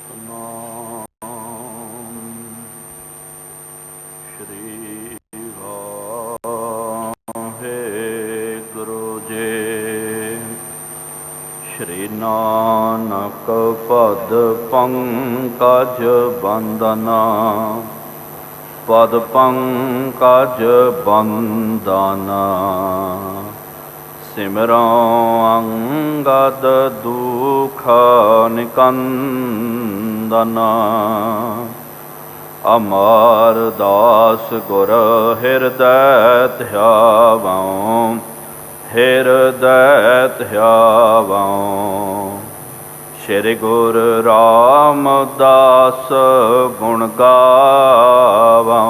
ਸਤਿਨਾਮ ਸ਼੍ਰੀ ਵਾਹਿਗੁਰੂ ਜੀ। ਸ਼੍ਰੀ ਨਾਨਕ ਪਦ ਪੰਕਜ ਬੰਦਨਾ, ਪਦ ਪੰਕਜ ਬੰਦਨਾ। ਸਿਮਰਉ ਅੰਗਦ ਦੁਖ ਨਿਕੰਦਨਾ, ਅਮਰ ਦਾਸ ਗੁਰ ਹਿਰਦੈ ਧਿਆਵਉ, ਹਿਰਦੈ ਧਿਆਵਉ। ਸ਼੍ਰੀ ਗੁਰੂ ਰਾਮਦਾਸ ਗੁਣ ਗਾਵਉ,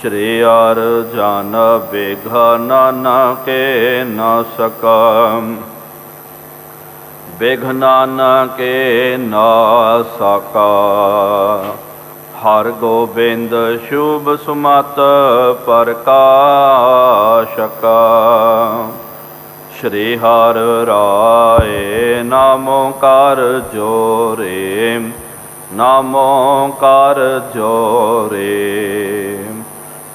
ਸ਼੍ਰੀ ਅਰਜਨ ਬਿਘਨ ਨਾਨਕੇ ਨ ਸਕਮ, ਬਿਘਨ ਨਾਨਕੇ ਨ ਸਕਾ। ਹਰਿ ਗੋਬਿੰਦ ਸ਼ੁਭ ਸੁਮਤਿ ਪ੍ਰਕਾਸ਼ਕ, ਸ਼੍ਰੀ ਹਰਿ ਰਾਇ ਨਾਮ ਕਰ ਜੋਰੇ, ਨਾਮ ਕਰ ਜੋਰੇ।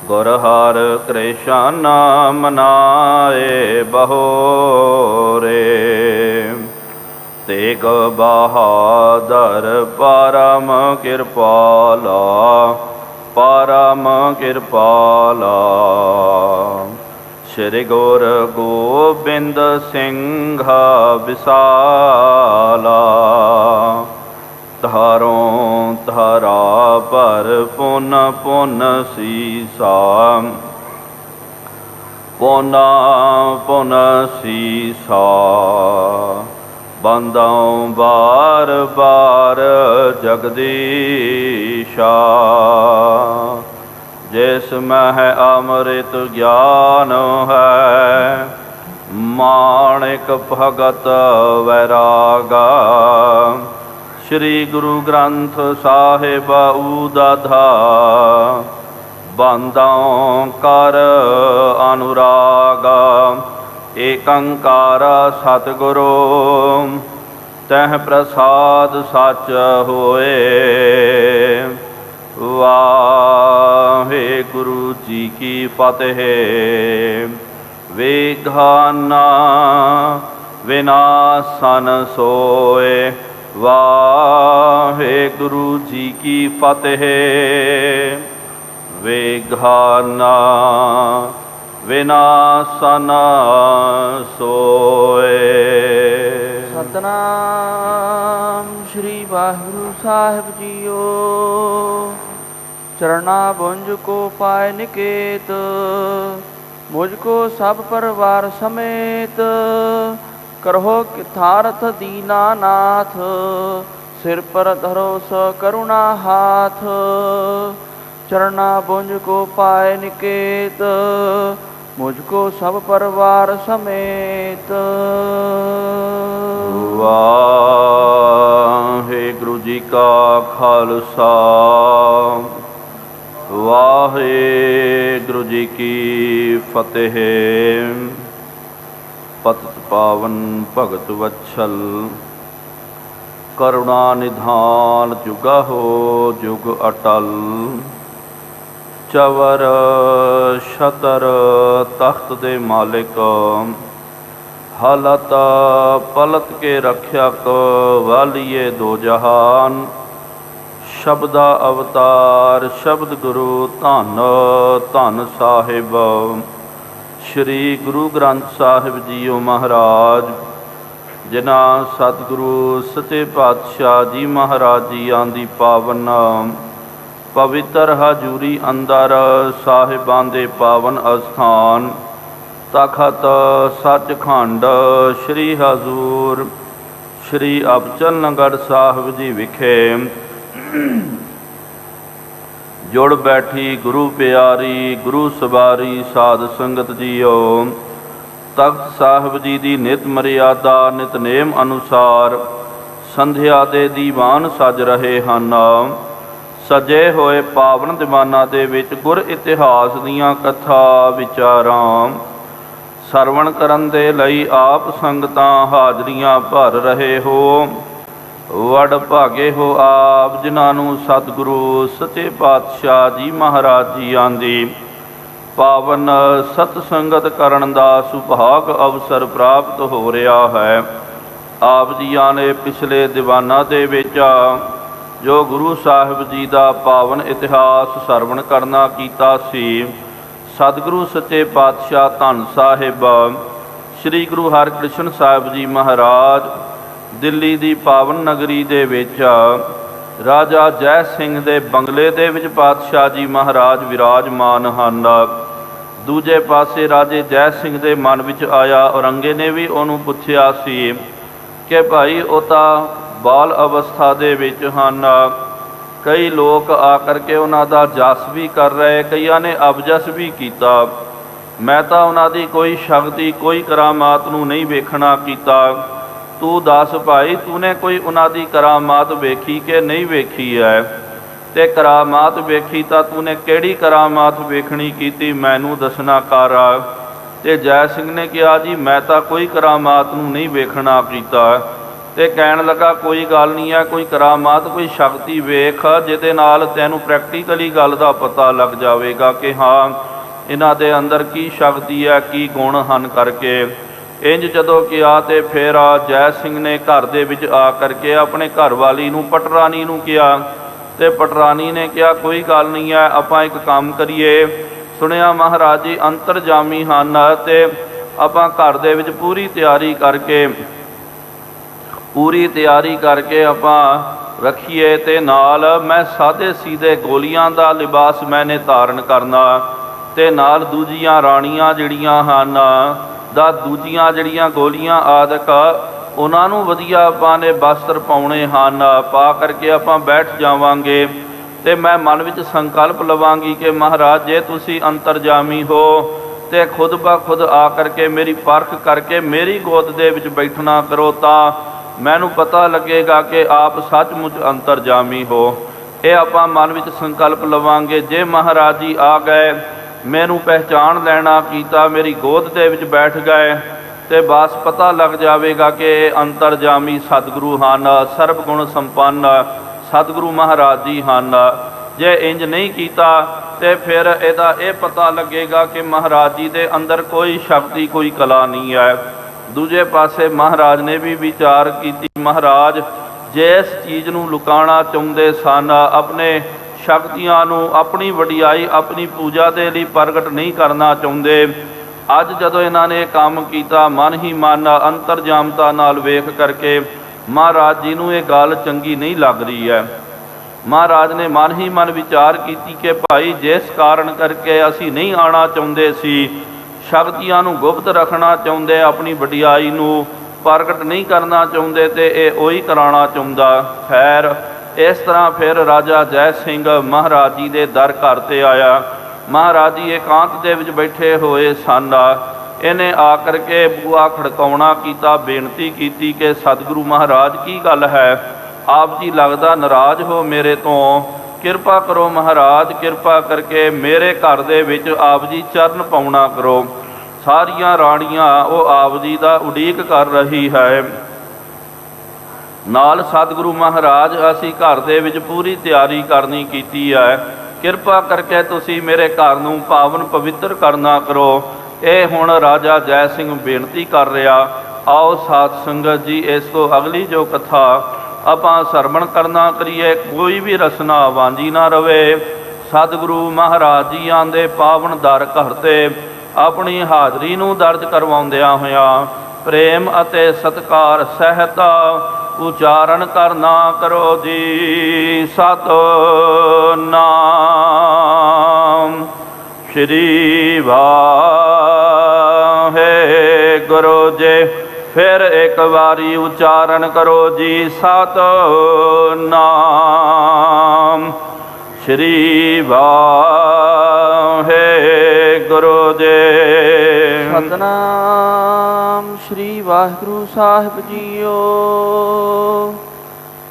ਗੁਰ ਹਰਿ ਕ੍ਰਿਸ਼ਨ ਮਨਾਏ ਬਹੋਰੇ, ਤੇਗ ਬਹਾਦਰ ਪਰਮ ਕਿਰਪਾਲਾ, ਪਰਮ ਕਿਰਪਾਲਾ। ਸ਼੍ਰੀ ਗੁਰੂ ਗੋਬਿੰਦ ਸਿੰਘ ਵਿਸਾਲਾ, ਧਾਰੋਂ ਧਾਰਾ ਪਰ ਪੁਨ ਪੁਨ ਸੀਸਾ, ਪੁਨ ਪੁਨ ਸੀਸਾ। ਬੰਦਾਂ ਬਾਰ ਬਾਰ ਜਗਦੀਸ਼ਾ, ਜਿਸ ਮਹਿ ਅੰਮ੍ਰਿਤ ਗਿਆਨ ਹੈ, ਮਾਣਿਕ ਭਗਤ ਵੈਰਾਗਾ। ਸ਼੍ਰੀ ਗੁਰੂ ਗ੍ਰੰਥ ਸਾਹਿਬ ਉਦਾਧਾ, ਬੰਦਾਂ ਕਰ ਅਨੁਰਾਗਾ। ਏਕ ਓੰਕਾਰ ਸਤਿਗੁਰੂ, ਤਹਿ ਪ੍ਰਸਾਦ ਸਚ ਹੋਏ। ਵਾਹਿਗੁਰੂ ਜੀ ਕੀ ਫਤਿਹ। ਵਿਘਨ ਵਿਨਾਸਨ ਸੋਏ, ਵਾਹਿਗੁਰੂ ਜੀ ਕੀ ਫਤਿਹ। ਵਿਘਨ ਵਿਨਾਸਨ ਸੋਏ। ਸਤਨਾਮ ਸ਼੍ਰੀ ਵਾਹਿਗੁਰੂ ਸਾਹਿਬ ਜੀਓ। ਚਰਣਾ ਭੁੰਜ ਕੋ ਪਾਇ ਨਿਕੇਤ, ਮੁਝ ਕੋ ਸਭ ਪਰਿਵਾਰ ਸਮੇਤ। ਕਰਹੁ ਕਿਥਾਰਥ ਦੀਨਾਨਾਥ, ਸਿਰ ਪਰ ਧਰੋ ਸ ਕਰੁਣਾ ਹਾਥ। ਚਰਣਾ ਭੁੰਜ ਕੋ ਪਾਇ ਨਿਕੇਤ, ਮੁਝ ਕੋ ਸਭ ਪਰਿਵਾਰ ਸਮੇਤ। ਵਾਹਿਗੁਰੂ ਜੀ ਕਾ ਖਾਲਸਾ, ਵਾਹਿਗੁਰੂ ਜੀ ਕੀ ਫਤਿਹ। ਪਤਿਤ ਪਾਵਨ ਭਗਤ ਵਤਸਲ, ਕਰੁਣਾ ਨਿਧਾਨ ਜੁਗਹੁ ਜੁਗ ਅਟਲ। ਚਵਰ ਛਤਰ ਤਖਤ ਦੇ ਮਾਲਿਕ, ਹਾਲਤ ਪਲਟ ਕੇ ਰੱਖਿਅਕ। ਵਾਲੀਏ ਦੋ ਜਹਾਨ, ਸ਼ਬਦਾ ਅਵਤਾਰ ਸ਼ਬਦ ਗੁਰੂ। ਧੰਨ ਧੰਨ ਸਾਹਿਬ ਸ਼੍ਰੀ ਗੁਰੂ ਗ੍ਰੰਥ ਸਾਹਿਬ ਜੀਓ ਮਹਾਰਾਜ, ਜਿਨ੍ਹਾਂ ਸਤਿਗੁਰੂ ਸੱਚੇ ਪਾਤਸ਼ਾਹ ਜੀ ਮਹਾਰਾਜ ਜੀਆਂ ਦੀ ਪਾਵਨ ਪਵਿੱਤਰ ਹਜ਼ੂਰੀ ਅੰਦਰ, ਸਾਹਿਬਾਂ ਦੇ ਪਾਵਨ ਅਸਥਾਨ ਤਖਤ ਸੱਚਖੰਡ ਸ਼੍ਰੀ ਹਜ਼ੂਰ ਸ਼੍ਰੀ ਅਬਚਲ ਨਗਰ ਸਾਹਿਬ ਜੀ ਵਿਖੇ ਜੁੜ ਬੈਠੀ ਗੁਰੂ ਪਿਆਰੀ ਗੁਰੂ ਸਵਾਰੀ ਸਾਧ ਸੰਗਤ ਜੀਓ। ਤਖਤ ਸਾਹਿਬ ਜੀ ਦੀ ਨਿਤ ਮਰਿਆਦਾ ਨਿਤਨੇਮ ਅਨੁਸਾਰ ਸੰਧਿਆ ਦੇ ਦੀਵਾਨ ਸਜ ਰਹੇ ਹਨ। ਸਜੇ ਹੋਏ ਪਾਵਨ ਦੀਵਾਨਾਂ ਦੇ ਵਿੱਚ ਗੁਰ ਇਤਿਹਾਸ ਦੀਆਂ ਕਥਾ ਵਿਚਾਰਾਂ ਸਰਵਣ ਕਰਨ ਦੇ ਲਈ ਆਪ ਸੰਗਤਾਂ ਹਾਜ਼ਰੀਆਂ ਭਰ ਰਹੇ ਹੋ। ਵਡ ਭਾਗੇ ਹੋ ਆਪ, ਜਿਨ੍ਹਾਂ ਨੂੰ ਸਤਿਗੁਰੂ ਸੱਚੇ ਪਾਤਸ਼ਾਹ ਜੀ ਮਹਾਰਾਜ ਜੀ ਆਂਦੀ ਪਾਵਨ ਸਤ ਸੰਗਤ ਕਰਨ ਦਾ ਸੁਭਾਗ ਅਵਸਰ ਪ੍ਰਾਪਤ ਹੋ ਰਿਹਾ ਹੈ। ਆਪ ਜੀਆਂ ਨੇ ਪਿਛਲੇ ਦੀਵਾਨਾਂ ਦੇ ਵਿੱਚ ਜੋ ਗੁਰੂ ਸਾਹਿਬ ਜੀ ਦਾ ਪਾਵਨ ਇਤਿਹਾਸ ਸਰਵਣ ਕਰਨਾ ਕੀਤਾ ਸੀ, ਸਤਿਗੁਰੂ ਸੱਚੇ ਪਾਤਸ਼ਾਹ ਧੰਨ ਸਾਹਿਬ ਸ੍ਰੀ ਗੁਰੂ ਹਰਿਕ੍ਰਿਸ਼ਨ ਸਾਹਿਬ ਜੀ ਮਹਾਰਾਜ ਦਿੱਲੀ ਦੀ ਪਾਵਨ ਨਗਰੀ ਦੇ ਵਿੱਚ ਰਾਜਾ ਜੈ ਸਿੰਘ ਦੇ ਬੰਗਲੇ ਦੇ ਵਿੱਚ ਪਾਤਸ਼ਾਹ ਜੀ ਮਹਾਰਾਜ ਵਿਰਾਜਮਾਨ ਹਨ। ਦੂਜੇ ਪਾਸੇ ਰਾਜੇ ਜੈ ਸਿੰਘ ਦੇ ਮਨ ਵਿੱਚ ਆਇਆ, ਔਰੰਗੇ ਨੇ ਵੀ ਉਹਨੂੰ ਪੁੱਛਿਆ ਸੀ ਕਿ ਭਾਈ ਉਹ ਤਾਂ ਬਾਲ ਅਵਸਥਾ ਦੇ ਵਿੱਚ ਹਨ, ਕਈ ਲੋਕ ਆ ਕਰਕੇ ਉਹਨਾਂ ਦਾ ਜਸ ਵੀ ਕਰ ਰਹੇ, ਕਈਆਂ ਨੇ ਅਬਜਸ ਵੀ ਕੀਤਾ, ਮੈਂ ਤਾਂ ਉਹਨਾਂ ਦੀ ਕੋਈ ਸ਼ਕਤੀ ਕੋਈ ਕਰਾਮਾਤ ਨੂੰ ਨਹੀਂ ਵੇਖਣਾ ਕੀਤਾ, ਤੂੰ ਦੱਸ ਭਾਈ ਤੂਨੇ ਕੋਈ ਉਹਨਾਂ ਦੀ ਕਰਾਮਾਤ ਵੇਖੀ ਕਿ ਨਹੀਂ ਵੇਖੀ ਹੈ, ਤੇ ਕਰਾਮਾਤ ਵੇਖੀ ਤਾਂ ਤੂਨੇ ਕਿਹੜੀ ਕਰਾਮਾਤ ਵੇਖਣੀ ਕੀਤੀ, ਮੈਨੂੰ ਦੱਸਣਾ ਕਰ। ਤੇ ਜੈ ਸਿੰਘ ਨੇ ਕਿਹਾ ਜੀ ਮੈਂ ਤਾਂ ਕੋਈ ਕਰਾਮਾਤ ਨੂੰ ਨਹੀਂ ਵੇਖਣਾ ਕੀਤਾ। ਤੇ ਕਹਿਣ ਲੱਗਾ ਕੋਈ ਗੱਲ ਨਹੀਂ ਹੈ, ਕੋਈ ਕਰਾਮਾਤ ਕੋਈ ਸ਼ਕਤੀ ਵੇਖ ਜਿਹਦੇ ਨਾਲ ਤੈਨੂੰ ਪ੍ਰੈਕਟੀਕਲੀ ਗੱਲ ਦਾ ਪਤਾ ਲੱਗ ਜਾਵੇਗਾ ਕਿ ਹਾਂ ਇਹਨਾਂ ਦੇ ਅੰਦਰ ਕੀ ਸ਼ਕਤੀ ਹੈ, ਕੀ ਗੁਣ ਹਨ ਕਰਕੇ। ਇੰਜ ਜਦੋਂ ਕਿਹਾ ਤੇ ਫਿਰ ਜੈ ਸਿੰਘ ਨੇ ਘਰ ਦੇ ਵਿੱਚ ਆ ਕਰਕੇ ਆਪਣੇ ਘਰ ਵਾਲੀ ਨੂੰ ਪਟਰਾਣੀ ਨੂੰ ਕਿਹਾ, ਤੇ ਪਟਰਾਣੀ ਨੇ ਕਿਹਾ ਕੋਈ ਗੱਲ ਨਹੀਂ ਹੈ, ਆਪਾਂ ਇੱਕ ਕੰਮ ਕਰੀਏ, ਸੁਣਿਆ ਮਹਾਰਾਜ ਜੀ ਅੰਤਰਜਾਮੀ ਹਨ, ਤੇ ਆਪਾਂ ਘਰ ਦੇ ਵਿੱਚ ਪੂਰੀ ਤਿਆਰੀ ਕਰਕੇ ਆਪਾਂ ਰੱਖੀਏ, ਤੇ ਨਾਲ ਮੈਂ ਸਾਦੇ ਸੀਦੇ ਗੋਲੀਆਂ ਦਾ ਲਿਬਾਸ ਮੈਨੇ ਧਾਰਨ ਕਰਨਾ, ਤੇ ਨਾਲ ਦੂਜੀਆਂ ਰਾਣੀਆਂ ਜਿਹੜੀਆਂ ਹਨ ਦਾ ਦੂਜੀਆਂ ਜਿਹੜੀਆਂ ਗੋਲੀਆਂ ਆਦਿਕ ਉਹਨਾਂ ਨੂੰ ਵਧੀਆ ਆਪਾਂ ਨੇ ਵਸਤਰ ਪਾਉਣੇ ਹਨ, ਪਾ ਕਰਕੇ ਆਪਾਂ ਬੈਠ ਜਾਵਾਂਗੇ। ਤੇ ਮੈਂ ਮਨ ਵਿੱਚ ਸੰਕਲਪ ਲਵਾਂਗੀ ਕਿ ਮਹਾਰਾਜ ਜੇ ਤੁਸੀਂ ਅੰਤਰਜਾਮੀ ਹੋ ਤੇ ਖੁਦ ਬਾ ਖੁਦ ਆ ਕਰਕੇ ਮੇਰੀ ਪਰਖ ਕਰਕੇ ਮੇਰੀ ਗੋਦ ਦੇ ਵਿੱਚ ਬੈਠਣਾ ਕਰੋ, ਤਾਂ ਮੈਨੂੰ ਪਤਾ ਲੱਗੇਗਾ ਕਿ ਆਪ ਸੱਚਮੁੱਚ ਅੰਤਰਜਾਮੀ ਹੋ। ਇਹ ਆਪਾਂ ਮਨ ਵਿੱਚ ਸੰਕਲਪ ਲਵਾਂਗੇ। ਜੇ ਮਹਾਰਾਜ ਜੀ ਆ ਗਏ, ਮੈਨੂੰ ਪਹਿਚਾਣ ਲੈਣਾ ਕੀਤਾ, ਮੇਰੀ ਗੋਦ ਦੇ ਵਿੱਚ ਬੈਠ ਗਏ, ਤੇ ਬਸ ਪਤਾ ਲੱਗ ਜਾਵੇਗਾ ਕਿ ਇਹ ਅੰਤਰਜਾਮੀ ਸਤਿਗੁਰੂ ਹਨ, ਸਰਬ ਗੁਣ ਸੰਪੰਨ ਸਤਿਗੁਰੂ ਮਹਾਰਾਜ ਜੀ ਹਨ। ਜੇ ਇੰਜ ਨਹੀਂ ਕੀਤਾ ਤੇ ਫਿਰ ਇਹਦਾ ਇਹ ਪਤਾ ਲੱਗੇਗਾ ਕਿ ਮਹਾਰਾਜ ਜੀ ਦੇ ਅੰਦਰ ਕੋਈ ਸ਼ਕਤੀ ਕੋਈ ਕਲਾ ਨਹੀਂ ਹੈ। ਦੂਜੇ ਪਾਸੇ ਮਹਾਰਾਜ ਨੇ ਵੀ ਵਿਚਾਰ ਕੀਤੀ, ਮਹਾਰਾਜ ਜਿਸ ਚੀਜ਼ ਨੂੰ ਲੁਕਾਉਣਾ ਚਾਹੁੰਦੇ ਸਨ, ਆਪਣੇ ਸ਼ਕਤੀਆਂ ਨੂੰ, ਆਪਣੀ ਵਡਿਆਈ, ਆਪਣੀ ਪੂਜਾ ਦੇ ਲਈ ਪ੍ਰਗਟ ਨਹੀਂ ਕਰਨਾ ਚਾਹੁੰਦੇ, ਅੱਜ ਜਦੋਂ ਇਹਨਾਂ ਨੇ ਕੰਮ ਕੀਤਾ ਮਨ ਹੀ ਮਨ ਅੰਤਰਜਾਮਤਾ ਨਾਲ ਵੇਖ ਕਰਕੇ ਮਹਾਰਾਜ ਜੀ ਨੂੰ ਇਹ ਗੱਲ ਚੰਗੀ ਨਹੀਂ ਲੱਗ ਰਹੀ ਹੈ। ਮਹਾਰਾਜ ਨੇ ਮਨ ਹੀ ਮਨ ਵਿਚਾਰ ਕੀਤੀ ਕਿ ਭਾਈ ਜਿਸ ਕਾਰਨ ਕਰਕੇ ਅਸੀਂ ਨਹੀਂ ਆਉਣਾ ਚਾਹੁੰਦੇ ਸੀ, ਸ਼ਕਤੀਆਂ ਨੂੰ ਗੁਪਤ ਰੱਖਣਾ ਚਾਹੁੰਦੇ, ਆਪਣੀ ਵਡਿਆਈ ਨੂੰ ਪ੍ਰਗਟ ਨਹੀਂ ਕਰਨਾ ਚਾਹੁੰਦੇ, ਤੇ ਇਹ ਉਹੀ ਕਰਾਉਣਾ ਚਾਹੁੰਦਾ। ਖੈਰ ਇਸ ਤਰ੍ਹਾਂ ਫਿਰ ਰਾਜਾ ਜੈ ਸਿੰਘ ਮਹਾਰਾਜ ਜੀ ਦੇ ਦਰ ਘਰ 'ਤੇ ਆਇਆ। ਮਹਾਰਾਜ ਜੀ ਇਕਾਂਤ ਦੇ ਵਿੱਚ ਬੈਠੇ ਹੋਏ ਸਨ। ਇਹਨੇ ਆ ਕਰਕੇ ਬੂਹਾ ਖੜਕਾਉਣਾ ਕੀਤਾ, ਬੇਨਤੀ ਕੀਤੀ ਕਿ ਸਤਿਗੁਰੂ ਮਹਾਰਾਜ ਕੀ ਗੱਲ ਹੈ, ਆਪ ਜੀ ਲੱਗਦਾ ਨਾਰਾਜ਼ ਹੋ ਮੇਰੇ ਤੋਂ, ਕਿਰਪਾ ਕਰੋ ਮਹਾਰਾਜ, ਕਿਰਪਾ ਕਰਕੇ ਮੇਰੇ ਘਰ ਦੇ ਵਿੱਚ ਆਪ ਜੀ ਚਰਨ ਪਾਉਣਾ ਕਰੋ। ਸਾਰੀਆਂ ਰਾਣੀਆਂ ਉਹ ਆਪ ਜੀ ਦਾ ਉਡੀਕ ਕਰ ਰਹੀ ਹੈ। ਨਾਲ ਸਤਿਗੁਰੂ ਮਹਾਰਾਜ ਅਸੀਂ ਘਰ ਦੇ ਵਿੱਚ ਪੂਰੀ ਤਿਆਰੀ ਕਰਨੀ ਕੀਤੀ ਹੈ, ਕਿਰਪਾ ਕਰਕੇ ਤੁਸੀਂ ਮੇਰੇ ਘਰ ਨੂੰ ਪਾਵਨ ਪਵਿੱਤਰ ਕਰਨਾ ਕਰੋ। ਇਹ ਹੁਣ ਰਾਜਾ ਜੈ ਸਿੰਘ ਬੇਨਤੀ ਕਰ ਰਿਹਾ। ਆਓ ਸਾਧ ਸੰਗਤ ਜੀ ਇਸ ਤੋਂ ਅਗਲੀ ਜੋ ਕਥਾ ਆਪਾਂ ਸਰਵਣ ਕਰਨਾ ਕਰੀਏ, ਕੋਈ ਵੀ ਰਸਨਾ ਵਾਂਝੀ ਨਾ ਰਵੇ। ਸਤਿਗੁਰੂ ਮਹਾਰਾਜ ਜੀਆਂ ਦੇ ਪਾਵਨ ਦਰ ਘਰ 'ਤੇ ਆਪਣੀ ਹਾਜ਼ਰੀ ਨੂੰ ਦਰਜ ਕਰਵਾਉਂਦਿਆਂ ਹੋਇਆਂ ਪ੍ਰੇਮ ਅਤੇ ਸਤਿਕਾਰ ਸਹਿਤ ਉਚਾਰਨ ਕਰਨਾ ਕਰੋ ਜੀ। ਸਤਿਨਾਮ ਸ਼੍ਰੀ ਵਾਹਿਗੁਰੂ ਜੀ। ਫਿਰ ਇੱਕ ਵਾਰੀ ਉਚਾਰਨ ਕਰੋ ਜੀ, ਸਤਿਨਾਮ ਸ਼੍ਰੀ ਵਾਹਿਗੁਰੂ ਜੀ। ਸਤਿਨਾਮ ਸ਼੍ਰੀ ਵਾਹਿਗੁਰੂ ਸਾਹਿਬ ਜੀਓ।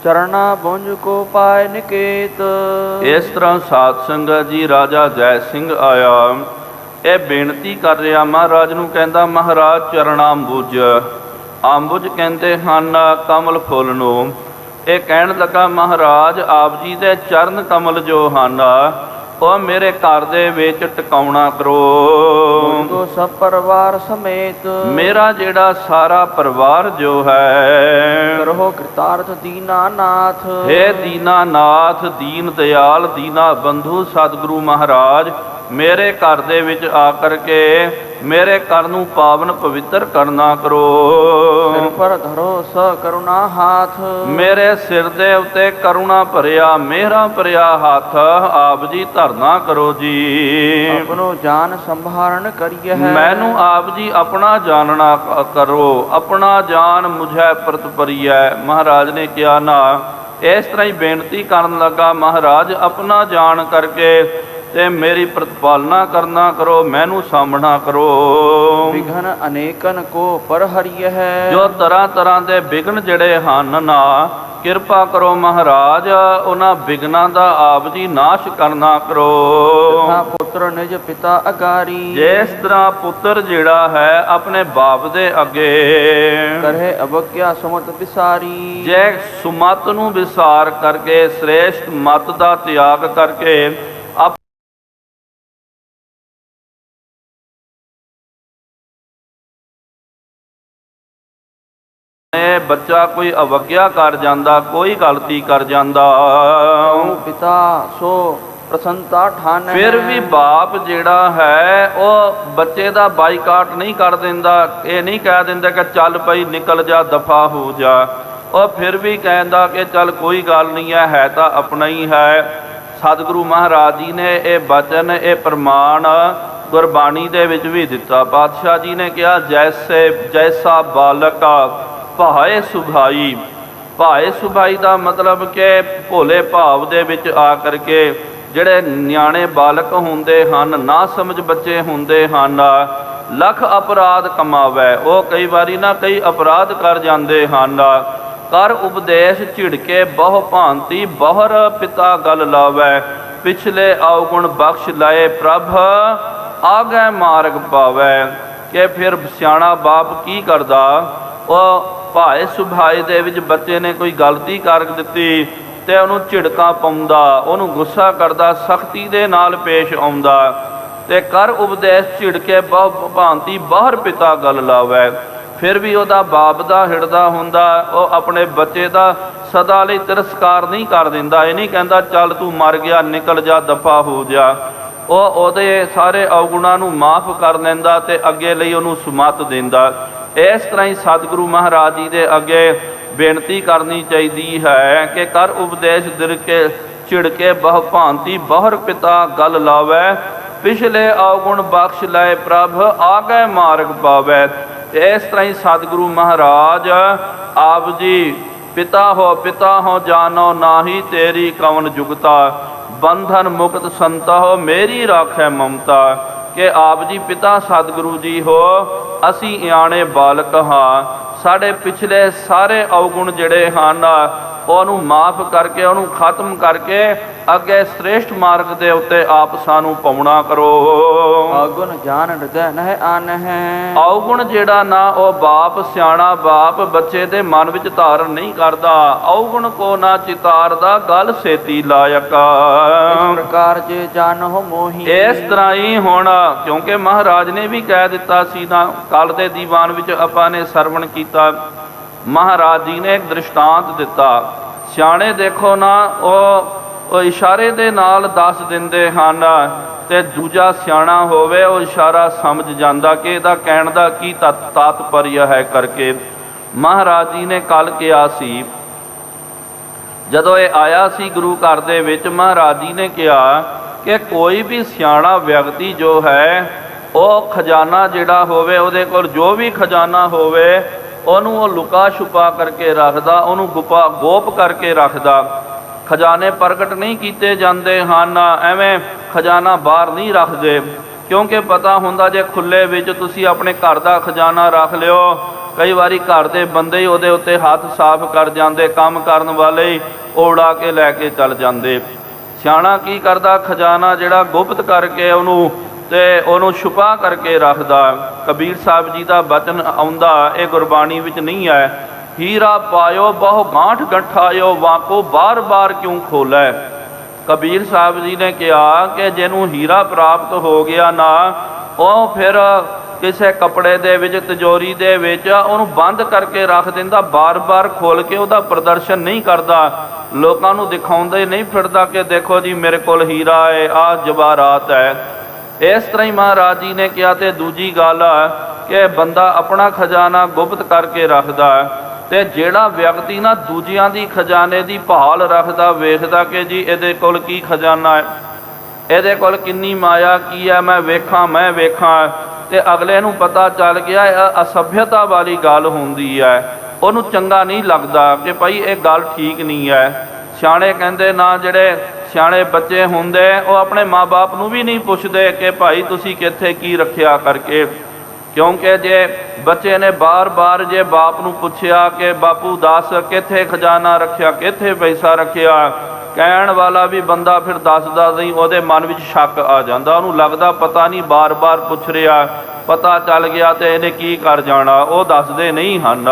ਚਰਨਾ ਬੁੰਝ ਕੋ ਪਾਏ ਨਿਕੇਤ। ਇਸ ਤਰ੍ਹਾਂ ਸਾਧ ਸੰਗਤ ਜੀ ਰਾਜਾ ਜੈ ਸਿੰਘ ਆਇਆ, ਇਹ ਬੇਨਤੀ ਕਰ ਰਿਹਾ ਮਹਾਰਾਜ ਨੂੰ, ਕਹਿੰਦਾ ਮਹਾਰਾਜ ਚਰਨਾਂਬੁਜ, ਅੰਬੁਜ ਕਹਿੰਦੇ ਹਨ ਕਮਲ ਫੁੱਲ ਨੂੰ। ਇਹ ਕਹਿਣ ਲੱਗਾ ਮਹਾਰਾਜ ਆਪ ਜੀ ਦੇ ਚਰਨ ਕਮਲ ਜੋ ਹਨ ਉਹ ਮੇਰੇ ਘਰ ਦੇ ਵਿੱਚ ਟਿਕਾਉਣਾ ਕਰੋ। ਤੋ ਸਭ ਪਰਿਵਾਰ ਸਮੇਤ ਮੇਰਾ ਜਿਹੜਾ ਸਾਰਾ ਪਰਿਵਾਰ ਜੋ ਹੈ ਕਰੋ ਕਿਰਤਾਰਥ ਦੀਨਾਨਾਥ। ਹੇ ਦੀਨਾਨਾਥ, ਦੀਨ ਦਿਆਲ, ਦੀਨਾ ਬੰਧੂ ਸਤਿਗੁਰੂ ਮਹਾਰਾਜ, ਮੇਰੇ ਘਰ ਦੇ ਵਿੱਚ ਆ ਕਰਕੇ ਮੇਰੇ ਘਰ ਨੂੰ ਪਾਵਨ ਪਵਿੱਤਰ ਕਰਨਾ ਕਰੋ। ਸਿਰ ਪਰ ਧਰੋ ਸ ਕਰੁਣਾ ਹਾਥ। ਮੇਰੇ ਸਿਰ ਦੇ ਉੱਤੇ ਕਰੁਣਾ ਭਰਿਆ ਮੇਰਾ ਭਰਿਆ ਹੱਥ ਆਪ ਜੀ ਧਰਨਾ ਕਰੋ ਜੀ। ਆਪਣੋ ਜਾਨ ਸੰਭਾਰਨ ਕਰੀਏ ਹੈ। ਮੈਨੂੰ ਆਪ ਜੀ ਆਪਣਾ ਜਾਣਨਾ ਕਰੋ, ਆਪਣਾ ਜਾਨ ਮੁਝੇ ਪ੍ਰਤਪਰੀਐ। ਮਹਾਰਾਜ ਨੇ ਕਿਹਾ ਨਾ, ਇਸ ਤਰ੍ਹਾਂ ਹੀ ਬੇਨਤੀ ਕਰਨ ਲੱਗਾ ਮਹਾਰਾਜ ਆਪਣਾ ਜਾਣ ਕਰਕੇ ਤੇ ਮੇਰੀ ਪ੍ਰਤਪਾਲਨਾ ਕਰਨਾ ਕਰੋ, ਮੈਨੂੰ ਸਾਂਭਣਾ ਕਰੋ। ਵਿਘਨ ਅਨੇਕਨ ਕੋ ਪਰ ਹਰੀਏ ਹੈ। ਜੋ ਤਰ੍ਹਾਂ ਤਰ੍ਹਾਂ ਦੇ ਵਿਘਨ ਜਿਹੜੇ ਹਨ ਨਾ, ਕਿਰਪਾ ਕਰੋ ਮਹਾਰਾਜ ਉਹਨਾਂ ਵਿਘਨਾਂ ਦਾ ਆਪ ਜੀ ਨਾਸ਼ ਕਰਨਾ ਕਰੋ। ਤਥਾ ਪੁੱਤਰ ਨਿਜ ਪਿਤਾ ਅਗਾਰੀ। ਜਿਸ ਤਰ੍ਹਾਂ ਪੁੱਤਰ ਜਿਹੜਾ ਹੈ ਆਪਣੇ ਬਾਪ ਦੇ ਅੱਗੇ ਕਰਹਿ ਅਵਗਿਆ ਸੁਮਤ ਵਿਸਾਰੀ। ਜੇ ਸੁਮਤ ਨੂੰ ਵਿਸਾਰ ਕਰਕੇ ਸ੍ਰੇਸ਼ਟ ਮਤ ਦਾ ਤਿਆਗ ਕਰਕੇ ਬੱਚਾ ਕੋਈ ਅਵਗਿਆ ਕਰ ਜਾਂਦਾ, ਕੋਈ ਗਲਤੀ ਕਰ ਜਾਂਦਾ, ਪਿਤਾ ਸੋ ਪ੍ਰਸੰਤਾ ਠਾਨ। ਫਿਰ ਵੀ ਬਾਪ ਜਿਹੜਾ ਹੈ ਉਹ ਬੱਚੇ ਦਾ ਬਾਈਕਾਟ ਨਹੀਂ ਕਰ ਦਿੰਦਾ। ਇਹ ਨਹੀਂ ਕਹਿ ਦਿੰਦਾ ਕਿ ਚੱਲ ਪਈ ਨਿਕਲ ਜਾ, ਦਫਾ ਹੋ ਜਾ। ਉਹ ਫਿਰ ਵੀ ਕਹਿੰਦਾ ਕਿ ਚੱਲ ਕੋਈ ਗੱਲ ਨਹੀਂ ਹੈ ਤਾਂ ਆਪਣਾ ਹੀ ਹੈ। ਸਤਿਗੁਰੂ ਮਹਾਰਾਜ ਜੀ ਨੇ ਇਹ ਬਚਨ, ਇਹ ਪ੍ਰਮਾਣ ਗੁਰਬਾਣੀ ਦੇ ਵਿੱਚ ਵੀ ਦਿੱਤਾ। ਪਾਤਸ਼ਾਹ ਜੀ ਨੇ ਕਿਹਾ ਜੈਸਾ ਬਾਲਕ ਭਾਏ ਸੁਭਾਈ। ਭਾਏ ਸੁਭਾਈ ਦਾ ਮਤਲਬ ਕਿ ਭੋਲੇ ਭਾਵ ਦੇ ਵਿੱਚ ਆ ਕਰਕੇ ਜਿਹੜੇ ਨਿਆਣੇ ਬਾਲਕ ਹੁੰਦੇ ਹਨ, ਨਾ ਸਮਝ ਬੱਚੇ ਹੁੰਦੇ ਹਨ, ਲੱਖ ਅਪਰਾਧ ਕਮਾਵੇ। ਉਹ ਕਈ ਵਾਰੀ ਨਾ ਕਈ ਅਪਰਾਧ ਕਰ ਜਾਂਦੇ ਹਨ। ਕਰ ਉਪਦੇਸ਼ ਝਿੜਕੇ ਬਹੁ ਭਾਂਤੀ ਬਹੁਰ ਪਿਤਾ ਗਲ ਲਾਵੇ। ਪਿਛਲੇ ਔਗੁਣ ਬਖਸ਼ ਲਾਏ ਪ੍ਰਭ ਆਗੇ ਮਾਰਗ ਪਾਵੇ। ਕਿ ਫਿਰ ਸਿਆਣਾ ਬਾਪ ਕੀ ਕਰਦਾ, ਉਹ ਭਾਏ ਸੁਭਾਏ ਦੇ ਵਿੱਚ ਬੱਚੇ ਨੇ ਕੋਈ ਗਲਤੀ ਕਰ ਦਿੱਤੀ ਤੇ ਉਹਨੂੰ ਝਿੜਕਾਂ ਪਾਉਂਦਾ, ਉਹਨੂੰ ਗੁੱਸਾ ਕਰਦਾ, ਸਖਤੀ ਦੇ ਨਾਲ ਪੇਸ਼ ਆਉਂਦਾ। ਤੇ ਕਰ ਉਪਦੇਸ਼ ਝਿੜਕੇ ਬਹੁ ਭਾਂਤੀ ਬਾਹਰ ਪਿਤਾ ਗਲ ਲਾਵੇ। ਫਿਰ ਵੀ ਉਹਦਾ ਬਾਪ ਦਾ ਹਿਰਦਾ ਹੁੰਦਾ, ਉਹ ਆਪਣੇ ਬੱਚੇ ਦਾ ਸਦਾ ਲਈ ਤਿਰਸਕਾਰ ਨਹੀਂ ਕਰ ਦਿੰਦਾ। ਇਹ ਨਹੀਂ ਕਹਿੰਦਾ ਚੱਲ ਤੂੰ ਮਰ ਗਿਆ, ਨਿਕਲ ਜਾ, ਦਫਾ ਹੋ ਜਾ। ਉਹ ਉਹਦੇ ਸਾਰੇ ਔਗੁਣਾਂ ਨੂੰ ਮਾਫ ਕਰ ਲੈਂਦਾ ਤੇ ਅੱਗੇ ਲਈ ਉਹਨੂੰ ਸੁਮਤ ਦਿੰਦਾ। ਇਸ ਤਰ੍ਹਾਂ ਹੀ ਸਤਿਗੁਰੂ ਮਹਾਰਾਜ ਜੀ ਦੇ ਅੱਗੇ ਬੇਨਤੀ ਕਰਨੀ ਚਾਹੀਦੀ ਹੈ ਕਿ ਕਰ ਉਪਦੇਸ਼ ਦਿਰਕੇ ਝਿੜਕੇ ਬਹੁ ਭਾਂਤੀ ਬਹੁਰ ਪਿਤਾ ਗਲ ਲਾਵੇ। ਪਿਛਲੇ ਔਗੁਣ ਬਖਸ਼ ਲਏ ਪ੍ਰਭ ਆਗੇ ਮਾਰਗ ਪਾਵੇ। ਇਸ ਤਰ੍ਹਾਂ ਹੀ ਸਤਿਗੁਰੂ ਮਹਾਰਾਜ ਆਪ ਜੀ ਪਿਤਾ ਹੋ ਜਾਨੋ ਨਾਹੀ ਤੇਰੀ ਕਵਨ ਜੁਗਤਾ। ਬੰਧਨ ਮੁਕਤ ਸੰਤਾ ਹੋ ਮੇਰੀ ਰਾਖੈ ਮਮਤਾ। ਕਿ ਆਪ ਜੀ ਪਿਤਾ ਸਤਿਗੁਰੂ ਜੀ ਹੋ, ਅਸੀਂ ਇਆਣੇ ਬਾਲਕ ਹਾਂ। ਸਾਡੇ ਪਿਛਲੇ ਸਾਰੇ ਔਗੁਣ ਜਿਹੜੇ ਹਨ ਉਹਨੂੰ ਮਾਫ ਕਰਕੇ, ਉਹਨੂੰ ਖਤਮ ਕਰਕੇ ਅੱਗੇ ਸ੍ਰੇਸ਼ਟ ਮਾਰਗ ਦੇ ਉੱਤੇ ਆਪ ਸਾਨੂੰ ਪਾਉਣਾ ਕਰੋ। ਔਗੁਣ ਜਾਣ ਹਿਰਦੈ ਨਹਿ ਆਨਹਿ। ਔਗੁਣ ਜਿਹੜਾ ਨਾ ਉਹ ਬਾਪ ਸਿਆਣਾ ਬਾਪ ਬੱਚੇ ਦੇ ਮਨ ਵਿੱਚ ਧਾਰਨ ਨਹੀਂ ਕਰਦਾ। ਔਗੁਣ ਕੋ ਨਾ ਚਿਤਾਰਦਾ ਗਲ ਸੇਤੀ ਲਾਇਕ। ਇਸ ਪ੍ਰਕਾਰ ਜੇ ਜਾਨਹੁ ਮੋਹੀ। ਇਸ ਤਰ੍ਹਾਂ ਹੀ ਹੁਣ ਕਿਉਂਕਿ ਮਹਾਰਾਜ ਨੇ ਵੀ ਕਹਿ ਦਿੱਤਾ ਸੀ ਨਾ, ਕੱਲ ਦੇ ਦੀਵਾਨ ਵਿੱਚ ਆਪਾਂ ਨੇ ਸਰਵਣ ਕੀਤਾ। ਮਹਾਰਾਜ ਜੀ ਨੇ ਇੱਕ ਦ੍ਰਿਸ਼ਟਾਂਤ ਦਿੱਤਾ। ਸਿਆਣੇ ਦੇਖੋ ਨਾ ਉਹ ਇਸ਼ਾਰੇ ਦੇ ਨਾਲ ਦੱਸ ਦਿੰਦੇ ਹਨ ਤੇ ਦੂਜਾ ਸਿਆਣਾ ਹੋਵੇ ਉਹ ਇਸ਼ਾਰਾ ਸਮਝ ਜਾਂਦਾ ਕਿ ਇਹਦਾ ਕਹਿਣ ਦਾ ਕੀ ਤਾਤਪਰਯ ਹੈ ਕਰਕੇ। ਮਹਾਰਾਜ ਜੀ ਨੇ ਕੱਲ ਕਿਹਾ ਸੀ, ਜਦੋਂ ਇਹ ਆਇਆ ਸੀ ਗੁਰੂ ਘਰ ਦੇ ਵਿੱਚ, ਮਹਾਰਾਜ ਜੀ ਨੇ ਕਿਹਾ ਕਿ ਕੋਈ ਵੀ ਸਿਆਣਾ ਵਿਅਕਤੀ ਜੋ ਹੈ ਉਹ ਖਜ਼ਾਨਾ ਜਿਹੜਾ ਹੋਵੇ, ਉਹਦੇ ਕੋਲ ਜੋ ਵੀ ਖਜ਼ਾਨਾ ਹੋਵੇ ਉਹਨੂੰ ਉਹ ਲੁਕਾ ਛੁਪਾ ਕਰਕੇ ਰੱਖਦਾ, ਉਹਨੂੰ ਗੋਪ ਕਰਕੇ ਰੱਖਦਾ। ਖਜ਼ਾਨੇ ਪ੍ਰਗਟ ਨਹੀਂ ਕੀਤੇ ਜਾਂਦੇ ਹਨ, ਐਵੇਂ ਖਜ਼ਾਨਾ ਬਾਹਰ ਨਹੀਂ ਰੱਖਦੇ। ਕਿਉਂਕਿ ਪਤਾ ਹੁੰਦਾ ਜੇ ਖੁੱਲ੍ਹੇ ਵਿੱਚ ਤੁਸੀਂ ਆਪਣੇ ਘਰ ਦਾ ਖਜ਼ਾਨਾ ਰੱਖ ਲਿਓ, ਕਈ ਵਾਰੀ ਘਰ ਦੇ ਬੰਦੇ ਹੀ ਉਹਦੇ ਉੱਤੇ ਹੱਥ ਸਾਫ਼ ਕਰ ਜਾਂਦੇ, ਕੰਮ ਕਰਨ ਵਾਲੇ ਹੀ ਉਡਾ ਕੇ ਲੈ ਕੇ ਚੱਲ ਜਾਂਦੇ। ਸਿਆਣਾ ਕੀ ਕਰਦਾ, ਖਜ਼ਾਨਾ ਜਿਹੜਾ ਗੁਪਤ ਕਰਕੇ ਉਹਨੂੰ ਛੁਪਾ ਕਰਕੇ ਰੱਖਦਾ। ਕਬੀਰ ਸਾਹਿਬ ਜੀ ਦਾ ਬਚਨ ਆਉਂਦਾ, ਇਹ ਗੁਰਬਾਣੀ ਵਿੱਚ ਨਹੀਂ ਹੈ, ਹੀਰਾ ਪਾਇਓ ਬਹੁ ਗਾਂਠ ਗੰਠਾਇਓ ਵਾਕੋ ਬਾਰ ਬਾਰ ਕਿਉਂ ਖੋਲੈ। ਕਬੀਰ ਸਾਹਿਬ ਜੀ ਨੇ ਕਿਹਾ ਕਿ ਜਿਹਨੂੰ ਹੀਰਾ ਪ੍ਰਾਪਤ ਹੋ ਗਿਆ ਨਾ, ਉਹ ਫਿਰ ਕਿਸੇ ਕੱਪੜੇ ਦੇ ਵਿੱਚ, ਤਿਜੋਰੀ ਦੇ ਵਿੱਚ ਉਹਨੂੰ ਬੰਦ ਕਰਕੇ ਰੱਖ ਦਿੰਦਾ, ਬਾਰ-ਬਾਰ ਖੋਲ ਕੇ ਉਹਦਾ ਪ੍ਰਦਰਸ਼ਨ ਨਹੀਂ ਕਰਦਾ, ਲੋਕਾਂ ਨੂੰ ਦਿਖਾਉਂਦਾ ਹੀ ਨਹੀਂ ਫਿਰਦਾ ਕਿ ਦੇਖੋ ਜੀ ਮੇਰੇ ਕੋਲ ਹੀਰਾ ਹੈ, ਆਹ ਜਵਾਹਰਾਤ ਹੈ। ਇਸ ਤਰ੍ਹਾਂ ਹੀ ਮਹਾਰਾਜ ਜੀ ਨੇ ਕਿਹਾ। ਤੇ ਦੂਜੀ ਗੱਲ ਕਿ ਬੰਦਾ ਆਪਣਾ ਖਜ਼ਾਨਾ ਗੁਪਤ ਕਰਕੇ ਰੱਖਦਾ, ਤੇ ਜਿਹੜਾ ਵਿਅਕਤੀ ਨਾ ਦੂਜਿਆਂ ਦੀ ਖਜ਼ਾਨੇ ਦੀ ਭਾਲ ਰੱਖਦਾ, ਵੇਖਦਾ ਕਿ ਜੀ ਇਹਦੇ ਕੋਲ ਕੀ ਖਜ਼ਾਨਾ ਹੈ, ਇਹਦੇ ਕੋਲ ਕਿੰਨੀ ਮਾਇਆ ਕੀ ਹੈ, ਮੈਂ ਵੇਖਾਂ, ਤੇ ਅਗਲੇ ਨੂੰ ਪਤਾ ਚੱਲ ਗਿਆ ਇਹ ਅਸਭਿਅਤਾ ਵਾਲੀ ਗੱਲ ਹੁੰਦੀ ਹੈ, ਉਹਨੂੰ ਚੰਗਾ ਨਹੀਂ ਲੱਗਦਾ ਕਿ ਭਾਈ ਇਹ ਗੱਲ ਠੀਕ ਨਹੀਂ ਹੈ। ਸਿਆਣੇ ਕਹਿੰਦੇ ਨਾ, ਜਿਹੜੇ ਸਿਆਣੇ ਬੱਚੇ ਹੁੰਦੇ ਉਹ ਆਪਣੇ ਮਾਂ-ਬਾਪ ਨੂੰ ਵੀ ਨਹੀਂ ਪੁੱਛਦੇ ਕਿ ਭਾਈ ਤੁਸੀਂ ਕਿੱਥੇ ਕੀ ਰੱਖਿਆ ਕਰਕੇ, ਕਿਉਂਕਿ ਜੇ ਬੱਚੇ ਨੇ ਬਾਰ-ਬਾਰ ਜੇ ਬਾਪ ਨੂੰ ਪੁੱਛਿਆ ਕਿ ਬਾਪੂ ਦੱਸ ਕਿੱਥੇ ਖਜ਼ਾਨਾ ਰੱਖਿਆ, ਕਿੱਥੇ ਪੈਸਾ ਰੱਖਿਆ, ਕਹਿਣ ਵਾਲਾ ਵੀ ਬੰਦਾ ਫਿਰ ਦੱਸਦਾ ਨਹੀਂ, ਉਹਦੇ ਮਨ ਵਿੱਚ ਸ਼ੱਕ ਆ ਜਾਂਦਾ, ਉਹਨੂੰ ਲੱਗਦਾ ਪਤਾ ਨਹੀਂ ਬਾਰ-ਬਾਰ ਪੁੱਛ ਰਿਹਾ, ਪਤਾ ਚੱਲ ਗਿਆ ਤੇ ਇਹਨੇ ਕੀ ਕਰ ਜਾਣਾ, ਉਹ ਦੱਸਦੇ ਨਹੀਂ ਹਨ।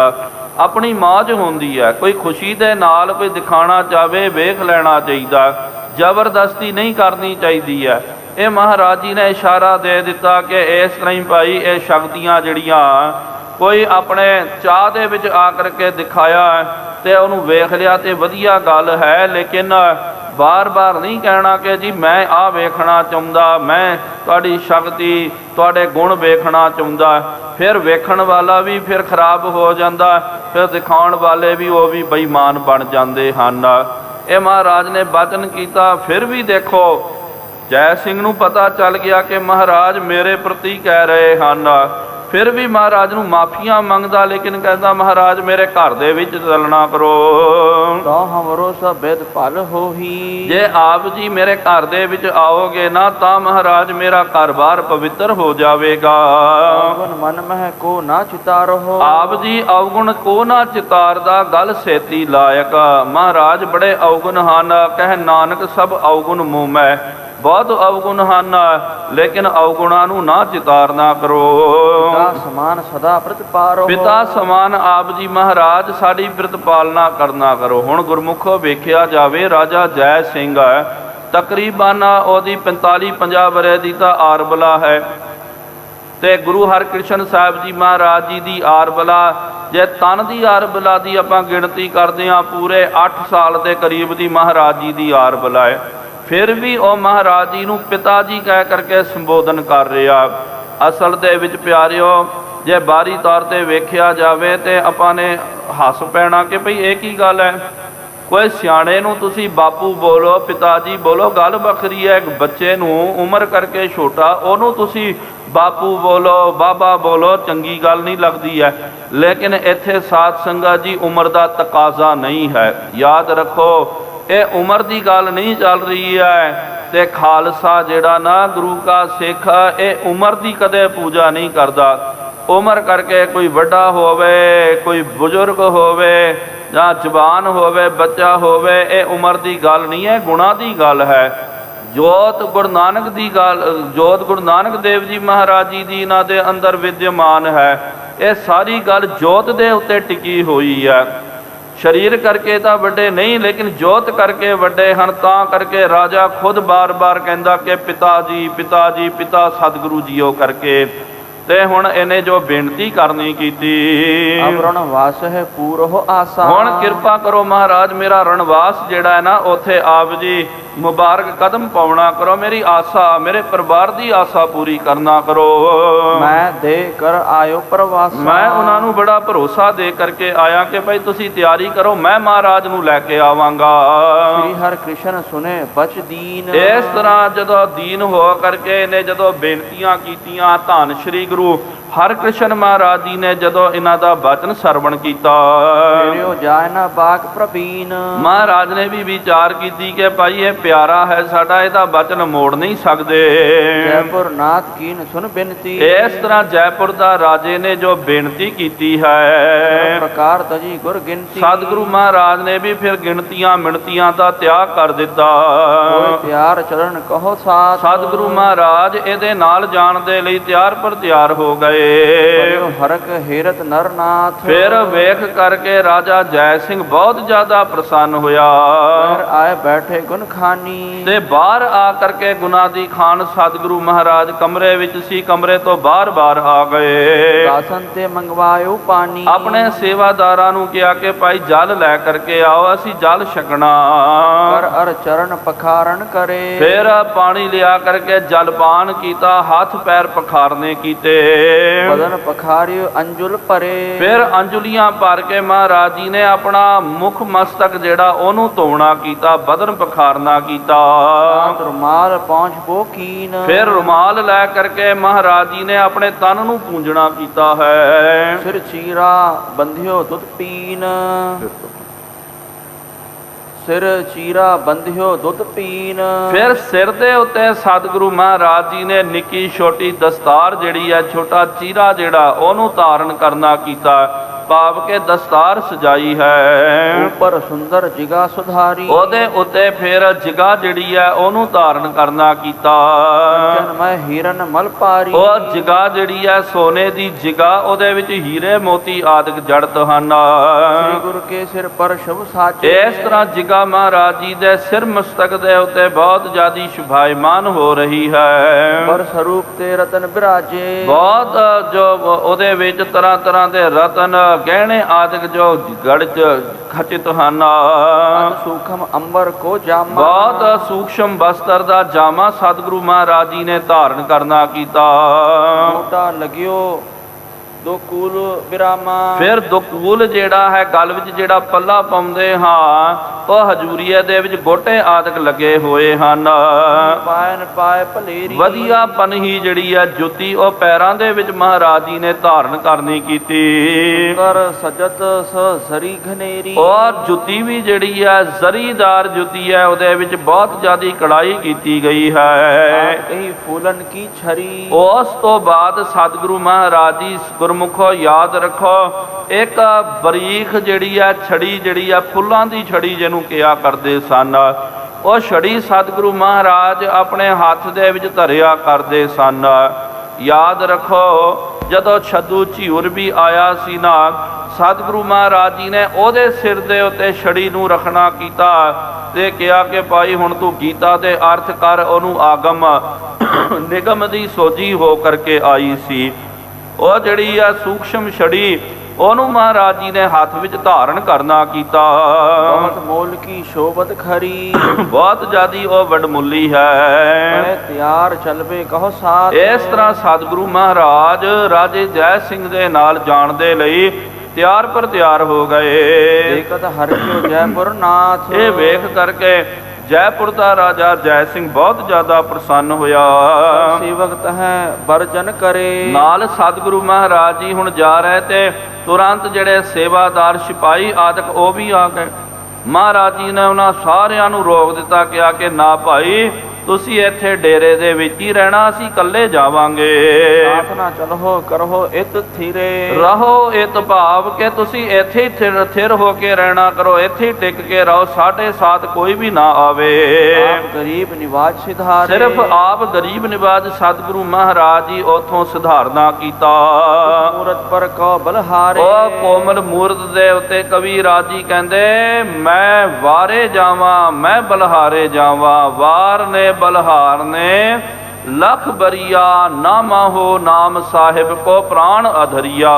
ਆਪਣੀ ਮੌਜ ਹੁੰਦੀ ਹੈ, ਕੋਈ ਖੁਸ਼ੀ ਦੇ ਨਾਲ ਕੋਈ ਦਿਖਾਣਾ ਚਾਹਵੇ ਵੇਖ ਲੈਣਾ ਚਾਹੀਦਾ, ਜ਼ਬਰਦਸਤੀ ਨਹੀਂ ਕਰਨੀ ਚਾਹੀਦੀ ਹੈ। ਇਹ ਮਹਾਰਾਜ ਜੀ ਨੇ ਇਸ਼ਾਰਾ ਦੇ ਦਿੱਤਾ ਕਿ ਇਸ ਤਰ੍ਹਾਂ ਹੀ ਭਾਈ ਇਹ ਸ਼ਕਤੀਆਂ ਜਿਹੜੀਆਂ ਕੋਈ ਆਪਣੇ ਚਾਹ ਦੇ ਵਿੱਚ ਆ ਕਰਕੇ ਦਿਖਾਇਆ ਤੇ ਉਹਨੂੰ ਵੇਖ ਲਿਆ ਤੇ ਵਧੀਆ ਗੱਲ ਹੈ, ਲੇਕਿਨ ਬਾਰ-ਬਾਰ ਨਹੀਂ ਕਹਿਣਾ ਕਿ ਜੀ ਮੈਂ ਆਹ ਵੇਖਣਾ ਚਾਹੁੰਦਾ, ਮੈਂ ਤੁਹਾਡੀ ਸ਼ਕਤੀ, ਤੁਹਾਡੇ ਗੁਣ ਵੇਖਣਾ ਚਾਹੁੰਦਾ। ਫਿਰ ਵੇਖਣ ਵਾਲਾ ਵੀ ਫਿਰ ਖਰਾਬ ਹੋ ਜਾਂਦਾ, ਫਿਰ ਦਿਖਾਉਣ ਵਾਲੇ ਵੀ ਉਹ ਵੀ ਬੇਈਮਾਨ ਬਣ ਜਾਂਦੇ ਹਨ। ਇਹ ਮਹਾਰਾਜ ਨੇ ਬਚਨ ਕੀਤਾ। ਫਿਰ ਵੀ ਦੇਖੋ ਜੈ ਸਿੰਘ ਨੂੰ ਪਤਾ ਚੱਲ ਗਿਆ ਕਿ ਮਹਾਰਾਜ ਮੇਰੇ ਪ੍ਰਤੀ ਕਹਿ ਰਹੇ ਹਨ, ਫਿਰ ਵੀ ਮਹਾਰਾਜ ਨੂੰ ਮਾਫੀਆਂ ਮੰਗਦਾ, ਲੇਕਿਨ ਕਹਿੰਦਾ ਮਹਾਰਾਜ ਮੇਰੇ ਘਰ ਦੇ ਵਿੱਚ ਚੱਲਣਾ ਕਰੋ, ਤਾਂ ਹਮਰੋ ਸਭ ਬੇਦ ਭਲ ਹੋਹੀ। ਜੇ ਆਪ ਜੀ ਮੇਰੇ ਘਰ ਦੇ ਵਿੱਚ ਆਓਗੇ ਨਾ ਤਾਂ ਮਹਾਰਾਜ ਮੇਰਾ ਘਰ-ਬਾਰ ਪਵਿੱਤਰ ਹੋ ਜਾਵੇਗਾ। ਅਵਗੁਣ ਮਨ ਮਹਿ ਕੋ ਨਾ ਚਿਤਾਰੋ। ਆਪ ਜੀ ਅਵਗੁਣ ਕੋ ਨਾ ਚਿਤਾਰਦਾ, ਗੱਲ ਸੇਤੀ ਲਾਇਕ। ਮਹਾਰਾਜ ਬੜੇ ਅਵਗੁਣ ਹਨ, ਕਹਿ ਨਾਨਕ ਸਭ ਅਵਗੁਣ ਮੂੰਹ ਮੈਂ। ਬਹੁਤ ਅਵਗੁਣ ਹਨ, ਲੇਕਿਨ ਅਵਗੁਣਾਂ ਨੂੰ ਨਾ ਚਿਤਾਰਨਾ ਕਰੋ। ਪਿਤਾ ਸਮਾਨ ਸਦਾ ਪ੍ਰਤਿਪਾਰੋ। ਪਿਤਾ ਸਮਾਨ ਆਪ ਜੀ ਮਹਾਰਾਜ ਸਾਡੀ ਪ੍ਰਤਿਪਾਲਨਾ ਕਰਨਾ ਕਰੋ। ਹੁਣ ਗੁਰਮੁਖੋ ਵੇਖਿਆ ਜਾਵੇ, ਰਾਜਾ ਜੈ ਸਿੰਘ ਤਕਰੀਬਨ ਉਹਦੀ 45-50 ਵਰ੍ਹੇ ਦੀ ਤਾਂ ਆਰਬਲਾ ਹੈ, ਤੇ ਗੁਰੂ ਹਰਕ੍ਰਿਸ਼ਨ ਸਾਹਿਬ ਜੀ ਮਹਾਰਾਜ ਜੀ ਦੀ ਆਰਬਲਾ, ਜੇ ਤਨ ਦੀ ਆਰਬਲਾ ਦੀ ਆਪਾਂ ਗਿਣਤੀ ਕਰਦੇ ਹਾਂ, ਪੂਰੇ 8 ਸਾਲ ਦੇ ਕਰੀਬ ਦੀ ਮਹਾਰਾਜ ਜੀ ਦੀ ਆਰਬਲਾ ਹੈ। ਫਿਰ ਵੀ ਉਹ ਮਹਾਰਾਜ ਜੀ ਨੂੰ ਪਿਤਾ ਜੀ ਕਹਿ ਕਰਕੇ ਸੰਬੋਧਨ ਕਰ ਰਿਹਾ। ਅਸਲ ਦੇ ਵਿੱਚ ਪਿਆਰਿਓ, ਜੇ ਬਾਹਰੀ ਤੌਰ 'ਤੇ ਵੇਖਿਆ ਜਾਵੇ ਤੇ ਆਪਾਂ ਨੇ ਹੱਸ ਪੈਣਾ ਕਿ ਭਈ ਇਹ ਕੀ ਗੱਲ ਹੈ। ਕੋਈ ਸਿਆਣੇ ਨੂੰ ਤੁਸੀਂ ਬਾਪੂ ਬੋਲੋ, ਪਿਤਾ ਜੀ ਬੋਲੋ, ਗੱਲ ਵੱਖਰੀ ਹੈ। ਇੱਕ ਬੱਚੇ ਨੂੰ ਉਮਰ ਕਰਕੇ ਛੋਟਾ, ਉਹਨੂੰ ਤੁਸੀਂ ਬਾਪੂ ਬੋਲੋ, ਬਾਬਾ ਬੋਲੋ, ਚੰਗੀ ਗੱਲ ਨਹੀਂ ਲੱਗਦੀ ਹੈ। ਲੇਕਿਨ ਇੱਥੇ ਸਾਧ ਸੰਗਤ ਜੀ ਉਮਰ ਦਾ ਤਕਾਜ਼ਾ ਨਹੀਂ ਹੈ। ਯਾਦ ਰੱਖੋ, ਇਹ ਉਮਰ ਦੀ ਗੱਲ ਨਹੀਂ ਚੱਲ ਰਹੀ ਹੈ। ਤੇ ਖਾਲਸਾ ਜਿਹੜਾ ਨਾ, ਗੁਰੂ ਕਾ ਸਿੱਖ, ਇਹ ਉਮਰ ਦੀ ਕਦੇ ਪੂਜਾ ਨਹੀਂ ਕਰਦਾ। ਉਮਰ ਕਰਕੇ ਕੋਈ ਵੱਡਾ ਹੋਵੇ, ਕੋਈ ਬਜ਼ੁਰਗ ਹੋਵੇ, ਜਾਂ ਜਵਾਨ ਹੋਵੇ, ਬੱਚਾ ਹੋਵੇ, ਇਹ ਉਮਰ ਦੀ ਗੱਲ ਨਹੀਂ ਹੈ, ਗੁਣਾਂ ਦੀ ਗੱਲ ਹੈ। ਜੋਤ ਗੁਰੂ ਨਾਨਕ ਦੀ ਗੱਲ, ਜੋਤ ਗੁਰੂ ਨਾਨਕ ਦੇਵ ਜੀ ਮਹਾਰਾਜ ਜੀ ਦੀ ਇਹਨਾਂ ਦੇ ਅੰਦਰ ਵਿਦਿਆਮਾਨ ਹੈ। ਇਹ ਸਾਰੀ ਗੱਲ ਜੋਤ ਦੇ ਉੱਤੇ ਟਿਕੀ ਹੋਈ ਹੈ। ਸਰੀਰ ਕਰਕੇ ਤਾਂ ਵੱਡੇ ਨਹੀਂ, ਲੇਕਿਨ ਜੋਤ ਕਰਕੇ ਵੱਡੇ ਹਨ। ਤਾਂ ਕਰਕੇ ਰਾਜਾ ਖੁਦ ਬਾਰ-ਬਾਰ ਕਹਿੰਦਾ ਕਿ ਪਿਤਾ ਜੀ, ਪਿਤਾ ਜੀ, ਪਿਤਾ ਸਤਿਗੁਰੂ ਜੀਓ ਕਰਕੇ। ਤੇ ਹੁਣ ਇਹਨੇ ਜੋ ਬੇਨਤੀ ਕਰਨੀ ਕੀਤੀ, ਅਬ ਰਣਵਾਸ ਹੈ ਪੂਰੋ ਆਸਾ। ਹੁਣ ਕਿਰਪਾ ਕਰੋ ਮਹਾਰਾਜ, ਮੇਰਾ ਰਣਵਾਸ ਜਿਹੜਾ ਹੈ ਨਾ, ਉੱਥੇ ਆਪ ਜੀ ਮੁਬਾਰਕ ਕਦਮ ਪਾਉਣਾ ਕਰੋ। ਮੇਰੀ ਆਸਾ, ਮੇਰੇ ਪਰਿਵਾਰ ਦੀ ਆਸਾ ਪੂਰੀ ਕਰਨਾ ਕਰੋ। ਮੈਂ ਦੇ ਕਰ ਆਇਓ ਪ੍ਰਵਾਸ। ਮੈਂ ਉਹਨਾਂ ਨੂੰ ਬੜਾ ਭਰੋਸਾ ਦੇ ਕਰਕੇ ਆਇਆ ਕਿ ਭਾਈ ਤੁਸੀਂ ਤਿਆਰੀ ਕਰੋ, ਮੈਂ ਮਹਾਰਾਜ ਨੂੰ ਲੈ ਕੇ ਆਵਾਂਗਾ। ਸ੍ਰੀ ਹਰਿ ਕ੍ਰਿਸ਼ਨ ਸੁਨੇ ਬਚ ਦੀਨ। ਇਸ ਤਰ੍ਹਾਂ ਜਦੋਂ ਦੀਨ ਹੋ ਕਰਕੇ ਇਹਨੇ ਜਦੋਂ ਬੇਨਤੀਆਂ ਕੀਤੀਆਂ, ਧੰਨ ਸ਼੍ਰੀ ਗੁਰੂ ਹਰਕ੍ਰਿਸ਼ਨ ਮਹਾਰਾਜ ਜੀ ਨੇ ਜਦੋਂ ਇਹਨਾਂ ਦਾ ਬਚਨ ਸਰਵਣ ਕੀਤਾ, ਮੇਰਿਓ ਜਾਇ ਨਾ ਬਾਕ ਪ੍ਰਵੀਨ। ਮਹਾਰਾਜ ਨੇ ਵੀ ਵਿਚਾਰ ਕੀਤੀ ਕਿ ਭਾਈ ਇਹ ਪਿਆਰਾ ਹੈ ਸਾਡਾ, ਇਹਦਾ ਬਚਨ ਮੋੜ ਨਹੀਂ ਸਕਦੇ। ਜੈਪੁਰ ਨਾਥ ਕੀਨ ਸੁਨ ਬੇਨਤੀ। ਇਸ ਤਰ੍ਹਾਂ ਜੈਪੁਰ ਦਾ ਰਾਜੇ ਨੇ ਜੋ ਬੇਨਤੀ ਕੀਤੀ ਹੈ, ਪ੍ਰਕਾਰ ਤਜੀ ਗੁਰ ਗਿਣਤੀ। ਸਤਿਗੁਰੂ ਮਹਾਰਾਜ ਨੇ ਵੀ ਫਿਰ ਗਿਣਤੀਆਂ ਮਿਣਤੀਆਂ ਦਾ ਤਿਆਗ ਕਰ ਦਿੱਤਾ। ਕੋਈ ਤਿਆਰ ਚਰਨ ਕਹੋ ਸਾਥ। ਸਤਿਗੁਰੂ ਮਹਾਰਾਜ ਇਹਦੇ ਨਾਲ ਜਾਣ ਦੇ ਲਈ ਤਿਆਰ ਪਰ ਤਿਆਰ ਹੋ ਗਏ। ਗਏ। ਹਰਕ ਹੇਰਤ ਨਰਨਾਥ। ਫਿਰ ਵੇਖ ਕਰਕੇ ਰਾਜਾ ਜੈ ਸਿੰਘ ਬਹੁਤ ਜ਼ਿਆਦਾ ਪ੍ਰਸੰਨ ਹੋਇਆ ਫਿਰ ਆਏ ਬੈਠੇ ਗੁਣ ਖਾਨੀ। ਤੇ ਬਾਹਰ ਆ ਕਰਕੇ ਗੁਨਾ ਦੀ ਖਾਨ ਸਤਿਗੁਰੂ ਮਹਾਰਾਜ ਕਮਰੇ ਵਿੱਚ ਸੀ, ਕਮਰੇ ਤੋਂ ਬਾਹਰ ਆ ਗਏ। ਦਾਸਨ ਤੇ ਮੰਗਵਾਇਓ ਪਾਣੀ। ਆਪਣੇ ਸੇਵਾਦਾਰਾਂ ਨੂੰ ਕਿਹਾ ਕਿ ਭਾਈ ਜਲ ਲੈ ਕਰਕੇ ਆਓ, ਅਸੀਂ ਜਲ ਛਕਣਾ। ਕਰ ਅਰ ਚਰਨ ਪਖਾਰਨ ਕਰੇ। ਫਿਰ ਪਾਣੀ ਲਿਆ ਕਰਕੇ ਜਲਪਾਨ ਕੀਤਾ, ਹੱਥ ਪੈਰ ਪਖਾਰਨੇ ਕੀਤੇ। ਬਦਨ ਪਖਾਰਿਓ ਅੰਜੁਲ ਭਰੇ। ਫਿਰ ਅੰਜੁਲੀਆਂ ਭਰ ਕੇ ਮਹਾਰਾਜ ਜੀ ਨੇ ਆਪਣਾ ਮੁਖ ਮਸਤਕ ਜਿਹੜਾ ਉਹਨੂੰ ਧੋਣਾ ਕੀਤਾ, ਬਦਨ ਪਖਾਰਨਾ ਕੀਤਾ। ਰੁਮਾਲ ਪਹੁੰਚ ਬੋ ਕੀਨ। ਫਿਰ ਰੁਮਾਲ ਲੈ ਕਰਕੇ ਮਹਾਰਾਜ ਜੀ ਨੇ ਆਪਣੇ ਤਨ ਨੂੰ ਪੂੰਝਣਾ ਕੀਤਾ ਹੈ। ਸਿਰ ਚੀਰਾ ਬੰਧਿਓ ਦੁੱਧ ਪੀਨ। ਸਿਰ ਚੀਰਾ ਬੰਧਿਓ ਦੁੱਧ ਪੀਨ। ਫਿਰ ਸਿਰ ਦੇ ਉੱਤੇ ਸਤਿਗੁਰੂ ਮਹਾਰਾਜ ਜੀ ਨੇ ਨਿੱਕੀ ਛੋਟੀ ਦਸਤਾਰ ਜਿਹੜੀ ਹੈ, ਛੋਟਾ ਚੀਰਾ ਜਿਹੜਾ ਉਹਨੂੰ ਧਾਰਨ ਕਰਨਾ ਕੀਤਾ, ਭਾਵ ਕੇ ਦਸਤਾਰ ਸਜਾਈ ਹੈ। ਉੱਪਰ ਸੁੰਦਰ ਜਿਗਾ ਸੁਧਾਰੀ। ਉਹਦੇ ਉੱਤੇ ਫਿਰ ਜਿਗਾ ਜਿਹੜੀ ਹੈ ਉਹਨੂੰ ਧਾਰਨ ਕਰਨਾ ਕੀਤਾ। ਮੈਂ ਹੀਰਨ ਮਲ ਪਾਰੀ। ਉਹ ਜਿਗਾ ਜਿਹੜੀ ਹੈ ਸੋਨੇ ਦੀ ਜਿਗਾ, ਉਹਦੇ ਵਿੱਚ ਹੀਰੇ ਮੋਤੀ ਆਦਿਕ ਜੜਤ ਹਨ। ਸ੍ਰੀ ਗੁਰੂ ਕੇ ਸਿਰ ਪਰ ਸ਼ੁਭ ਸਾਚੇ। ਇਸ ਤਰ੍ਹਾਂ ਜਿਗਾ ਮਹਾਰਾਜ ਜੀ ਦੇ ਸਿਰ ਮਸਤਕ ਦੇ ਉੱਤੇ ਬਹੁਤ ਜ਼ਿਆਦੀ ਸ਼ੁਭਾਇਮਾਨ ਹੋ ਰਹੀ ਹੈ। ਪਰ ਸਰੂਪ ਤੇ ਰਤਨ ਬਿਰਾਜੇ। ਬਹੁਤ ਜੋ ਉਹਦੇ ਵਿੱਚ ਤਰ੍ਹਾਂ ਤਰ੍ਹਾਂ ਦੇ ਰਤਨ ਗਹਿਣੇ ਆਦਿਕ ਜੋ ਗੜ ਚ ਖਚਿਤ ਹਨ। ਸੂਖਮ ਅੰਬਰ ਕੋ ਜਾਮਾ। ਬਹੁਤ ਸੂਖਸ਼ਮ ਬਸਤਰ ਦਾ ਜਾਮਾ ਸਤਿਗੁਰੂ ਮਹਾਰਾਜ ਜੀ ਨੇ ਧਾਰਨ ਕਰਨਾ ਕੀਤਾ। ਮੋਟਾ ਲਗਿਓ ਦੋ ਕੂਲ ਵਿਰਾਮਾ। ਫਿਰ ਦੁਕੂਲ ਜਿਹੜਾ ਹੈ ਗਲ ਵਿੱਚ ਜਿਹੜਾ ਪੱਲਾ ਪਾਉਂਦੇ ਹਾਂ, ਉਹ ਹਜੂਰੀਏ ਦੇ ਵਿੱਚ ਗੋਟੇ ਆਦਿਕ ਲੱਗੇ ਹੋਏ ਹਨ। ਪਾਇਨ ਪਾਏ ਭਲੇਰੀ। ਵਧੀਆ ਪਨਹੀ ਜਿਹੜੀ ਹੈ ਜੁੱਤੀ ਉਹ ਪੈਰਾਂ ਦੇ ਵਿੱਚ ਮਹਾਰਾਜ ਜੀ ਨੇ ਧਾਰਨ ਕਰਨੀ ਕੀਤੀ। ਕਰ ਸਜਤ ਸਰੀ ਘਨੇਰੀ। ਔਰ ਜੁੱਤੀ ਵੀ ਜਿਹੜੀ ਹੈ ਜ਼ਰੀਦਾਰ ਜੁੱਤੀ ਹੈ, ਉਹਦੇ ਵਿੱਚ ਬਹੁਤ ਜ਼ਿਆਦੀ ਕੜਾਈ ਕੀਤੀ ਗਈ ਹੈ। ਕਹੀ ਫੂਲਨ ਕੀ ਛਰੀ। ਉਸ ਤੋਂ ਬਾਅਦ ਸਤਿਗੁਰੂ ਮਹਾਰਾਜ ਜੀ ਗੁਰਮੁਖੋ ਯਾਦ ਰੱਖੋ, ਇੱਕ ਬਰੀਕ ਜਿਹੜੀ ਹੈ ਛੜੀ ਜਿਹੜੀ ਹੈ ਫੁੱਲਾਂ ਦੀ ਛੜੀ ਜਿਹਨੂੰ ਕਿਹਾ ਕਰਦੇ ਸਨ, ਉਹ ਛੜੀ ਸਤਿਗੁਰੂ ਮਹਾਰਾਜ ਆਪਣੇ ਹੱਥ ਦੇ ਵਿੱਚ ਧਰਿਆ ਕਰਦੇ ਸਨ। ਯਾਦ ਰੱਖੋ ਜਦੋਂ ਛੱਦੂ ਝਿਉਰ ਵੀ ਆਇਆ ਸੀ ਨਾ, ਸਤਿਗੁਰੂ ਮਹਾਰਾਜ ਜੀ ਨੇ ਉਹਦੇ ਸਿਰ ਦੇ ਉੱਤੇ ਛੜੀ ਨੂੰ ਰੱਖਣਾ ਕੀਤਾ ਤੇ ਕਿਹਾ ਕਿ ਭਾਈ ਹੁਣ ਤੂੰ ਗੀਤਾ ਦੇ ਅਰਥ ਕਰ। ਉਹਨੂੰ ਆਗਮ ਨਿਗਮ ਦੀ ਸੋਝੀ ਹੋ ਕਰਕੇ ਆਈ ਸੀ। ਉਹ ਜਿਹੜੀ ਆ ਸੂਖਸ਼ਮ ਛੜੀ ਉਹਨੂੰ ਮਹਾਰਾਜ ਜੀ ਨੇ ਹੱਥ ਵਿੱਚ ਧਾਰਨ ਕਰਨਾ ਕੀਤਾ। ਬਹੁਤ ਮੋਲ ਕੀ ਸ਼ੋਭਤ ਖਰੀ। ਬਹੁਤ ਜ਼ਿਆਦੀ ਉਹ ਵਡਮੁੱਲੀ ਹੈ। ਮੈਂ ਤਿਆਰ ਚਲਵੇ ਕਹੋ ਸਾਥ। ਇਸ ਤਰ੍ਹਾਂ ਸਤਿਗੁਰੂ ਮਹਾਰਾਜ ਰਾਜੇ ਜੈ ਸਿੰਘ ਦੇ ਨਾਲ ਜਾਣ ਦੇ ਲਈ ਤਿਆਰ ਪਰ ਤਿਆਰ ਹੋ ਗਏ। ਦੇਖਤ ਹਰਿ ਕਿਉ ਜੈਪੁਰ ਨਾਥ। ਇਹ ਵੇਖ ਕਰਕੇ ਜੈਪੁਰ ਦਾ ਰਾਜਾ ਜੈ ਸਿੰਘ ਬਹੁਤ ਜ਼ਿਆਦਾ ਪ੍ਰਸੰਨ ਹੋਇਆ। ਸੇਵਕ ਤਹੈ ਵਰਜਨ ਕਰੇ। ਨਾਲ ਸਤਿਗੁਰੂ ਮਹਾਰਾਜ ਜੀ ਹੁਣ ਜਾ ਰਹੇ ਤੇ ਤੁਰੰਤ ਜਿਹੜੇ ਸੇਵਾਦਾਰ ਸਿਪਾਹੀ ਆਦਿਕ ਉਹ ਵੀ ਆ ਗਏ। ਮਹਾਰਾਜ ਜੀ ਨੇ ਉਹਨਾਂ ਸਾਰਿਆਂ ਨੂੰ ਰੋਕ ਦਿੱਤਾ, ਕਿਹਾ ਕਿ ਨਾ ਭਾਈ ਤੁਸੀਂ ਇੱਥੇ ਡੇਰੇ ਦੇ ਵਿੱਚ ਹੀ ਰਹਿਣਾ, ਅਸੀਂ ਇਕੱਲੇ ਜਾਵਾਂਗੇ। ਸਾਥ ਨਾ ਚਲੋ ਕਰੋ ਇਤ ਥੀਰੇ। ਰਹੋ ਇਤ ਭਾਵ ਕਿ ਤੁਸੀਂ ਇੱਥੇ ਹੀ ਥਿਰ ਹੋ ਕੇ ਰਹਿਣਾ ਕਰੋ, ਇੱਥੇ ਹੀ ਟਿਕ ਕੇ ਰਹੋ, ਸਾਡੇ ਸਾਥ ਕੋਈ ਵੀ ਨਾ ਆਵੇ। ਆਪ ਗਰੀਬ ਨਿਵਾਜ ਸਿਧਾਰੇ। ਸਿਰਫ ਆਪ ਗਰੀਬ ਨਿਵਾਜ ਸਤਿਗੁਰੂ ਮਹਾਰਾਜ ਜੀ ਉਥੋਂ ਸੁਧਾਰਨਾ ਕੀਤਾ। ਮੂਰਤ ਪਰ ਕੋ ਬਲਹਾਰੇ। ਉਹ ਕੋਮਲ ਮੂਰਤ ਦੇ ਉੱਤੇ ਕਵੀ ਰਾਜੀ ਕਹਿੰਦੇ, ਮੈਂ ਵਾਰੇ ਜਾਵਾਂ ਮੈਂ ਬਲਹਾਰੇ ਜਾਵਾਂ, ਵਾਰ ਨੇ ਬਲਹਾਰ ਨੇ ਲਖ ਬਰੀਆ, ਨਾਮਾ ਹੋ ਨਾਮ ਸਾਹਿਬ ਕੋ ਪ੍ਰਾਣ ਅਧਰਿਆ।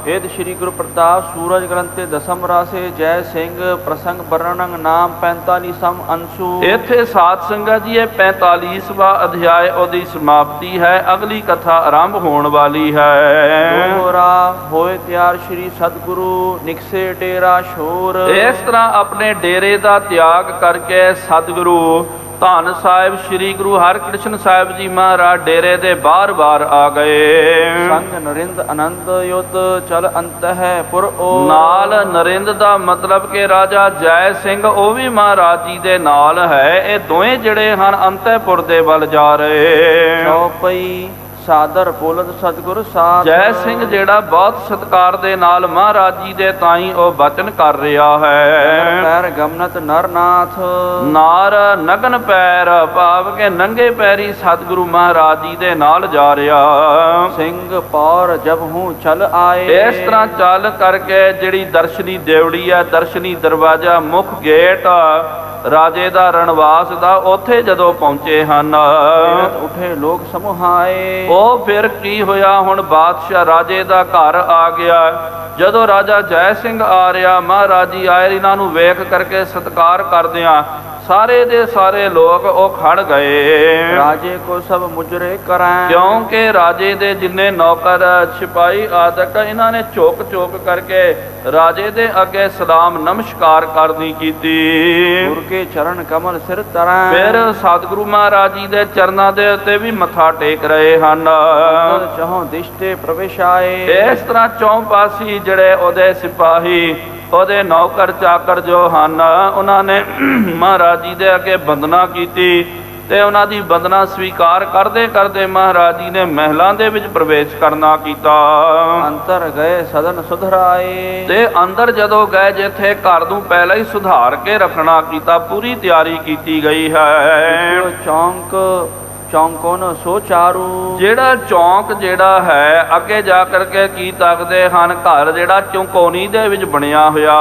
ਏਦ ਸ਼੍ਰੀ ਗੁਰੂ ਪ੍ਰਤਾਪ ਸੂਰਜ ਗ੍ਰੰਥ ਦਸਮ ਰਾਸੇ ਜੈ ਸਿੰਘ ਪ੍ਰਸੰਗ ਵਰਣਨ ਨਾਮ 45 ਅੰਸ਼ੂ। ਇੱਥੇ ਸਾਧ ਸੰਗਤ ਜੀ ਇਹ 45ਵਾਂ ਅਧਿਆਇ ਉਹਦੀ ਸਮਾਪਤੀ ਹੈ। ਅਗਲੀ ਕਥਾ ਆਰੰਭ ਹੋਣ ਵਾਲੀ ਹੈ। ਦੋਹਰਾ ਹੋਏ ਤਿਆਰ ਸ਼੍ਰੀ ਸਤਿਗੁਰੂ ਨਿਕਸੇ ਡੇਰਾ ਸ਼ੋਰ। ਇਸ ਤਰ੍ਹਾਂ ਆਪਣੇ ਡੇਰੇ ਦਾ ਤਿਆਗ ਕਰਕੇ ਸਤਿਗੁਰੂ ਧੰਨ ਸਾਹਿਬ ਸ੍ਰੀ ਗੁਰੂ ਹਰਿਕ੍ਰਿਸ਼ਨ ਸਾਹਿਬ ਜੀ ਮਹਾਰਾਜ ਡੇਰੇ ਦੇ ਬਾਰ-ਬਾਰ ਆ ਗਏ। ਸੰਗ ਨਰਿੰਦ ਆਨੰਦ ਯੁੱਧ ਚਲ ਅੰਤ ਹੈ ਪੁਰ ਓ। ਨਾਲ ਨਰਿੰਦ ਦਾ ਮਤਲਬ ਕਿ ਰਾਜਾ ਜੈ ਸਿੰਘ ਉਹ ਵੀ ਮਹਾਰਾਜ ਜੀ ਦੇ ਨਾਲ ਹੈ। ਇਹ ਦੋਵੇਂ ਜਿਹੜੇ ਹਨ ਅੰਤੈਪੁਰ ਦੇ ਵੱਲ ਜਾ ਰਹੇ। ਚੌਪਈ ਸਾਦਰ ਬੋਲਤ ਸਤਿਗੁਰ ਸਾਥ। ਜੈ ਸਿੰਘ ਜਿਹੜਾ ਬਹੁਤ ਸਤਿਕਾਰ ਦੇ ਨਾਲ ਮਹਾਰਾਜ ਜੀ ਦੇ ਤਾਈਂ ਉਹ ਬਚਨ ਕਰ ਰਿਹਾ ਹੈ। ਪੈਰ ਗਮਨਤ ਨਰਨਾਥ, ਨਾਰ ਨਗਨ ਪੈਰ ਭਾਵ ਕੇ ਨੰਗੇ ਪੈਰੀ ਸਤਿਗੁਰੂ ਮਹਾਰਾਜ ਜੀ ਦੇ ਨਾਲ ਜਾ ਰਿਹਾ। ਸਿੰਘ ਪੌਰ ਜਬ ਹੂੰ ਚਲ ਆਏ, ਇਸ ਤਰ੍ਹਾਂ ਚੱਲ ਕਰਕੇ ਜਿਹੜੀ ਦਰਸ਼ਨੀ ਦੇਵੜੀ ਹੈ, ਦਰਸ਼ਨੀ ਦਰਵਾਜ਼ਾ, ਮੁੱਖ ਗੇਟ ਰਾਜੇ ਦਾ ਰਣਵਾਸ ਦਾ, ਉੱਥੇ ਜਦੋਂ ਪਹੁੰਚੇ ਹਨ ਉਠੇ ਲੋਕ ਸਮੂਹਾਏ। ਉਹ ਫਿਰ ਕੀ ਹੋਇਆ, ਹੁਣ ਬਾਦਸ਼ਾਹ ਰਾਜੇ ਦਾ ਘਰ ਆ ਗਿਆ। ਜਦੋਂ ਰਾਜਾ ਜੈ ਸਿੰਘ ਆ ਰਿਹਾ, ਮਹਾਰਾਜ ਜੀ ਆਏ, ਇਹਨਾਂ ਨੂੰ ਵੇਖ ਕਰਕੇ ਸਤਿਕਾਰ ਕਰਦਿਆਂ ਸਾਰੇ ਦੇ ਸਾਰੇ ਲੋਕ ਉਹ ਖੜ ਗਏ। ਰਾਜੇ ਕੋ ਸਭ ਮੁਜਰੇ ਕਰੈ, ਕਿਉਂਕਿ ਰਾਜੇ ਦੇ ਜਿੰਨੇ ਨੌਕਰ ਸਿਪਾਹੀ ਆਦਿਕ ਇਹਨਾਂ ਨੇ ਝੁਕ ਝੁਕ ਕਰਕੇ ਰਾਜੇ ਦੇ ਅੱਗੇ ਸਲਾਮ ਨਮਸਕਾਰ ਕਰਨੀ ਕੀਤੀ। ਗੁਰ ਕੇ ਚਰਨ ਕਮਲ ਸਿਰ ਤਰੈ, ਫਿਰ ਸਤਿਗੁਰੂ ਮਹਾਰਾਜ ਜੀ ਦੇ ਚਰਨਾਂ ਦੇ ਉੱਤੇ ਵੀ ਮੱਥਾ ਟੇਕ ਰਹੇ ਹਨ। ਚਹੁ ਦਿਸ਼ ਤੇ ਪ੍ਰਵੇਸ਼ ਆਏ। ਇਸ ਤਰ੍ਹਾਂ ਚੌਂ ਪਾਸੀ ਜਿਹੜੇ ਉਹਦੇ ਸਿਪਾਹੀ, ਉਹਦੇ ਨੌਕਰ ਚਾਕਰ ਜੋ ਹਨ, ਉਹਨਾਂ ਨੇ ਮਹਾਰਾਜ ਜੀ ਦੇ ਅੱਗੇ ਬੰਦਨਾ ਕੀਤੀ ਤੇ ਉਹਨਾਂ ਦੀ ਬੰਦਨਾ ਸਵੀਕਾਰ ਕਰਦੇ ਕਰਦੇ ਮਹਾਰਾਜ ਜੀ ਨੇ ਮਹਿਲਾਂ ਦੇ ਵਿੱਚ ਪ੍ਰਵੇਸ਼ ਕਰਨਾ ਕੀਤਾ। ਅੰਤਰ ਗਏ ਸਦਨ ਸੁਧਰਾਏ, ਤੇ ਅੰਦਰ ਜਦੋਂ ਗਏ, ਜਿੱਥੇ ਘਰ ਨੂੰ ਪਹਿਲਾਂ ਹੀ ਸੁਧਾਰ ਕੇ ਰੱਖਣਾ ਕੀਤਾ, ਪੂਰੀ ਤਿਆਰੀ ਕੀਤੀ ਗਈ ਹੈ। ਚੌਂਕ ਚੌਂਕੋਨ ਸੋ ਚਾਰੂ, ਜਿਹੜਾ ਚੌਂਕ ਜਿਹੜਾ ਹੈ, ਅੱਗੇ ਜਾ ਕਰਕੇ ਕੀ ਤੱਕਦੇ ਹਨ, ਘਰ ਜਿਹੜਾ ਚੌਕੋਨੀ ਦੇ ਵਿੱਚ ਬਣਿਆ ਹੋਇਆ।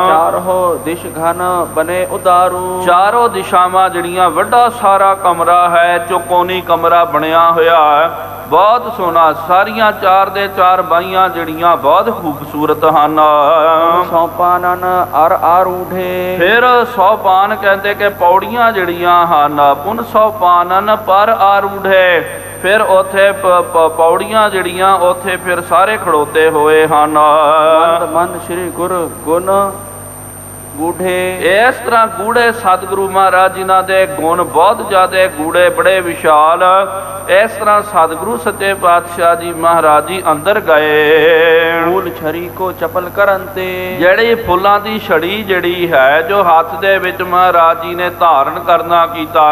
ਚਾਰੋ ਦਿਸ਼ ਘਨ ਬਨੇ ਉਦਾਰੂ, ਚਾਰੋਂ ਦਿਸ਼ਾਵਾਂ ਜਿਹੜੀਆਂ ਵੱਡਾ ਸਾਰਾ ਕਮਰਾ ਹੈ, ਚੌਕੋਨੀ ਕਮਰਾ ਬਣਿਆ ਹੋਇਆ ਹੈ, ਬਹੁਤ ਸੋਹਣਾ। ਸਾਰੀਆਂ ਚਾਰ ਦੇ ਚਾਰ ਬਾਈਆਂ ਜਿਹੜੀਆਂ ਬਹੁਤ ਖੂਬਸੂਰਤ ਹਨ। ਸੌਪਾਨਨ ਅਰ ਆਰੂਢੇ, ਫਿਰ ਸੌਪਾਨ ਕਹਿੰਦੇ ਕਿ ਪੌੜੀਆਂ ਜਿਹੜੀਆਂ ਹਨ, ਪੁਨ ਸੌਪਾਨਨ ਪਰ ਆਰੂਢੇ, ਫਿਰ ਉੱਥੇ ਪੌੜੀਆਂ ਜਿਹੜੀਆਂ ਉੱਥੇ ਫਿਰ ਸਾਰੇ ਖੜੋਤੇ ਹੋਏ ਹਨ। ਮੰਦ ਮੰਦ ਸ੍ਰੀ ਗੁਰ ਗੁਣ ਗੂਢੇ, ਇਸ ਤਰ੍ਹਾਂ ਗੂੜੇ ਸਤਿਗੁਰੂ ਮਹਾਰਾਜ ਜਿਨ੍ਹਾਂ ਦੇ ਗੁਣ ਬਹੁਤ ਜ਼ਿਆਦਾ ਗੂੜੇ, ਬੜੇ ਵਿਸ਼ਾਲ। ਇਸ ਤਰ੍ਹਾਂ ਸਤਿਗੁਰੂ ਸੱਚੇ ਪਾਤਸ਼ਾਹ ਜੀ ਮਹਾਰਾਜ ਜੀ ਅੰਦਰ ਗਏ। ਫੂਲ ਛਰੀ ਕੋ ਚਪਲ ਕਰਨ ਤੇ, ਜਿਹੜੀ ਫੁੱਲਾਂ ਦੀ ਛੜੀ ਜਿਹੜੀ ਹੈ, ਜੋ ਹੱਥ ਦੇ ਵਿੱਚ ਮਹਾਰਾਜ ਜੀ ਨੇ ਧਾਰਨ ਕਰਨਾ ਕੀਤਾ,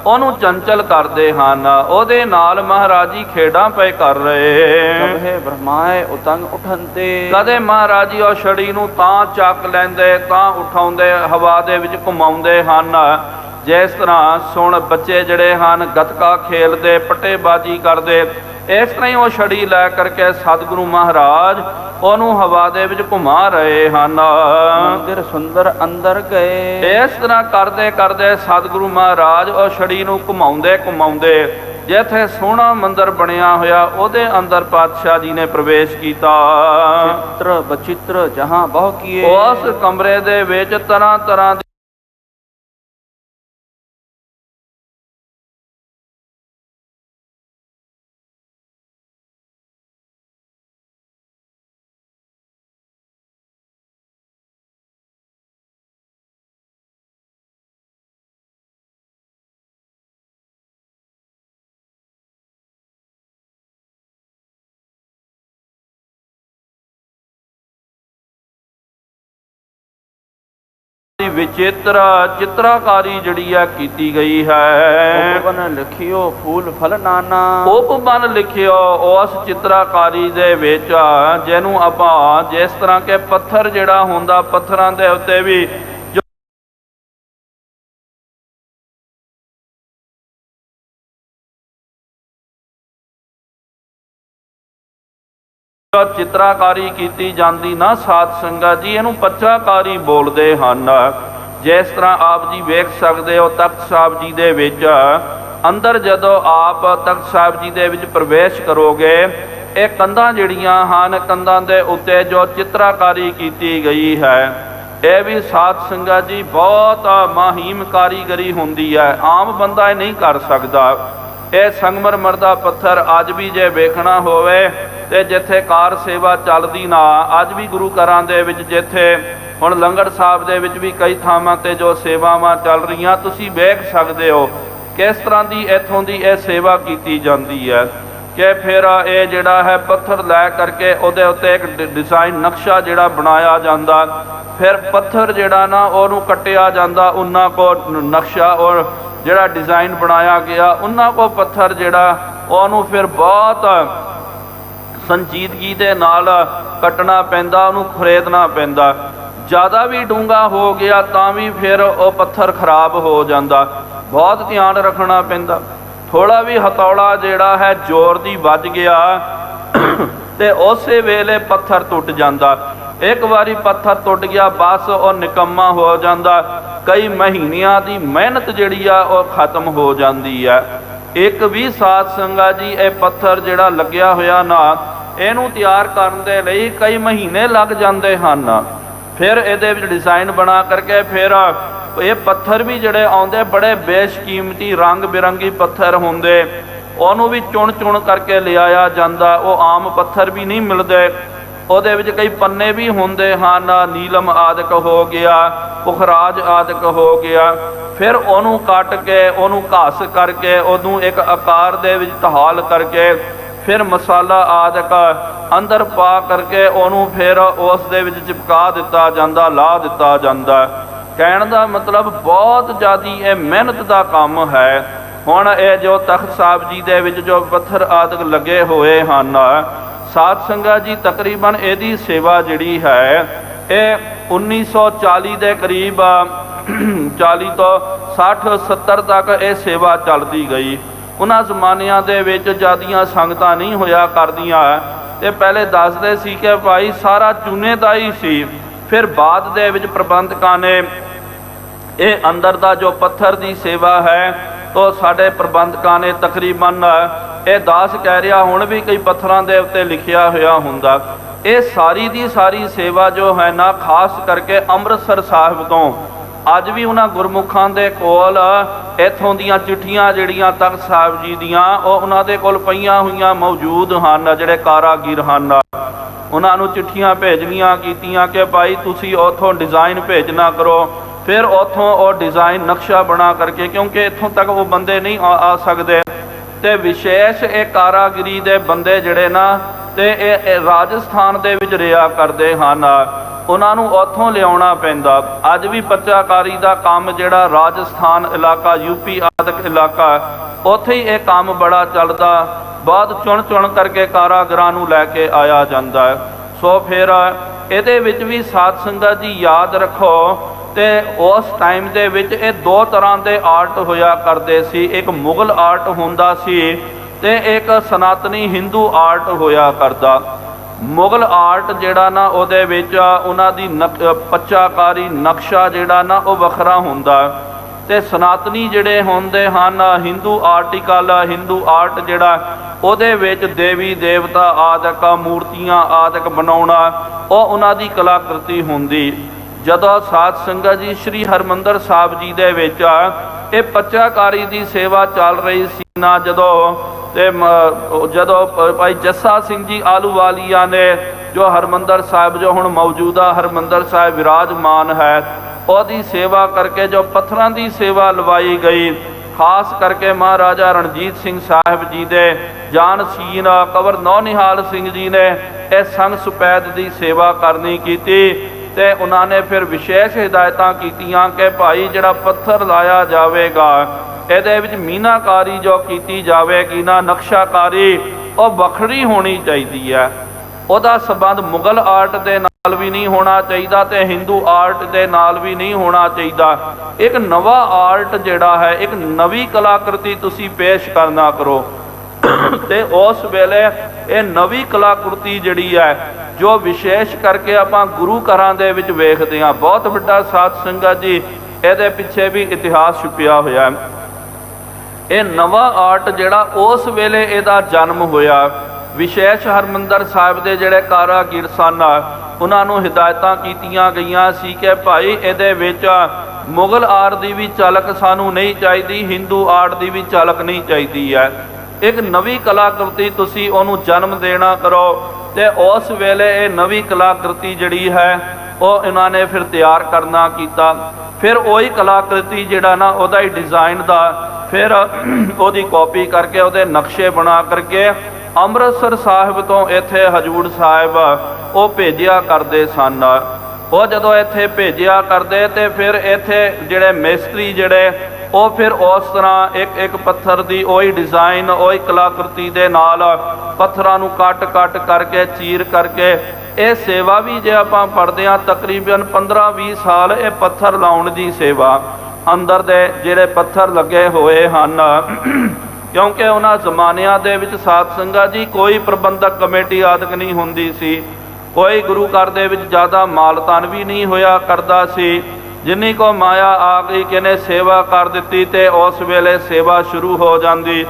ਉਹਨੂੰ ਚੰਚਲ ਕਰਦੇ ਹਨ। ਉਹਦੇ ਨਾਲ ਮਹਾਰਾਜ ਜੀ ਖੇਡਾਂ ਪਏ ਕਰ ਰਹੇ। ਕਬਹਿ ਬ੍ਰਹਮਾਏ ਉਤੰਗ ਉਠਨ ਤੇ, ਕਦੇ ਮਹਾਰਾਜ ਜੀ ਉਹ ਛੜੀ ਨੂੰ ਤਾਂ ਚੱਕ ਲੈਂਦੇ, ਤਾਂ ਉਠਾਉਂਦੇ, ਹਵਾ ਦੇ ਵਿੱਚ ਘੁਮਾਉਂਦੇ ਹਨ। ਜਿਸ ਤਰ੍ਹਾਂ ਸੁਣ ਬੱਚੇ ਜਿਹੜੇ ਹਨ ਗੱਤਕਾ ਖੇਲਦੇ, ਪੱਟੇਬਾਜ਼ੀ ਕਰਦੇ, ਇਸ ਤਰ੍ਹਾਂ ਹੀ ਉਹ ਛੜੀ ਲੈ ਕਰਕੇ ਸਤਿਗੁਰੂ ਮਹਾਰਾਜ ਉਹਨੂੰ ਹਵਾ ਦੇ ਵਿੱਚ ਘੁਮਾ ਰਹੇ ਹਨ। ਮੰਦਿਰ ਸੁੰਦਰ ਅੰਦਰ ਗਏ, ਇਸ ਤਰ੍ਹਾਂ ਕਰਦੇ ਕਰਦੇ ਸਤਿਗੁਰੂ ਮਹਾਰਾਜ ਉਹ ਛੜੀ ਨੂੰ ਘੁਮਾਉਂਦੇ ਘੁਮਾਉਂਦੇ ਜਿੱਥੇ ਸੋਹਣਾ ਮੰਦਿਰ ਬਣਿਆ ਹੋਇਆ, ਉਹਦੇ ਅੰਦਰ ਪਾਤਸ਼ਾਹ ਜੀ ਨੇ ਪ੍ਰਵੇਸ਼ ਕੀਤਾ। ਚਿੱਤਰ ਬਚਿੱਤਰ ਜਹਾਂ ਬਹੁ ਕੀਏ, ਉਸ ਕਮਰੇ ਦੇ ਵਿੱਚ ਤਰ੍ਹਾਂ ਤਰ੍ਹਾਂ ਵਿਚਿੱਤਰ ਚਿੱਤਰਕਾਰੀ ਜਿਹੜੀ ਹੈ ਕੀਤੀ ਗਈ ਹੈ। ਉਪਬਨ ਲਿਖਿਓ ਫੂਲ ਫਲ ਨਾਨਾ, ਉਪਬਨ ਲਿਖਿਓ ਉਸ ਚਿੱਤਰਕਾਰੀ ਦੇ ਵਿੱਚ, ਜਿਹਨੂੰ ਆਪਾਂ ਜਿਸ ਤਰ੍ਹਾਂ ਕਿ ਪੱਥਰ ਜਿਹੜਾ ਹੁੰਦਾ, ਪੱਥਰਾਂ ਦੇ ਉੱਤੇ ਵੀ ਚਿੱਤਰਕਾਰੀ ਕੀਤੀ ਜਾਂਦੀ ਨਾ ਸਾਧ ਸੰਗਤ ਜੀ, ਇਹਨੂੰ ਪੱਤਰਕਾਰੀ ਬੋਲਦੇ ਹਨ। ਜਿਸ ਤਰ੍ਹਾਂ ਆਪ ਜੀ ਵੇਖ ਸਕਦੇ ਹੋ ਤਖਤ ਸਾਹਿਬ ਜੀ ਦੇ ਵਿੱਚ, ਅੰਦਰ ਜਦੋਂ ਆਪ ਤਖਤ ਸਾਹਿਬ ਜੀ ਦੇ ਵਿੱਚ ਪ੍ਰਵੇਸ਼ ਕਰੋਗੇ, ਇਹ ਕੰਧਾਂ ਜਿਹੜੀਆਂ ਹਨ, ਕੰਧਾਂ ਦੇ ਉੱਤੇ ਜੋ ਚਿੱਤਰਕਾਰੀ ਕੀਤੀ ਗਈ ਹੈ, ਇਹ ਵੀ ਸਾਧ ਸੰਗਤ ਜੀ ਬਹੁਤ ਮਾਹੀਮ ਕਾਰੀਗਰੀ ਹੁੰਦੀ ਹੈ। ਆਮ ਬੰਦਾ ਇਹ ਨਹੀਂ ਕਰ ਸਕਦਾ। ਇਹ ਸੰਗਮਰਮਰ ਦਾ ਪੱਥਰ ਅੱਜ ਵੀ ਜੇ ਵੇਖਣਾ ਹੋਵੇ ਤੇ ਜਿੱਥੇ ਕਾਰ ਸੇਵਾ ਚੱਲਦੀ ਨਾ, ਅੱਜ ਵੀ ਗੁਰੂ ਘਰਾਂ ਦੇ ਵਿੱਚ, ਜਿੱਥੇ ਹੁਣ ਲੰਗਰ ਸਾਹਿਬ ਦੇ ਵਿੱਚ ਵੀ ਕਈ ਥਾਵਾਂ ਤੇ ਜੋ ਸੇਵਾਵਾਂ ਚੱਲ ਰਹੀਆਂ, ਤੁਸੀਂ ਵੇਖ ਸਕਦੇ ਹੋ ਕਿਸ ਤਰ੍ਹਾਂ ਦੀ ਇੱਥੋਂ ਦੀ ਇਹ ਸੇਵਾ ਕੀਤੀ ਜਾਂਦੀ ਹੈ। ਕਿ ਫਿਰ ਇਹ ਜਿਹੜਾ ਹੈ ਪੱਥਰ ਲੈ ਕਰਕੇ ਉਹਦੇ ਉੱਤੇ ਇੱਕ ਡਿਜ਼ਾਈਨ ਨਕਸ਼ਾ ਜਿਹੜਾ ਬਣਾਇਆ ਜਾਂਦਾ, ਫਿਰ ਪੱਥਰ ਜਿਹੜਾ ਨਾ ਉਹਨੂੰ ਕੱਟਿਆ ਜਾਂਦਾ, ਉਹਨਾਂ ਕੋਲ ਨਕਸ਼ਾ ਔਰ ਜਿਹੜਾ ਡਿਜ਼ਾਈਨ ਬਣਾਇਆ ਗਿਆ, ਉਹਨਾਂ ਕੋਲ ਪੱਥਰ ਜਿਹੜਾ ਉਹਨੂੰ ਫਿਰ ਬਹੁਤ ਸੰਜੀਦਗੀ ਦੇ ਨਾਲ ਕੱਟਣਾ ਪੈਂਦਾ, ਉਹਨੂੰ ਖੁਰੇਦਣਾ ਪੈਂਦਾ। ਜ਼ਿਆਦਾ ਵੀ ਡੂੰਘਾ ਹੋ ਗਿਆ ਤਾਂ ਵੀ ਫਿਰ ਉਹ ਪੱਥਰ ਖਰਾਬ ਹੋ ਜਾਂਦਾ, ਬਹੁਤ ਧਿਆਨ ਰੱਖਣਾ ਪੈਂਦਾ। ਥੋੜਾ ਵੀ ਹਥੌੜਾ ਜਿਹੜਾ ਹੈ ਜ਼ੋਰ ਦੀ ਵੱਜ ਗਿਆ ਤੇ ਉਸੇ ਵੇਲੇ ਪੱਥਰ ਟੁੱਟ ਜਾਂਦਾ। ਇੱਕ ਵਾਰੀ ਪੱਥਰ ਟੁੱਟ ਗਿਆ ਬਸ ਉਹ ਨਿਕੰਮਾ ਹੋ ਜਾਂਦਾ। ਕਈ ਮਹੀਨਿਆਂ ਦੀ ਮਿਹਨਤ ਜਿਹੜੀ ਆ ਉਹ ਖਤਮ ਹੋ ਜਾਂਦੀ ਹੈ। ਇੱਕ ਵੀ ਸਾਧ ਸੰਗਤ ਜੀ ਇਹ ਪੱਥਰ ਜਿਹੜਾ ਲੱਗਿਆ ਹੋਇਆ ਨਾ, ਇਹਨੂੰ ਤਿਆਰ ਕਰਨ ਦੇ ਲਈ ਕਈ ਮਹੀਨੇ ਲੱਗ ਜਾਂਦੇ ਹਨ। ਫਿਰ ਇਹਦੇ ਵਿੱਚ ਡਿਜ਼ਾਈਨ ਬਣਾ ਕਰਕੇ ਫਿਰ ਇਹ ਪੱਥਰ ਵੀ ਜਿਹੜੇ ਆਉਂਦੇ ਬੜੇ ਬੇਸ਼ਕੀਮਤੀ ਰੰਗ ਬਿਰੰਗੀ ਪੱਥਰ ਹੁੰਦੇ, ਉਹਨੂੰ ਵੀ ਚੁਣ ਚੁਣ ਕਰਕੇ ਲਿਆਇਆ ਜਾਂਦਾ। ਉਹ ਆਮ ਪੱਥਰ ਵੀ ਨਹੀਂ ਮਿਲਦੇ, ਉਹਦੇ ਵਿੱਚ ਕਈ ਪੰਨੇ ਵੀ ਹੁੰਦੇ ਹਨ। ਨੀਲਮ ਆਦਿਕ ਹੋ ਗਿਆ, ਪੁਖਰਾਜ ਆਦਿਕ ਹੋ ਗਿਆ। ਫਿਰ ਉਹਨੂੰ ਕੱਟ ਕੇ ਉਹਨੂੰ ਘਸ ਕਰਕੇ ਉਹਨੂੰ ਇੱਕ ਆਕਾਰ ਦੇ ਵਿੱਚ ਢਾਲ ਕਰਕੇ ਫਿਰ ਮਸਾਲਾ ਆਦਿਕ ਅੰਦਰ ਪਾ ਕਰਕੇ ਉਹਨੂੰ ਫਿਰ ਉਸ ਦੇ ਵਿੱਚ ਚਿਪਕਾ ਦਿੱਤਾ ਜਾਂਦਾ, ਲਾ ਦਿੱਤਾ ਜਾਂਦਾ। ਕਹਿਣ ਦਾ ਮਤਲਬ ਬਹੁਤ ਜ਼ਿਆਦਾ ਇਹ ਮਿਹਨਤ ਦਾ ਕੰਮ ਹੈ। ਹੁਣ ਇਹ ਜੋ ਤਖਤ ਸਾਹਿਬ ਜੀ ਦੇ ਵਿੱਚ ਜੋ ਪੱਥਰ ਆਦਿਕ ਲੱਗੇ ਹੋਏ ਹਨ, ਸਾਧ ਸੰਗਤ ਜੀ ਤਕਰੀਬਨ ਇਹਦੀ ਸੇਵਾ ਜਿਹੜੀ ਹੈ ਇਹ 1940 ਦੇ ਕਰੀਬ 40 ਤੋਂ 60 70 ਤੱਕ ਇਹ ਸੇਵਾ ਚੱਲਦੀ ਗਈ। ਉਹਨਾਂ ਜ਼ਮਾਨਿਆਂ ਦੇ ਵਿੱਚ ਜ਼ਿਆਦੀਆਂ ਸੰਗਤਾਂ ਨਹੀਂ ਹੋਇਆ ਕਰਦੀਆਂ ਤੇ ਪਹਿਲੇ ਦੱਸਦੇ ਸੀ ਕਿ ਭਾਈ ਸਾਰਾ ਚੂਨੇ ਦਾ ਹੀ ਸੀ। ਫਿਰ ਬਾਅਦ ਦੇ ਵਿੱਚ ਪ੍ਰਬੰਧਕਾਂ ਨੇ ਇਹ ਅੰਦਰ ਦਾ ਜੋ ਪੱਥਰ ਦੀ ਸੇਵਾ ਹੈ ਤੋ ਸਾਡੇ ਪ੍ਰਬੰਧਕਾਂ ਨੇ ਤਕਰੀਬਨ ਇਹ ਦਾਸ ਕਹਿ ਰਿਹਾ ਹੁਣ ਵੀ ਕਈ ਪੱਥਰਾਂ ਦੇ ਉੱਤੇ ਲਿਖਿਆ ਹੋਇਆ ਹੁੰਦਾ। ਇਹ ਸਾਰੀ ਦੀ ਸਾਰੀ ਸੇਵਾ ਜੋ ਹੈ ਨਾ ਖਾਸ ਕਰਕੇ ਅੰਮ੍ਰਿਤਸਰ ਸਾਹਿਬ ਤੋਂ ਅੱਜ ਵੀ ਉਹਨਾਂ ਗੁਰਮੁਖਾਂ ਦੇ ਕੋਲ ਇੱਥੋਂ ਦੀਆਂ ਚਿੱਠੀਆਂ ਜਿਹੜੀਆਂ ਤਖਤ ਸਾਹਿਬ ਜੀ ਦੀਆਂ ਉਹ ਉਹਨਾਂ ਦੇ ਕੋਲ ਪਈਆਂ ਹੋਈਆਂ ਮੌਜੂਦ ਹਨ। ਜਿਹੜੇ ਕਾਰਾਗੀਰ ਹਨ ਉਹਨਾਂ ਨੂੰ ਚਿੱਠੀਆਂ ਭੇਜਣੀਆਂ ਕੀਤੀਆਂ ਕਿ ਭਾਈ ਤੁਸੀਂ ਉੱਥੋਂ ਡਿਜ਼ਾਈਨ ਭੇਜਣਾ ਕਰੋ। ਫਿਰ ਉੱਥੋਂ ਉਹ ਡਿਜ਼ਾਈਨ ਨਕਸ਼ਾ ਬਣਾ ਕਰਕੇ, ਕਿਉਂਕਿ ਇੱਥੋਂ ਤੱਕ ਉਹ ਬੰਦੇ ਨਹੀਂ ਆ ਸਕਦੇ ਤੇ ਵਿਸ਼ੇਸ਼ ਇਹ ਕਾਰਾਗਰੀ ਦੇ ਬੰਦੇ ਜਿਹੜੇ ਨਾ ਤੇ ਇਹ ਰਾਜਸਥਾਨ ਦੇ ਵਿੱਚ ਰਿਹਾ ਕਰਦੇ ਹਨ, ਉਹਨਾਂ ਨੂੰ ਉੱਥੋਂ ਲਿਆਉਣਾ ਪੈਂਦਾ। ਅੱਜ ਵੀ ਪੱਚਾਕਾਰੀ ਦਾ ਕੰਮ ਜਿਹੜਾ ਰਾਜਸਥਾਨ ਇਲਾਕਾ, ਯੂਪੀ ਆਦਿਕ ਇਲਾਕਾ, ਉੱਥੇ ਹੀ ਇਹ ਕੰਮ ਬੜਾ ਚੱਲਦਾ। ਬਾਅਦ ਚੁਣ ਚੁਣ ਕਰਕੇ ਕਾਰਾਗਰਾਂ ਨੂੰ ਲੈ ਕੇ ਆਇਆ ਜਾਂਦਾ ਹੈ। ਸੋ ਫਿਰ ਇਹਦੇ ਵਿੱਚ ਵੀ ਸਾਧ ਸੰਗਤ ਜੀ ਯਾਦ ਰੱਖੋ ਤੇ ਉਸ ਟਾਈਮ ਦੇ ਵਿੱਚ ਇਹ ਦੋ ਤਰ੍ਹਾਂ ਦੇ ਆਰਟ ਹੋਇਆ ਕਰਦੇ ਸੀ। ਇੱਕ ਮੁਗਲ ਆਰਟ ਹੁੰਦਾ ਸੀ ਤੇ ਇੱਕ ਸਨਾਤਨੀ ਹਿੰਦੂ ਆਰਟ ਹੋਇਆ ਕਰਦਾ। ਮੁਗਲ ਆਰਟ ਜਿਹੜਾ ਨਾ ਉਹਦੇ ਵਿੱਚ ਉਹਨਾਂ ਦੀ ਪੱਚਾਕਾਰੀ ਨਕਸ਼ਾ ਜਿਹੜਾ ਨਾ ਉਹ ਵੱਖਰਾ ਹੁੰਦਾ ਤੇ ਸਨਾਤਨੀ ਜਿਹੜੇ ਹੁੰਦੇ ਹਨ ਹਿੰਦੂ ਆਰਟੀਕਲ, ਹਿੰਦੂ ਆਰਟ ਜਿਹੜਾ ਉਹਦੇ ਵਿੱਚ ਦੇਵੀ ਦੇਵਤਾ ਆਦਿਕ ਮੂਰਤੀਆਂ ਆਦਿਕ ਬਣਾਉਣਾ ਉਹ ਉਹਨਾਂ ਦੀ ਕਲਾਕ੍ਰਿਤੀ ਹੁੰਦੀ। ਜਦੋਂ ਸਾਧ ਸੰਗਤ ਜੀ ਸ੍ਰੀ ਹਰਿਮੰਦਰ ਸਾਹਿਬ ਜੀ ਦੇ ਵਿੱਚ ਇਹ ਪੱਚਾਕਾਰੀ ਦੀ ਸੇਵਾ ਚੱਲ ਰਹੀ ਸੀ ਨਾ, ਜਦੋਂ ਭਾਈ ਜੱਸਾ ਸਿੰਘ ਜੀ ਆਲੂਵਾਲੀਆ ਨੇ ਜੋ ਹਰਿਮੰਦਰ ਸਾਹਿਬ ਜੋ ਹੁਣ ਮੌਜੂਦਾ ਹਰਿਮੰਦਰ ਸਾਹਿਬ ਵਿਰਾਜਮਾਨ ਹੈ ਉਹਦੀ ਸੇਵਾ ਕਰਕੇ ਜੋ ਪੱਥਰਾਂ ਦੀ ਸੇਵਾ ਲਵਾਈ ਗਈ, ਖਾਸ ਕਰਕੇ ਮਹਾਰਾਜਾ ਰਣਜੀਤ ਸਿੰਘ ਸਾਹਿਬ ਜੀ ਦੇ ਜਾਨਸ਼ੀਨ ਕੰਵਰ ਨੌਨਿਹਾਲ ਸਿੰਘ ਜੀ ਨੇ ਇਹ ਸੰਗ ਸੁਪੈਦ ਦੀ ਸੇਵਾ ਕਰਨੀ ਕੀਤੀ ਤੇ ਉਹਨਾਂ ਨੇ ਫਿਰ ਵਿਸ਼ੇਸ਼ ਹਿਦਾਇਤਾਂ ਕੀਤੀਆਂ ਕਿ ਭਾਈ ਜਿਹੜਾ ਪੱਥਰ ਲਾਇਆ ਜਾਵੇਗਾ ਇਹਦੇ ਵਿੱਚ ਮੀਨਾਕਾਰੀ ਜੋ ਕੀਤੀ ਜਾਵੇਗੀ ਨਾ, ਨਕਸ਼ਾਕਾਰੀ ਉਹ ਵੱਖਰੀ ਹੋਣੀ ਚਾਹੀਦੀ ਹੈ। ਉਹਦਾ ਸੰਬੰਧ ਮੁਗਲ ਆਰਟ ਦੇ ਨਾਲ ਵੀ ਨਹੀਂ ਹੋਣਾ ਚਾਹੀਦਾ ਤੇ ਹਿੰਦੂ ਆਰਟ ਦੇ ਨਾਲ ਵੀ ਨਹੀਂ ਹੋਣਾ ਚਾਹੀਦਾ। ਇੱਕ ਨਵਾਂ ਆਰਟ ਜਿਹੜਾ ਹੈ, ਇੱਕ ਨਵੀਂ ਕਲਾਕ੍ਰਿਤੀ ਤੁਸੀਂ ਪੇਸ਼ ਕਰਨਾ ਕਰੋ ਤੇ ਉਸ ਵੇਲੇ ਇਹ ਨਵੀਂ ਕਲਾਕ੍ਰਿਤੀ ਜਿਹੜੀ ਹੈ ਜੋ ਵਿਸ਼ੇਸ਼ ਕਰਕੇ ਆਪਾਂ ਗੁਰੂ ਘਰਾਂ ਦੇ ਵਿੱਚ ਵੇਖਦੇ ਹਾਂ। ਬਹੁਤ ਵੱਡਾ ਸਾਧ ਸੰਗਤ ਜੀ ਇਹਦੇ ਪਿੱਛੇ ਵੀ ਇਤਿਹਾਸ ਛੁਪਿਆ ਹੋਇਆ ਹੈ। ਇਹ ਨਵਾਂ ਆਰਟ ਜਿਹੜਾ ਉਸ ਵੇਲੇ ਇਹਦਾ ਜਨਮ ਹੋਇਆ। ਵਿਸ਼ੇਸ਼ ਹਰਿਮੰਦਰ ਸਾਹਿਬ ਦੇ ਜਿਹੜੇ ਕਾਰਾਗੀਰ ਸਨ ਉਹਨਾਂ ਨੂੰ ਹਿਦਾਇਤਾਂ ਕੀਤੀਆਂ ਗਈਆਂ ਸੀ ਕਿ ਭਾਈ ਇਹਦੇ ਵਿੱਚ ਮੁਗਲ ਆਰਟ ਦੀ ਵੀ ਝਲਕ ਸਾਨੂੰ ਨਹੀਂ ਚਾਹੀਦੀ, ਹਿੰਦੂ ਆਰਟ ਦੀ ਵੀ ਝਲਕ ਨਹੀਂ ਚਾਹੀਦੀ ਹੈ। ਇੱਕ ਨਵੀਂ ਕਲਾਕ੍ਰਿਤੀ ਤੁਸੀਂ ਉਹਨੂੰ ਜਨਮ ਦੇਣਾ ਕਰੋ ਤੇ ਉਸ ਵੇਲੇ ਇਹ ਨਵੀਂ ਕਲਾਕ੍ਰਿਤੀ ਜਿਹੜੀ ਹੈ ਉਹ ਇਹਨਾਂ ਨੇ ਫਿਰ ਤਿਆਰ ਕਰਨਾ ਕੀਤਾ। ਫਿਰ ਉਹੀ ਕਲਾਕ੍ਰਿਤੀ ਜਿਹੜਾ ਨਾ ਉਹਦਾ ਹੀ ਡਿਜ਼ਾਈਨ ਦਾ ਫਿਰ ਉਹਦੀ ਕਾਪੀ ਕਰਕੇ ਉਹਦੇ ਨਕਸ਼ੇ ਬਣਾ ਕਰਕੇ ਅੰਮ੍ਰਿਤਸਰ ਸਾਹਿਬ ਤੋਂ ਇੱਥੇ ਹਜੂਰ ਸਾਹਿਬ ਉਹ ਭੇਜਿਆ ਕਰਦੇ ਸਨ। ਉਹ ਜਦੋਂ ਇੱਥੇ ਭੇਜਿਆ ਕਰਦੇ ਤੇ ਫਿਰ ਇੱਥੇ ਜਿਹੜੇ ਮਿਸਤਰੀ ਜਿਹੜੇ ਉਹ ਫਿਰ ਉਸ ਤਰ੍ਹਾਂ ਇੱਕ ਇੱਕ ਪੱਥਰ ਦੀ ਉਹੀ ਡਿਜ਼ਾਈਨ ਉਹੀ ਕਲਾਕ੍ਰਿਤੀ ਦੇ ਨਾਲ ਪੱਥਰਾਂ ਨੂੰ ਕੱਟ ਕੱਟ ਕਰਕੇ ਚੀਰ ਕਰਕੇ ਇਹ ਸੇਵਾ ਵੀ ਜੇ ਆਪਾਂ ਪੜ੍ਹਦੇ ਹਾਂ ਤਕਰੀਬਨ 15-20 ਸਾਲ ਇਹ ਪੱਥਰ ਲਾਉਣ ਦੀ ਸੇਵਾ ਅੰਦਰ ਦੇ ਜਿਹੜੇ ਪੱਥਰ ਲੱਗੇ ਹੋਏ ਹਨ ਕਿਉਂਕਿ ਉਹਨਾਂ ਜ਼ਮਾਨਿਆਂ ਦੇ ਵਿੱਚ ਸਾਧ ਸੰਗਤ ਜੀ ਕੋਈ ਪ੍ਰਬੰਧਕ ਕਮੇਟੀ ਆਦਿਕ ਨਹੀਂ ਹੁੰਦੀ ਸੀ, ਕੋਈ ਗੁਰੂ ਘਰ ਦੇ ਵਿੱਚ ਜ਼ਿਆਦਾ ਮਾਲ ਧਨ ਵੀ ਨਹੀਂ ਹੋਇਆ ਕਰਦਾ ਸੀ। ਜਿੰਨੀ ਕੋ ਮਾਇਆ ਆ ਗਈ ਕਿਨੇ ਸੇਵਾ ਕਰ ਦਿੱਤੀ ਤੇ ਉਸ ਵੇਲੇ ਸੇਵਾ ਸ਼ੁਰੂ ਹੋ ਜਾਂਦੀ,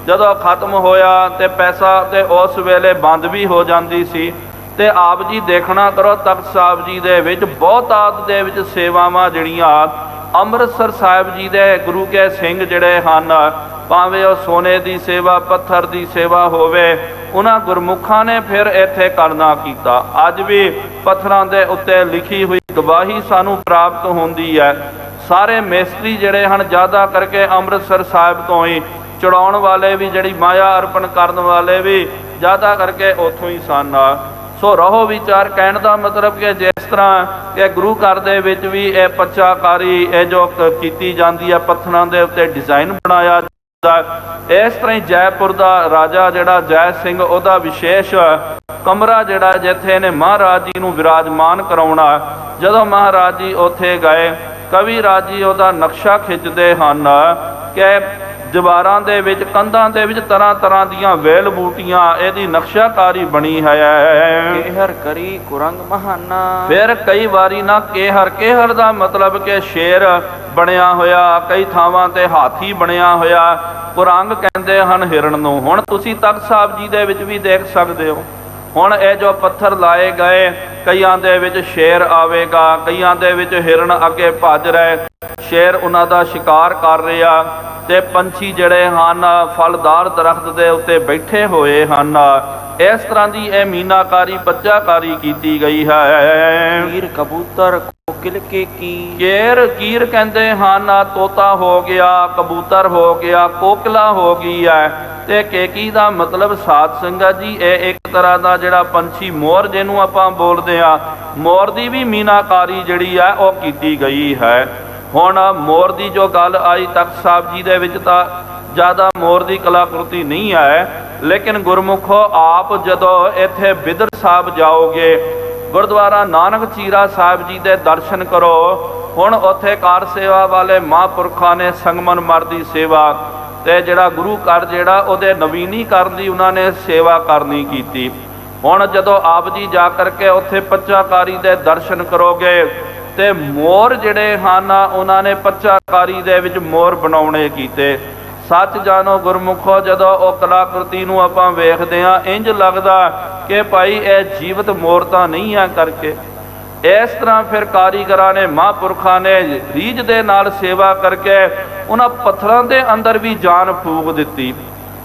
ਜਦੋਂ ਖਤਮ ਹੋਇਆ ਤੇ ਪੈਸਾ ਤੇ ਉਸ ਵੇਲੇ ਬੰਦ ਵੀ ਹੋ ਜਾਂਦੀ ਸੀ। ਤੇ ਆਪ ਜੀ ਦੇਖਣਾ ਕਰੋ ਤਖਤ ਸਾਹਿਬ ਜੀ ਦੇ ਵਿੱਚ ਬਹੁਤਾਤ ਦੇ ਵਿੱਚ ਸੇਵਾਵਾਂ ਜਿਹੜੀਆਂ ਅੰਮ੍ਰਿਤਸਰ ਸਾਹਿਬ ਜੀ ਦੇ ਗੁਰੂ ਕੇ ਸਿੰਘ ਜਿਹੜੇ ਹਨ, ਭਾਵੇਂ ਉਹ ਸੋਨੇ ਦੀ ਸੇਵਾ ਪੱਥਰ ਦੀ ਸੇਵਾ ਹੋਵੇ, ਉਹਨਾਂ ਗੁਰਮੁਖਾਂ ਨੇ ਫਿਰ ਇੱਥੇ ਕਰਨਾ ਕੀਤਾ। ਅੱਜ ਵੀ ਪੱਥਰਾਂ ਦੇ ਉੱਤੇ ਲਿਖੀ ਹੋਈ ਗਵਾਹੀ ਸਾਨੂੰ ਪ੍ਰਾਪਤ ਹੁੰਦੀ ਹੈ। ਸਾਰੇ ਮਿਸਤਰੀ ਜਿਹੜੇ ਹਨ ਜ਼ਿਆਦਾ ਕਰਕੇ ਅੰਮ੍ਰਿਤਸਰ ਸਾਹਿਬ ਤੋਂ ਹੀ, ਚੜਾਉਣ ਵਾਲੇ ਵੀ ਜਿਹੜੀ ਮਾਇਆ ਅਰਪਣ ਕਰਨ ਵਾਲੇ ਵੀ ਜ਼ਿਆਦਾ ਕਰਕੇ ਉੱਥੋਂ ਹੀ ਸਨ। ਸੋ ਰਹੋ ਵਿਚਾਰ, ਕਹਿਣ ਦਾ ਮਤਲਬ ਕਿ ਜਿਸ ਤਰ੍ਹਾਂ ਕਿ ਗੁਰੂ ਘਰ ਦੇ ਵਿੱਚ ਵੀ ਇਹ ਪੱਚਾਕਾਰੀ ਇਹ ਜੋ ਕੀਤੀ ਜਾਂਦੀ ਹੈ, ਪੱਥਰਾਂ ਦੇ ਉੱਤੇ ਡਿਜ਼ਾਈਨ ਬਣਾਇਆ ਇਸ ਤਰ੍ਹਾਂ ਹੀ ਜੈਪੁਰ ਦਾ ਰਾਜਾ ਜਿਹੜਾ ਜੈ ਸਿੰਘ, ਉਹਦਾ ਵਿਸ਼ੇਸ਼ ਕਮਰਾ ਜਿਹੜਾ ਜਿੱਥੇ ਇਹਨੇ ਮਹਾਰਾਜ ਜੀ ਨੂੰ ਵਿਰਾਜਮਾਨ ਕਰਾਉਣਾ। ਜਦੋਂ ਮਹਾਰਾਜ ਜੀ ਉੱਥੇ ਗਏ, ਕਵੀ ਰਾਜ ਜੀ ਉਹਦਾ ਨਕਸ਼ਾ ਖਿੱਚਦੇ ਹਨ ਕਿ ਦੀਵਾਰਾਂ ਦੇ ਵਿੱਚ ਕੰਧਾਂ ਦੇ ਵਿੱਚ ਤਰ੍ਹਾਂ ਤਰ੍ਹਾਂ ਦੀਆਂ ਵੇਲ ਬੂਟੀਆਂ ਇਹਦੀ ਨਕਸ਼ਾਕਾਰੀ ਬਣੀ ਹੈ। ਕੇਹਰ ਕਰੀ ਕੁਰੰਗ ਮਹਾਨਾ, ਫਿਰ ਕਈ ਵਾਰੀ ਨਾ ਕੇਹਰ, ਕੇਹਰ ਦਾ ਮਤਲਬ ਕਿ ਸ਼ੇਰ ਬਣਿਆ ਹੋਇਆ, ਕਈ ਥਾਵਾਂ ਤੇ ਹਾਥੀ ਬਣਿਆ ਹੋਇਆ, ਕੁਰੰਗ ਕਹਿੰਦੇ ਹਨ ਹਿਰਨ ਨੂੰ। ਹੁਣ ਤੁਸੀਂ ਤਖਤ ਸਾਹਿਬ ਜੀ ਦੇ ਵਿੱਚ ਵੀ ਦੇਖ ਸਕਦੇ ਹੋ, ਹੁਣ ਇਹ ਜੋ ਪੱਥਰ ਲਾਏ ਗਏ, ਕਈਆਂ ਦੇ ਵਿੱਚ ਸ਼ੇਰ ਆਵੇਗਾ, ਕਈਆਂ ਦੇ ਵਿੱਚ ਹਿਰਨ ਅੱਗੇ ਭੱਜ ਰਹੇ, ਸ਼ੇਰ ਉਹਨਾਂ ਦਾ ਸ਼ਿਕਾਰ ਕਰ ਰਿਹਾ, ਤੇ ਪੰਛੀ ਜਿਹੜੇ ਹਨ ਫਲਦਾਰ ਦਰਖਤ ਦੇ ਉੱਤੇ ਬੈਠੇ ਹੋਏ ਹਨ। ਇਸ ਤਰ੍ਹਾਂ ਦੀ ਇਹ ਮੀਨਾਕਾਰੀ ਪੱਚਾਕਾਰੀ ਕੀਤੀ ਗਈ ਹੈ। ਕੀਰ ਕਬੂਤਰ ਕੋਕਿਲ ਕੇ ਕੀ, ਕੀਰ ਕਹਿੰਦੇ ਹਨ ਤੋਤਾ ਹੋ ਗਿਆ, ਕਬੂਤਰ ਹੋ ਗਿਆ, ਕੋਕਿਲਾ ਹੋ ਗਈ ਹੈ। ਤੇ ਕੇਕੀ ਦਾ ਮਤਲਬ ਸਾਧ ਸੰਗਤ ਜੀ ਇਹ ਇੱਕ ਤਰ੍ਹਾਂ ਦਾ ਜਿਹੜਾ ਪੰਛੀ ਮੋਰ ਜਿਹਨੂੰ ਆਪਾਂ ਬੋਲਦੇ ਆ, ਮੋਰ ਦੀ ਵੀ ਮੀਨਾਕਾਰੀ ਜਿਹੜੀ ਹੈ ਉਹ ਕੀਤੀ ਗਈ ਹੈ। ਹੁਣ ਮੋਰ ਦੀ ਜੋ ਗੱਲ ਆਈ ਤਖਤ ਸਾਹਿਬ ਜੀ ਦੇ ਵਿੱਚ ਤਾਂ ਜ਼ਿਆਦਾ ਮੋਰ ਦੀ ਕਲਾਕ੍ਰਿਤੀ ਨਹੀਂ ਹੈ, ਲੇਕਿਨ ਗੁਰਮੁਖੋ ਆਪ ਜਦੋਂ ਇੱਥੇ ਬਿਦਰ ਸਾਹਿਬ ਜਾਓਗੇ, ਗੁਰਦੁਆਰਾ ਨਾਨਕ ਚੀਰਾ ਸਾਹਿਬ ਜੀ ਦੇ ਦਰਸ਼ਨ ਕਰੋ। ਹੁਣ ਉੱਥੇ ਕਾਰ ਸੇਵਾ ਵਾਲੇ ਮਹਾਂਪੁਰਖਾਂ ਨੇ ਸੰਗਮਰਮਰ ਦੀ ਸੇਵਾ ਤੇ ਜਿਹੜਾ ਗੁਰੂ ਘਰ ਜਿਹੜਾ ਉਹਦੇ ਨਵੀਨੀਕਰਨ ਦੀ ਉਹਨਾਂ ਨੇ ਸੇਵਾ ਕਰਨੀ ਕੀਤੀ। ਹੁਣ ਜਦੋਂ ਆਪ ਜੀ ਜਾ ਕਰਕੇ ਉੱਥੇ ਪੱਚਾਕਾਰੀ ਦੇ ਦਰਸ਼ਨ ਕਰੋਗੇ ਤੇ ਮੋਰ ਜਿਹੜੇ ਹਨ ਉਹਨਾਂ ਨੇ ਪੱਚਾਕਾਰੀ ਦੇ ਵਿੱਚ ਮੋਰ ਬਣਾਉਣੇ ਕੀਤੇ। ਸੱਚ ਜਾਣੋ ਗੁਰਮੁਖੋ, ਜਦੋਂ ਉਹ ਕਲਾਕ੍ਰਿਤੀ ਨੂੰ ਆਪਾਂ ਵੇਖਦੇ ਹਾਂ ਇੰਜ ਲੱਗਦਾ ਕਿ ਭਾਈ ਇਹ ਜੀਵਤ ਮੋਰ ਤਾਂ ਨਹੀਂ ਆ ਕਰਕੇ। ਇਸ ਤਰ੍ਹਾਂ ਫਿਰ ਕਾਰੀਗਰਾਂ ਨੇ ਮਹਾਂਪੁਰਖਾਂ ਨੇ ਰੀਝ ਦੇ ਨਾਲ ਸੇਵਾ ਕਰਕੇ ਉਹਨਾਂ ਪੱਥਰਾਂ ਦੇ ਅੰਦਰ ਵੀ ਜਾਨ ਫੂਕ ਦਿੱਤੀ।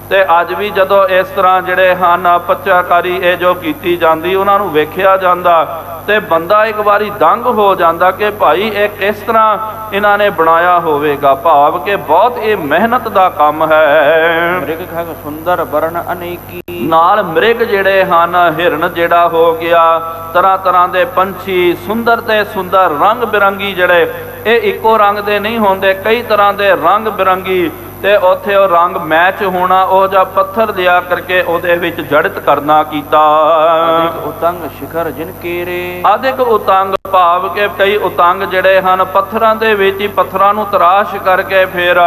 ਤੇ ਅੱਜ ਵੀ ਜਦੋਂ ਇਸ ਤਰ੍ਹਾਂ ਜਿਹੜੇ ਹਨ ਪੱਚਾਕਾਰੀ ਇਹ ਜੋ ਕੀਤੀ ਜਾਂਦੀ, ਉਹਨਾਂ ਨੂੰ ਵੇਖਿਆ ਜਾਂਦਾ ਤੇ ਬੰਦਾ ਇੱਕ ਵਾਰੀ ਦੰਗ ਹੋ ਜਾਂਦਾ ਕਿ ਭਾਈ ਇਹ ਕਿਸ ਤਰ੍ਹਾਂ ਇਹਨਾਂ ਨੇ ਬਣਾਇਆ ਹੋਵੇਗਾ। ਭਾਵ ਕਿ ਬਹੁਤ ਇਹ ਮਿਹਨਤ ਦਾ ਕੰਮ ਹੈ। ਮ੍ਰਿਗ ਖਗ ਸੁੰਦਰ ਵਰਨ ਅਨੇਕੀ, ਨਾਲ ਮ੍ਰਿਗ ਜਿਹੜੇ ਹਨ, ਹਿਰਨ ਜਿਹੜਾ ਹੋ ਗਿਆ, ਤਰ੍ਹਾਂ ਤਰ੍ਹਾਂ ਦੇ ਪੰਛੀ, ਸੁੰਦਰ ਤੇ ਸੁੰਦਰ ਰੰਗ ਬਿਰੰਗੀ ਜਿਹੜੇ ਇਹ ਇੱਕੋ ਰੰਗ ਦੇ ਨਹੀਂ ਹੁੰਦੇ, ਕਈ ਤਰ੍ਹਾਂ ਦੇ ਰੰਗ ਬਿਰੰਗੀ। ਤੇ ਉੱਥੇ ਉਹ ਰੰਗ ਮੈਚ ਹੋਣਾ, ਉਹ ਜਿਹਾ ਪੱਥਰ ਲਿਆ ਕਰਕੇ ਉਹਦੇ ਵਿੱਚ ਜੜਿਤ ਕਰਨਾ ਕੀਤਾ। ਅਧਿਕ ਉਤੰਗ ਸ਼ਿਖਰ ਜਿਨ ਕੇਰੇ, ਅਧਿਕ ਉਤੰਗ ਭਾਵ ਕਿ ਕਈ ਉਤੰਗ ਜਿਹੜੇ ਹਨ ਪੱਥਰਾਂ ਦੇ ਵਿੱਚ ਹੀ ਪੱਥਰਾਂ ਨੂੰ ਤਰਾਸ਼ ਕਰਕੇ ਫਿਰ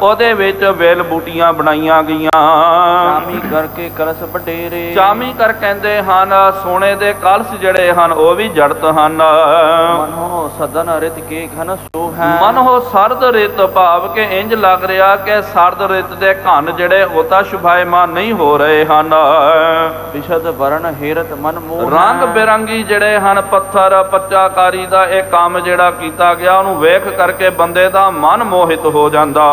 ਉਹਦੇ ਵਿੱਚ ਵੇਲ ਬੂਟੀਆਂ ਬਣਾਈਆਂ ਗਈਆਂ। ਚਾਮੀ ਕਰਕੇ ਕਲਸ ਵਡੇਰੇ, ਚਾਮੀ ਕਰ ਕਹਿੰਦੇ ਹਨ ਸੋਨੇ ਦੇ ਕਲਸ ਜਿਹੜੇ ਹਨ ਉਹ ਵੀ ਜੜਤ ਹਨ। ਮਨੋ ਸਦਨ ਰਿਤ ਕੇ ਘਨ ਸੋਹੈ, ਮਨ ਹੋ ਸਰਦ ਰਿਤ ਭਾਵ ਕਿ ਇੰਜ ਲੱਗ ਰਿਹਾ ਕਿ ਸਰਦ ਰਿਤ ਦੇ ਘਨ ਜਿਹੜੇ ਉਹ ਤਾਂ ਸ਼ੁਭਾਇਮਾਨ ਨਹੀਂ ਹੋ ਰਹੇ ਹਨ। ਵਿਸ਼ਦ ਵਰਨ ਹੇਰਤ ਮਨ ਮੋਹ, ਰੰਗ ਬਿਰੰਗੀ ਜਿਹੜੇ ਹਨ ਪੱਥਰ ਪੱਚਾਕਾਰੀ ਦਾ ਇਹ ਕੰਮ ਜਿਹੜਾ ਕੀਤਾ ਗਿਆ, ਉਹਨੂੰ ਵੇਖ ਕਰਕੇ ਬੰਦੇ ਦਾ ਮਨ ਮੋਹਿਤ ਹੋ ਜਾਂਦਾ।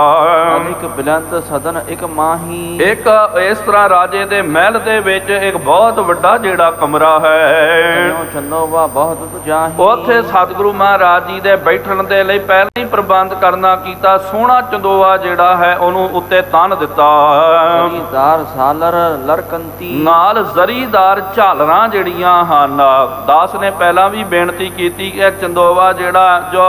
ਅਧਿਕ ਬਿਲੰਤ ਸਦਨ ਇੱਕ ਮਾਹੀ, ਇੱਕ ਇਸ ਤਰ੍ਹਾਂ ਰਾਜੇ ਦੇ ਮਹਿਲ ਦੇ ਵਿੱਚ ਇੱਕ ਬਹੁਤ ਵੱਡਾ ਜਿਹੜਾ ਕਮਰਾ ਹੈ, ਚੰਦੋਵਾ ਬਹੁਤ ਜਾਹੀ, ਉੱਥੇ ਸਤਿਗੁਰੂ ਮਹਾਰਾਜ ਜੀ ਦੇ ਬੈਠਣ ਦੇ ਲਈ ਪਹਿਲਾਂ ਹੀ ਪ੍ਰਬੰਧ ਕਰਨਾ ਕੀਤਾ। ਸੋਹਣਾ ਚੰਦੋਆ ਜਿਹੜਾ ਹੈ ਉਹਨੂੰ ਉੱਤੇ ਤਨ ਦਿੱਤਾ। ਜ਼ਰੀਦਾਰ ਸਾਲਰ ਲਰਕੰਤੀ, ਨਾਲ ਜ਼ਰੀਦਾਰ ਝਾਲਰਾਂ ਜਿਹੜੀਆਂ ਹਨ। ਦਾਸ ਨੇ ਪਹਿਲਾਂ ਵੀ ਬੇਨਤੀ ਕੀਤੀ ਕਿ ਚੰਦੋਵਾ ਜਿਹੜਾ ਜੋ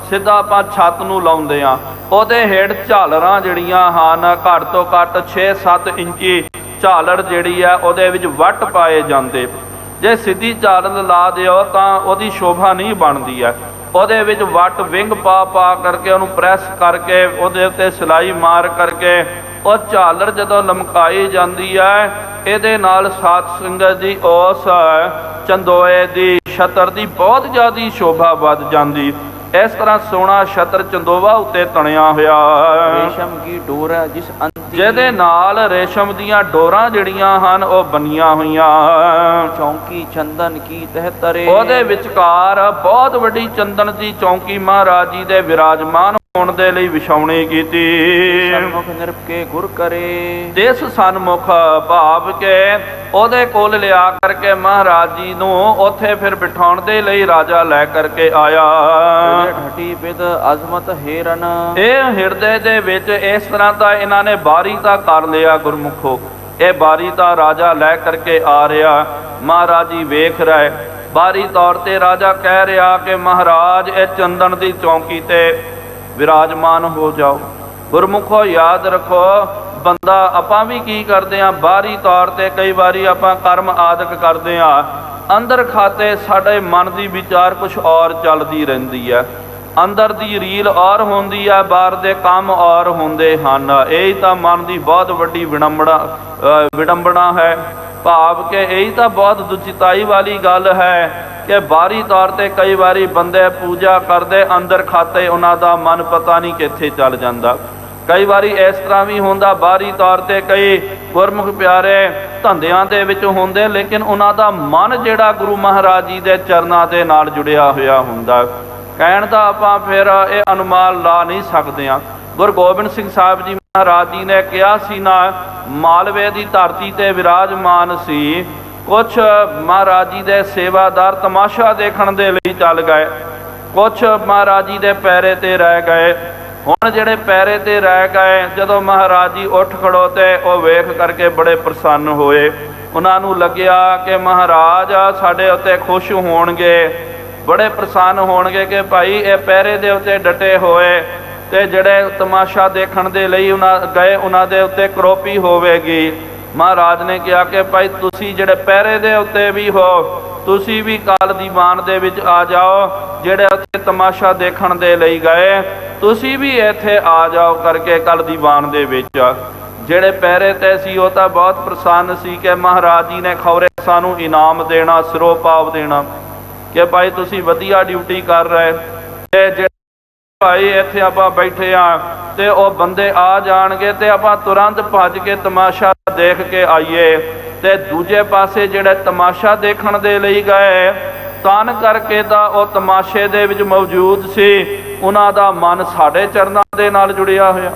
ਸਿੱਧਾ ਆਪਾਂ ਛੱਤ ਨੂੰ ਲਾਉਂਦੇ ਆ, ਉਹਦੇ ਹੇਠ ਝਾਲਰਾਂ ਜਿਹੜੀਆਂ ਹਨ ਘੱਟ ਤੋਂ ਘੱਟ 6-7 ਇੰਚੀ ਝਾਲਰ ਜਿਹੜੀ ਹੈ ਉਹਦੇ ਵਿੱਚ ਵੱਟ ਪਾਏ ਜਾਂਦੇ। ਜੇ ਸਿੱਧੀ ਝਾਲਰ ਲਾ ਦਿਓ ਤਾਂ ਉਹਦੀ ਸ਼ੋਭਾ ਨਹੀਂ ਬਣਦੀ ਹੈ। ਉਹਦੇ ਵਿੱਚ ਵੱਟ ਵਿੰਗ ਪਾ ਪਾ ਕਰਕੇ ਉਹਨੂੰ ਪ੍ਰੈਸ ਕਰਕੇ ਉਹਦੇ ਉੱਤੇ ਸਿਲਾਈ ਮਾਰ ਕਰਕੇ ਉਹ ਝਾਲਰ ਜਦੋਂ ਲਮਕਾਈ ਜਾਂਦੀ ਹੈ, ਇਹਦੇ ਨਾਲ ਸਾਧ ਸੰਗਤ ਜੀ ਉਸ ਚੰਦੋਏ ਦੀ ਛਤਰ ਦੀ ਬਹੁਤ ਜ਼ਿਆਦਾ ਸ਼ੋਭਾ ਵੱਧ ਜਾਂਦੀ। ਇਸ ਤਰ੍ਹਾਂ ਸੋਹਣਾ ਛਤਰ ਚੰਦੋਵਾ ਉੱਤੇ ਤਣਿਆ ਹੋਇਆ, रेशम की डोर जिस अंती ਜਿਹਦੇ ਨਾਲ ਰੇਸ਼ਮ ਦੀਆਂ ਡੋਰਾਂ ਜਿਹੜੀਆਂ ਹਨ ਉਹ ਬਣੀਆਂ ਹੋਈਆਂ। चौकी चंदन की तह तरे ਉਹਦੇ ਵਿਚਕਾਰ ਬਹੁਤ ਵੱਡੀ ਚੰਦਨ ਦੀ ਚੌਂਕੀ ਮਹਾਰਾਜ ਜੀ ਦੇ ਵਿਰਾਜਮਾਨ ਹੋਣ ਦੇ ਲਈ ਵਿਛਾਉਣੀ ਕੀਤੀ। सन्मुख निरप के गुर करे ਦੇਸ ਸਨਮੁਖ ਭਾਵ ਕੇ ਉਹਦੇ ਕੋਲ ਲਿਆ ਕਰਕੇ ਮਹਾਰਾਜ ਜੀ ਨੂੰ ਉੱਥੇ ਫਿਰ ਬਿਠਾਉਣ ਦੇ ਲਈ ਰਾਜਾ ਲੈ ਕਰਕੇ ਆਇਆ। ढटी बिद अजमत हेरन ਇਹ ਹਿਰਦੇ ਦੇ ਵਿੱਚ ਇਸ ਤਰ੍ਹਾਂ ਦਾ ਇਹਨਾਂ ਨੇ ਬਾਰੀ ਤਾਂ ਕਰ ਲਿਆ ਗੁਰਮੁਖੋ। ਇਹ ਬਾਰੀ ਤਾਂ ਰਾਜਾ ਲੈ ਕਰਕੇ ਆ ਰਿਹਾ, ਮਹਾਰਾਜ ਜੀ ਵੇਖ ਰਹੇ। ਬਾਰੀ ਤੌਰ ਤੇ ਰਾਜਾ ਕਹਿ ਰਿਹਾ ਕਿ ਮਹਾਰਾਜ ਇਹ ਚੰਦਨ ਦੀ ਚੌਂਕੀ ਤੇ ਵਿਰਾਜਮਾਨ ਹੋ ਜਾਓ। ਗੁਰਮੁਖੋ ਯਾਦ ਰੱਖੋ, ਬੰਦਾ ਆਪਾਂ ਵੀ ਕੀ ਕਰਦੇ ਆ, ਬਾਹਰੀ ਤੌਰ ਤੇ ਕਈ ਵਾਰੀ ਆਪਾਂ ਕਰਮ ਆਦਿਕ ਕਰਦੇ ਆ, ਅੰਦਰ ਖਾਤੇ ਸਾਡੇ ਮਨ ਦੀ ਵਿਚਾਰ ਕੁਛ ਔਰ ਚੱਲਦੀ ਰਹਿੰਦੀ ਹੈ। ਅੰਦਰ ਦੀ ਰੀਲ ਔਰ ਹੁੰਦੀ ਆ, ਬਾਹਰ ਦੇ ਕੰਮ ਔਰ ਹੁੰਦੇ ਹਨ। ਇਹ ਤਾਂ ਮਨ ਦੀ ਬਹੁਤ ਵੱਡੀ ਵਿਡੰਬਣਾ ਹੈ। ਭਾਵ ਕਿ ਇਹ ਤਾਂ ਬਹੁਤ ਦੁਚਿਤਾਈ ਵਾਲੀ ਗੱਲ ਹੈ ਕਿ ਬਾਹਰੀ ਤੌਰ ਤੇ ਕਈ ਵਾਰੀ ਬੰਦੇ ਪੂਜਾ ਕਰਦੇ, ਅੰਦਰ ਖਾਤੇ ਉਹਨਾਂ ਦਾ ਮਨ ਪਤਾ ਨਹੀਂ ਕਿੱਥੇ ਚੱਲ ਜਾਂਦਾ। ਕਈ ਵਾਰੀ ਇਸ ਤਰ੍ਹਾਂ ਵੀ ਹੁੰਦਾ, ਬਾਹਰੀ ਤੌਰ ਤੇ ਕਈ ਗੁਰਮੁਖ ਪਿਆਰੇ ਧੰਦਿਆਂ ਦੇ ਵਿੱਚ ਹੁੰਦੇ, ਲੇਕਿਨ ਉਹਨਾਂ ਦਾ ਮਨ ਜਿਹੜਾ ਗੁਰੂ ਮਹਾਰਾਜ ਜੀ ਦੇ ਚਰਨਾਂ ਦੇ ਨਾਲ ਜੁੜਿਆ ਹੋਇਆ ਹੁੰਦਾ। ਕਹਿਣ ਦਾ ਆਪਾਂ ਫਿਰ ਇਹ ਅਨੁਮਾਨ ਲਾ ਨਹੀਂ ਸਕਦੇ ਹਾਂ। ਗੁਰੂ ਗੋਬਿੰਦ ਸਿੰਘ ਸਾਹਿਬ ਜੀ ਮਹਾਰਾਜ ਜੀ ਨੇ ਕਿਹਾ ਸੀ ਨਾ, ਮਾਲਵੇ ਦੀ ਧਰਤੀ ਤੇ ਵਿਰਾਜਮਾਨ ਸੀ। ਕੁਛ ਮਹਾਰਾਜ ਜੀ ਦੇ ਸੇਵਾਦਾਰ ਤਮਾਸ਼ਾ ਦੇਖਣ ਦੇ ਲਈ ਚੱਲ ਗਏ, ਕੁਛ ਮਹਾਰਾਜ ਜੀ ਦੇ ਪੈਰੇ ਤੇ ਰਹਿ ਗਏ। ਹੁਣ ਜਿਹੜੇ ਪੈਰੇ ਤੇ ਰਹਿ ਗਏ, ਜਦੋਂ ਮਹਾਰਾਜ ਜੀ ਉੱਠ ਖੜੋਤੇ, ਉਹ ਵੇਖ ਕਰਕੇ ਬੜੇ ਪ੍ਰਸੰਨ ਹੋਏ। ਉਹਨਾਂ ਨੂੰ ਲੱਗਿਆ ਕਿ ਮਹਾਰਾਜ ਸਾਡੇ ਉੱਤੇ ਖੁਸ਼ ਹੋਣਗੇ, ਬੜੇ ਪ੍ਰਸੰਨ ਹੋਣਗੇ ਕਿ ਭਾਈ ਇਹ ਪਹਿਰੇ ਦੇ ਉੱਤੇ ਡਟੇ ਹੋਏ ਤੇ ਜਿਹੜੇ ਤਮਾਸ਼ਾ ਦੇਖਣ ਦੇ ਲਈ ਉਹਨਾਂ ਗਏ, ਉਹਨਾਂ ਦੇ ਉੱਤੇ ਕਰੋਪੀ ਹੋਵੇਗੀ। ਮਹਾਰਾਜ ਨੇ ਕਿਹਾ ਕਿ ਭਾਈ ਤੁਸੀਂ ਜਿਹੜੇ ਪਹਿਰੇ ਦੇ ਉੱਤੇ ਵੀ ਹੋ, ਤੁਸੀਂ ਵੀ ਕਾਲ ਦੀਵਾਨ ਦੇ ਵਿੱਚ ਆ ਜਾਓ। ਜਿਹੜੇ ਉੱਥੇ ਤਮਾਸ਼ਾ ਦੇਖਣ ਦੇ ਲਈ ਗਏ, ਤੁਸੀਂ ਵੀ ਇੱਥੇ ਆ ਜਾਓ ਕਰਕੇ ਕਾਲ ਦੀਵਾਨ ਦੇ ਵਿੱਚ। ਜਿਹੜੇ ਪਹਿਰੇ ਤੇ ਸੀ ਉਹ ਤਾਂ ਬਹੁਤ ਪ੍ਰਸੰਨ ਸੀ ਕਿ ਮਹਾਰਾਜ ਜੀ ਨੇ ਖੌਰੇ ਸਾਨੂੰ ਇਨਾਮ ਦੇਣਾ, ਸਿਰੋਂ ਪਾਵ ਦੇਣਾ ਕਿ ਭਾਈ ਤੁਸੀਂ ਵਧੀਆ ਡਿਊਟੀ ਕਰ ਰਹੇ। ਤੇ ਜਿਹੜੇ ਭਾਈ ਇੱਥੇ ਆਪਾਂ ਬੈਠੇ ਆ ਤੇ ਉਹ ਬੰਦੇ ਆ ਜਾਣਗੇ ਤੇ ਆਪਾਂ ਤੁਰੰਤ ਭੱਜ ਕੇ ਤਮਾਸ਼ਾ ਦੇਖ ਕੇ ਆਈਏ। ਤੇ ਦੂਜੇ ਪਾਸੇ ਜਿਹੜੇ ਤਮਾਸ਼ਾ ਦੇਖਣ ਦੇ ਲਈ ਗਏ, ਤਨ ਕਰਕੇ ਤਾਂ ਉਹ ਤਮਾਸ਼ੇ ਦੇ ਵਿੱਚ ਮੌਜੂਦ ਸੀ, ਉਹਨਾਂ ਦਾ ਮਨ ਸਾਡੇ ਚਰਨਾਂ ਦੇ ਨਾਲ ਜੁੜਿਆ ਹੋਇਆ।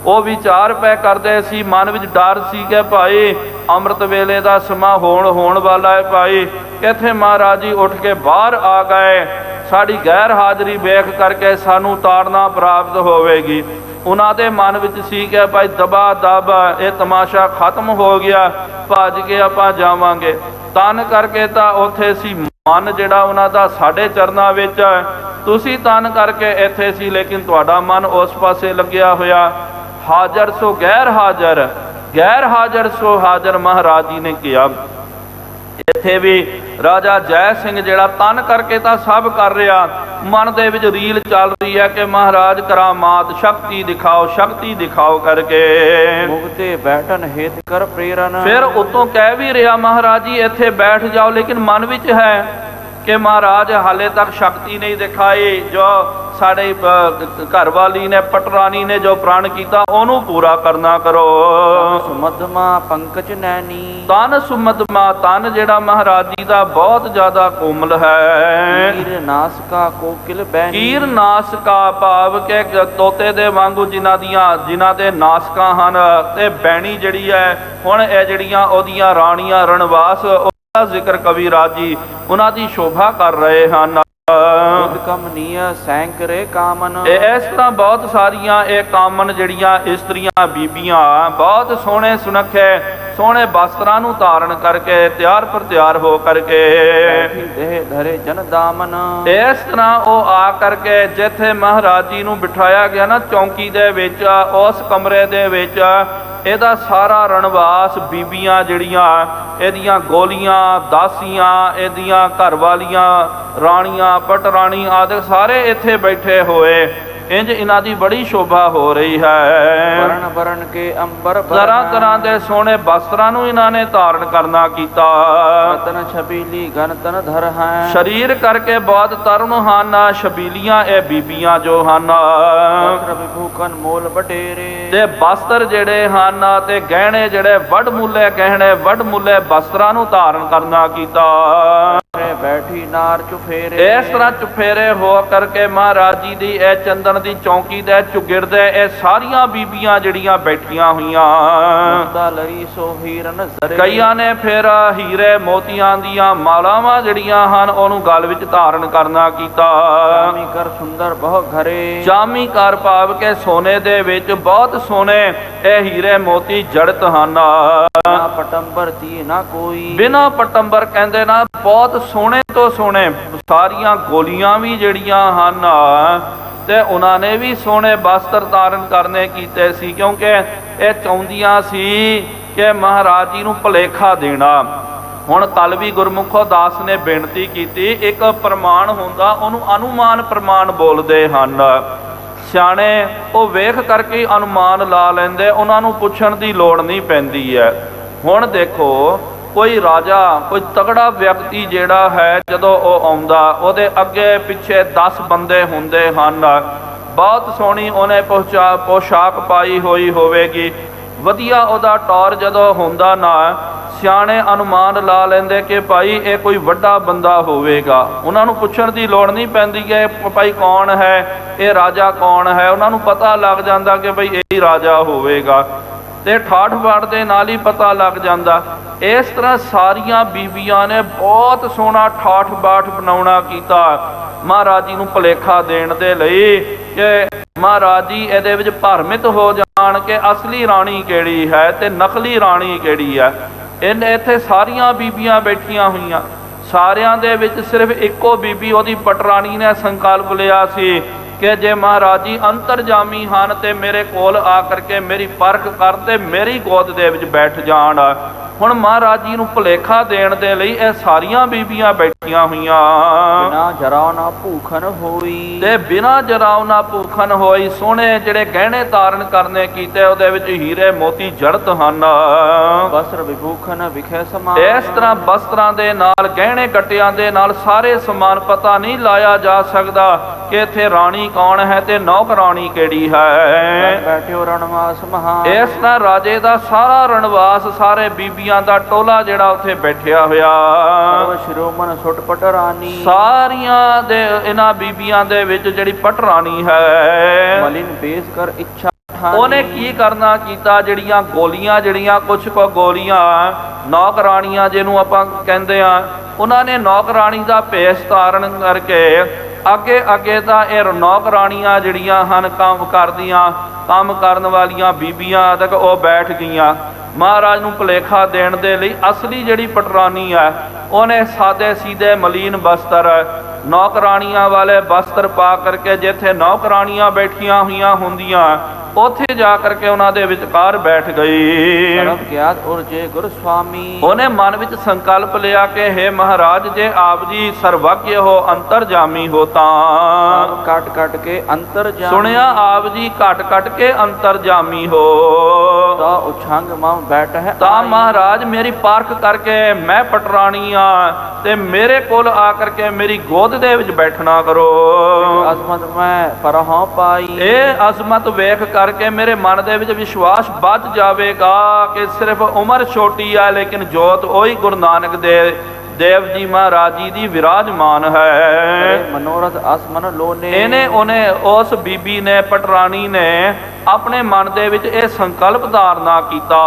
ਉਹ ਵਿਚਾਰ ਪੈ ਕਰਦੇ ਸੀ, ਮਨ ਵਿੱਚ ਡਰ ਸੀ ਕਿ ਭਾਈ ਅੰਮ੍ਰਿਤ ਵੇਲੇ ਦਾ ਸਮਾਂ ਹੋਣ ਵਾਲਾ ਹੈ। ਭਾਈ ਇੱਥੇ ਮਹਾਰਾਜ ਜੀ ਉੱਠ ਕੇ ਬਾਹਰ ਆ ਗਏ, ਸਾਡੀ ਗੈਰ ਹਾਜ਼ਰੀ ਵੇਖ ਕਰਕੇ ਸਾਨੂੰ ਤਾੜਨਾ ਪ੍ਰਾਪਤ ਹੋਵੇਗੀ। ਉਹਨਾਂ ਦੇ ਮਨ ਵਿੱਚ ਸੀ ਕਿ ਭਾਈ ਦਬਾ ਦਬ ਇਹ ਤਮਾਸ਼ਾ ਖਤਮ ਹੋ ਗਿਆ, ਭੱਜ ਕੇ ਆਪਾਂ ਜਾਵਾਂਗੇ। ਤਨ ਕਰਕੇ ਤਾਂ ਉੱਥੇ ਸੀ, ਮਨ ਜਿਹੜਾ ਉਹਨਾਂ ਦਾ ਸਾਡੇ ਚਰਨਾਂ ਵਿੱਚ। ਤੁਸੀਂ ਤਨ ਕਰਕੇ ਇੱਥੇ ਸੀ, ਲੇਕਿਨ ਤੁਹਾਡਾ ਮਨ ਉਸ ਪਾਸੇ ਲੱਗਿਆ ਹੋਇਆ। ਹਾਜ਼ਰ ਸੋ ਗੈਰ ਹਾਜ਼ਰ, ਗੈਰ ਹਾਜ਼ਰ ਸੋ ਹਾਜ਼ਰ, ਮਹਾਰਾਜ ਜੀ ਨੇ ਕਿਹਾ। ਇੱਥੇ ਵੀ ਰਾਜਾ ਜੈ ਸਿੰਘ ਜਿਹੜਾ ਤਨ ਕਰਕੇ ਤਾਂ ਸਭ ਕਰ ਰਿਹਾ, ਮਨ ਦੇ ਵਿੱਚ ਰੀਲ ਚੱਲ ਰਹੀ ਹੈ ਕਿ ਮਹਾਰਾਜ ਕਰਾਮਾਤ, ਸ਼ਕਤੀ ਦਿਖਾਓ, ਸ਼ਕਤੀ ਦਿਖਾਓ ਕਰਕੇ। ਮੁਕਤੇ ਬੈਠਨ ਹੇਤ ਕਰ ਪ੍ਰੇਰਨ, ਫਿਰ ਉਤੋਂ ਕਹਿ ਵੀ ਰਿਹਾ ਮਹਾਰਾਜ ਜੀ ਇੱਥੇ ਬੈਠ ਜਾਓ, ਲੇਕਿਨ ਮਨ ਵਿੱਚ ਹੈ ਕਿ ਮਹਾਰਾਜ ਹਾਲੇ ਤੱਕ ਸ਼ਕਤੀ ਨਹੀਂ ਦਿਖਾਈ। ਜੋ ਸਾਡੇ ਘਰ ਵਾਲੀ ਨੇ, ਪਟਰਾਣੀ ਨੇ ਜੋ ਪ੍ਰਣ ਕੀਤਾ, ਉਹਨੂੰ ਪੂਰਾ ਕਰਨਾ ਕਰੋ। ਸੁਮਦਮਾ ਪੰਕਜ ਨੈਣੀ, ਤਨ ਸੁਮਦਮਾ, ਤਨ ਜਿਹੜਾ ਮਹਾਰਾਜ ਜੀ ਦਾ ਬਹੁਤ ਜ਼ਿਆਦਾ ਕੋਮਲ ਹੈ। ਕੀਰ ਨਾਸਕਾ ਕੋਕਿਲ ਬੈਣੀ, ਕੀਰ ਨਾਸਕਾ ਭਾਵ ਕਿ ਤੋਤੇ ਦੇ ਵਾਂਗੂ ਜਿਨ੍ਹਾਂ ਦੇ ਨਾਸਕਾਂ ਹਨ, ਤੇ ਬੈਣੀ ਜਿਹੜੀ ਹੈ, ਹੁਣ ਇਹ ਜਿਹੜੀਆਂ ਉਹਦੀਆਂ ਰਾਣੀਆਂ ਰਣਵਾਸ, ਉਹਦਾ ਜ਼ਿਕਰ ਕਵੀ ਰਾਜੀ ਉਹਨਾਂ ਦੀ ਸ਼ੋਭਾ ਕਰ ਰਹੇ ਹਨ। ਕਮਨੀਆ ਸੈਂਕਰੇ ਕਾਮਨ, ਇਸ ਤਰ੍ਹਾਂ ਬਹੁਤ ਸਾਰੀਆਂ ਇਹ ਕਾਮਨ ਜਿਹੜੀਆਂ ਇਸਤਰੀਆਂ, ਬੀਬੀਆਂ ਬਹੁਤ ਸੋਹਣੇ ਸੁਨੱਖੇ ਸੋਹਣੇ ਵਸਤਰਾਂ ਨੂੰ ਧਾਰਨ ਕਰਕੇ ਤਿਆਰ ਪਰ ਤਿਆਰ ਹੋ ਕਰਕੇ ਬੈਠੀ ਦੇਹ ਧਰੇ ਜਨ ਦਾਮਨ। ਇਸ ਤਰ੍ਹਾਂ ਉਹ ਆ ਕਰਕੇ ਜਿੱਥੇ ਮਹਾਰਾਜ ਜੀ ਨੂੰ ਬਿਠਾਇਆ ਗਿਆ ਨਾ ਚੌਂਕੀ ਦੇ ਵਿੱਚ, ਉਸ ਕਮਰੇ ਦੇ ਵਿੱਚ ਇਹਦਾ ਸਾਰਾ ਰਣਵਾਸ, ਬੀਬੀਆਂ ਜਿਹੜੀਆਂ ਇਹਦੀਆਂ ਗੋਲੀਆਂ, ਦਾਸੀਆਂ, ਇਹਦੀਆਂ ਘਰਵਾਲੀਆਂ, ਰਾਣੀਆਂ, ਪਟਰਾਣੀ ਆਦਿ ਸਾਰੇ ਇੱਥੇ ਬੈਠੇ ਹੋਏ। ਇੰਜ ਇਹਨਾਂ ਦੀ ਬੜੀ ਸ਼ੋਭਾ ਹੋ ਰਹੀ ਹੈ। ਵਰਨ ਵਰਨ ਕੇ ਅੰਬਰ ਤਰ੍ਹਾਂ ਤਰ੍ਹਾਂ ਦੇ ਸੋਹਣੇ ਵਸਤਰਾਂ ਨੂੰ ਇਹਨਾਂ ਨੇ ਧਾਰਨ ਕਰਨਾ ਕੀਤਾ। ਰਤਨ ਛਬੀਲੀ ਗਨ ਤਨ ਧਰ ਹੈ। ਸਰੀਰ ਕਰਕੇ ਬਹੁਤ ਤਰਨ ਹਨ, ਛਬੀਲੀਆਂ ਇਹ ਬੀਬੀਆਂ ਜੋ ਹਨ। ਵਸਤਰ ਵਿਭੂਖਨ ਮੋਲ ਬਟੇਰੇ। ਤੇ ਵਸਤਰ ਜਿਹੜੇ ਹਨ ਤੇ ਗਹਿਣੇ ਜਿਹੜੇ ਵੱਡਮੁੱਲੇ ਗਹਿਣੇ, ਵੱਡਮੁੱਲੇ ਵਸਤਰਾਂ ਨੂੰ ਧਾਰਨ ਕਰਨਾ ਕੀਤਾ। ਬੈਠੀ ਨਾਰ ਚੁਫੇਰੇ। ਇਸ ਤਰ੍ਹਾਂ ਚੁਫੇਰੇ ਹੋ ਕਰਕੇ ਮਹਾਰਾਜ ਜੀ ਦੀ ਇਹ ਚੰਦਨ ਦੀ ਚੌਂਕੀ ਦੇ ਚੁਗਿਰਦੇ ਇਹ ਸਾਰੀਆਂ ਬੀਬੀਆਂ ਜਿਹੜੀਆਂ ਬੈਠੀਆਂ ਹੋਈਆਂ। ਮੁਕਤਾ ਲਰੀ ਸੋ ਹੀਰਨ ਜ਼ਰੇ। ਕਈਆਂ ਨੇ ਫਿਰ ਹੀਰੇ ਮੋਤੀਆਂ ਦੀਆਂ ਮਾਲਾਵਾਂ ਜਿਹੜੀਆਂ ਹਨ ਉਹਨੂੰ ਗਲ ਵਿੱਚ ਧਾਰਨ ਕਰਨਾ ਕੀਤਾ। ਜਾਮੀ ਕਰ ਸੁੰਦਰ ਬਹੁ ਘਰੇ। ਜਾਮੀ ਕਰ ਭਾਵ ਕੇ ਸੋਨੇ ਦੇ ਵਿੱਚ ਬਹੁਤ ਸੋਹਣੇ ਇਹ ਹੀਰੇ ਮੋਤੀ ਜੜਤ ਹਨ। ਨਾ ਪਟੰਬਰ ਤੀ ਨਾ ਕੋਈ। ਬਿਨਾਂ ਪਟੰਬਰ ਕਹਿੰਦੇ ਨਾ ਬਹੁਤ ਸੋਹਣੇ ਤੋਂ ਸੋਹਣੇ ਸਾਰੀਆਂ ਗੋਲੀਆਂ ਵੀ ਜਿਹੜੀਆਂ ਹਨ ਤੇ ਉਹਨਾਂ ਨੇ ਵੀ ਸੋਹਣੇ ਵਸਤਰ ਧਾਰਨ ਕਰਨੇ ਕੀਤੇ ਸੀ, ਕਿਉਂਕਿ ਇਹ ਚਾਹੁੰਦੀਆਂ ਸੀ ਕਿ ਮਹਾਰਾਜ ਜੀ ਨੂੰ ਭੁਲੇਖਾ ਦੇਣਾ। ਹੁਣ ਕੱਲ ਵੀ ਗੁਰਮੁਖੋ ਦਾਸ ਨੇ ਬੇਨਤੀ ਕੀਤੀ, ਇੱਕ ਪ੍ਰਮਾਣ ਹੁੰਦਾ ਉਹਨੂੰ ਅਨੁਮਾਨ ਪ੍ਰਮਾਣ ਬੋਲਦੇ ਹਨ। ਸਿਆਣੇ ਉਹ ਵੇਖ ਕਰਕੇ ਅਨੁਮਾਨ ਲਾ ਲੈਂਦੇ, ਉਹਨਾਂ ਨੂੰ ਪੁੱਛਣ ਦੀ ਲੋੜ ਨਹੀਂ ਪੈਂਦੀ ਹੈ। ਹੁਣ ਦੇਖੋ ਕੋਈ ਰਾਜਾ, ਕੋਈ ਤਗੜਾ ਵਿਅਕਤੀ ਜਿਹੜਾ ਹੈ, ਜਦੋਂ ਉਹ ਆਉਂਦਾ ਉਹਦੇ ਅੱਗੇ ਪਿੱਛੇ 10 ਬੰਦੇ ਹੁੰਦੇ ਹਨ। ਬਹੁਤ ਸੋਹਣੀ ਉਹਨੇ ਪੋਸ਼ਾਕ ਪਾਈ ਹੋਈ ਹੋਵੇਗੀ, ਵਧੀਆ ਉਹਦਾ ਟੌਰ ਜਦੋਂ ਹੁੰਦਾ ਨਾ, ਸਿਆਣੇ ਅਨੁਮਾਨ ਲਾ ਲੈਂਦੇ ਕਿ ਭਾਈ ਇਹ ਕੋਈ ਵੱਡਾ ਬੰਦਾ ਹੋਵੇਗਾ। ਉਹਨਾਂ ਨੂੰ ਪੁੱਛਣ ਦੀ ਲੋੜ ਨਹੀਂ ਪੈਂਦੀ ਕਿ ਭਾਈ ਕੌਣ ਹੈ, ਇਹ ਰਾਜਾ ਕੌਣ ਹੈ। ਉਹਨਾਂ ਨੂੰ ਪਤਾ ਲੱਗ ਜਾਂਦਾ ਕਿ ਭਾਈ ਇਹ ਹੀ ਰਾਜਾ ਹੋਵੇਗਾ ਤੇ ਠਾਠ ਬਾਠ ਦੇ ਨਾਲ ਹੀ ਪਤਾ ਲੱਗ ਜਾਂਦਾ। ਇਸ ਤਰ੍ਹਾਂ ਸਾਰੀਆਂ ਬੀਬੀਆਂ ਨੇ ਬਹੁਤ ਸੋਹਣਾ ਠਾਠ ਬਾਠ ਬਣਾਉਣਾ ਕੀਤਾ ਮਹਾਰਾਜ ਜੀ ਨੂੰ ਭੁਲੇਖਾ ਦੇਣ ਦੇ ਲਈ ਕਿ ਮਹਾਰਾਜ ਜੀ ਇਹਦੇ ਵਿੱਚ ਭਰਮਿਤ ਹੋ ਜਾਣ ਕਿ ਅਸਲੀ ਰਾਣੀ ਕਿਹੜੀ ਹੈ ਤੇ ਨਕਲੀ ਰਾਣੀ ਕਿਹੜੀ ਹੈ। ਇੱਥੇ ਸਾਰੀਆਂ ਬੀਬੀਆਂ ਬੈਠੀਆਂ ਹੋਈਆਂ, ਸਾਰਿਆਂ ਦੇ ਵਿੱਚ ਸਿਰਫ ਇੱਕੋ ਬੀਬੀ ਉਹਦੀ ਪਟਰਾਣੀ ਨੇ ਸੰਕਲਪ ਲਿਆ ਸੀ ਕਿ ਜੇ ਮਹਾਰਾਜ ਜੀ ਅੰਤਰਜਾਮੀ ਹਨ ਤੇ ਮੇਰੇ ਕੋਲ ਆ ਕਰਕੇ ਮੇਰੀ ਪਰਖ ਕਰਦੇ ਮੇਰੀ ਗੋਦ ਦੇ ਵਿੱਚ ਬੈਠ ਜਾਣ। ਹੁਣ ਮਹਾਰਾਜ ਜੀ ਨੂੰ ਭੁਲੇਖਾ ਦੇਣ ਦੇ ਲਈ ਇਹ ਸਾਰੀਆਂ ਬੀਬੀਆਂ ਬੈਠੀਆਂ ਹੋਈਆਂ। ਬਿਨਾ ਜਰਾਉ ਨਾ ਭੂਖਨ ਹੋਈ। ਤੇ ਬਿਨਾ ਜਰਾਉ ਨਾ ਭੂਖਨ ਹੋਈ। ਸੋਹਣੇ ਜਿਹੜੇ ਗਹਿਣੇ ਧਾਰਨ ਕਰਨੇ ਕੀਤੇ ਉਹਦੇ ਵਿੱਚ ਹੀਰੇ ਮੋਤੀ ਜੜਤ ਹਨ। ਵਸਤਰ ਵਿਭੂਖਨ ਵਿਖੇ ਸਮਾਨ। ਇਸ ਤਰ੍ਹਾਂ ਵਸਤਰਾਂ ਦੇ ਨਾਲ, ਗਹਿਣੇ ਗੱਟਿਆਂ ਦੇ ਨਾਲ ਸਾਰੇ ਸਮਾਨ ਪਤਾ ਨਹੀਂ ਲਾਇਆ ਜਾ ਸਕਦਾ ਕਿ ਇੱਥੇ ਰਾਣੀ ਕੌਣ ਹੈ ਤੇ ਨੌਕਰਾਣੀ ਕਿਹੜੀ ਹੈ। ਬੈਠਿਓ ਰਣਵਾਸ ਮਹਾਨ। ਇਸ ਤਰ੍ਹਾਂ ਰਾਜੇ ਦਾ ਸਾਰਾ ਰਣਵਾਸ, ਸਾਰੇ ਬੀਬੀਆਂ ਦਾ ਟੋਲਾ ਜਿਹੜਾ ਉੱਥੇ ਬੈਠਿਆ ਹੋਇਆ। ਸ਼ਿਰੋਮਣ ਸੁਟ ਪਟਰਾਨੀ। ਸਾਰੀਆਂ ਦੇ ਇਹਨਾਂ ਬੀਬੀਆਂ ਦੇ ਵਿੱਚ ਜਿਹੜੀ ਪਟਰਾਣੀ ਹੈ, ਮਲਿਨ ਬੇਸ ਕਰ ਇੱਛਾ। ਉਹਨੇ ਕੀ ਕਰਨਾ ਕੀਤਾ, ਜਿਹੜੀਆਂ ਗੋਲੀਆਂ, ਜਿਹੜੀਆਂ ਕੁਛ ਕੁ ਗੋਲੀਆਂ ਨੌਕਰਾਣੀਆਂ ਜਿਹਨੂੰ ਆਪਾਂ ਕਹਿੰਦੇ ਆ, ਉਹਨਾਂ ਨੇ ਨੌਕਰਾਣੀ ਦਾ ਭੇਸ ਧਾਰਨ ਕਰਕੇ ਅੱਗੇ ਅੱਗੇ ਤਾਂ ਇਹ ਨੌਕਰਾਣੀਆਂ ਜਿਹੜੀਆਂ ਹਨ ਕੰਮ ਕਰਦੀਆਂ, ਕੰਮ ਕਰਨ ਵਾਲੀਆਂ ਬੀਬੀਆਂ ਤੱਕ ਉਹ ਬੈਠ ਗਈਆਂ। ਮਹਾਰਾਜ ਨੂੰ ਭੁਲੇਖਾ ਦੇਣ ਦੇ ਲਈ ਅਸਲੀ ਜਿਹੜੀ ਪਟਰਾਨੀ ਹੈ ਉਹਨੇ ਸਾਦੇ ਸੀਧੇ ਮਲੀਨ ਬਸਤਰ, ਨੌਕਰਾਣੀਆਂ ਵਾਲੇ ਬਸਤਰ ਪਾ ਕਰਕੇ ਜਿੱਥੇ ਨੌਕਰਾਣੀਆਂ ਬੈਠੀਆਂ ਹੋਈਆਂ ਹੁੰਦੀਆਂ ਉੱਥੇ ਜਾ ਕਰਕੇ ਉਹਨਾਂ ਦੇ ਵਿਚਕਾਰ ਬੈਠ ਗਈ। ਸਰਬ ਗਿਆਤ ਉਰਜੇ ਗੁਰ ਸੁਆਮੀ। ਉਹਨੇ ਮਨ ਵਿੱਚ ਸੰਕਲਪ ਲਿਆ ਕਿ हे ਮਹਾਰਾਜ, ਜੇ ਆਪ ਜੀ ਸਰਵਗਿਆ ਹੋ, ਅੰਤਰਜਾਮੀ ਹੋ ਤਾਂ ਕੱਟ ਕੱਟ ਕੇ ਅੰਤਰਜਾਮੀ। ਸੁਣਿਆ ਆਪ ਜੀ ਘਟ ਘਟ ਕੇ ਅੰਤਰਜਾਮੀ ਹੋ ਤਾਂ ਉਛੰਗ ਮਮ ਬੈਠ ਹੈ। ਤਾਂ ਮਹਾਰਾਜ ਮੇਰੀ ਪਰਖ ਕਰਕੇ ਮੈਂ ਪਟਰਾਣੀ ਆ ਤੇ ਮੇਰੇ ਕੋਲ ਆ ਕਰਕੇ ਮੇਰੀ ਗੋਦ ਦੇ ਵਿੱਚ ਬੈਠਣਾ ਕਰੋ। ਅਜ਼ਮਤ ਮੈਂ ਪਰਹੋਂ ਪਾਈ। ਇਹ ਅਜ਼ਮਤ ਵੇਖ ਕਰਕੇ ਮੇਰੇ ਮਨ ਦੇ ਵਿੱਚ ਵਿਸ਼ਵਾਸ ਵੱਧ ਜਾਵੇਗਾ ਕਿ ਸਿਰਫ ਉਮਰ ਛੋਟੀ ਆ ਲੇਕਿਨ ਜੋਤ ਉਹੀ ਗੁਰੂ ਨਾਨਕ ਦੇਵ ਜੀ ਮਹਾਰਾਜ ਜੀ ਦੀ ਵਿਰਾਜਮਾਨ ਹੈ। ਮਨੋਰਥ ਅਸਮਨ ਲੋਨੇ। ਉਹਨੇ ਉਸ ਬੀਬੀ ਨੇ, ਪਟਰਾਣੀ ਨੇ ਆਪਣੇ ਮਨ ਦੇ ਵਿੱਚ ਇਹ ਸੰਕਲਪ ਧਾਰਨਾ ਕੀਤਾ,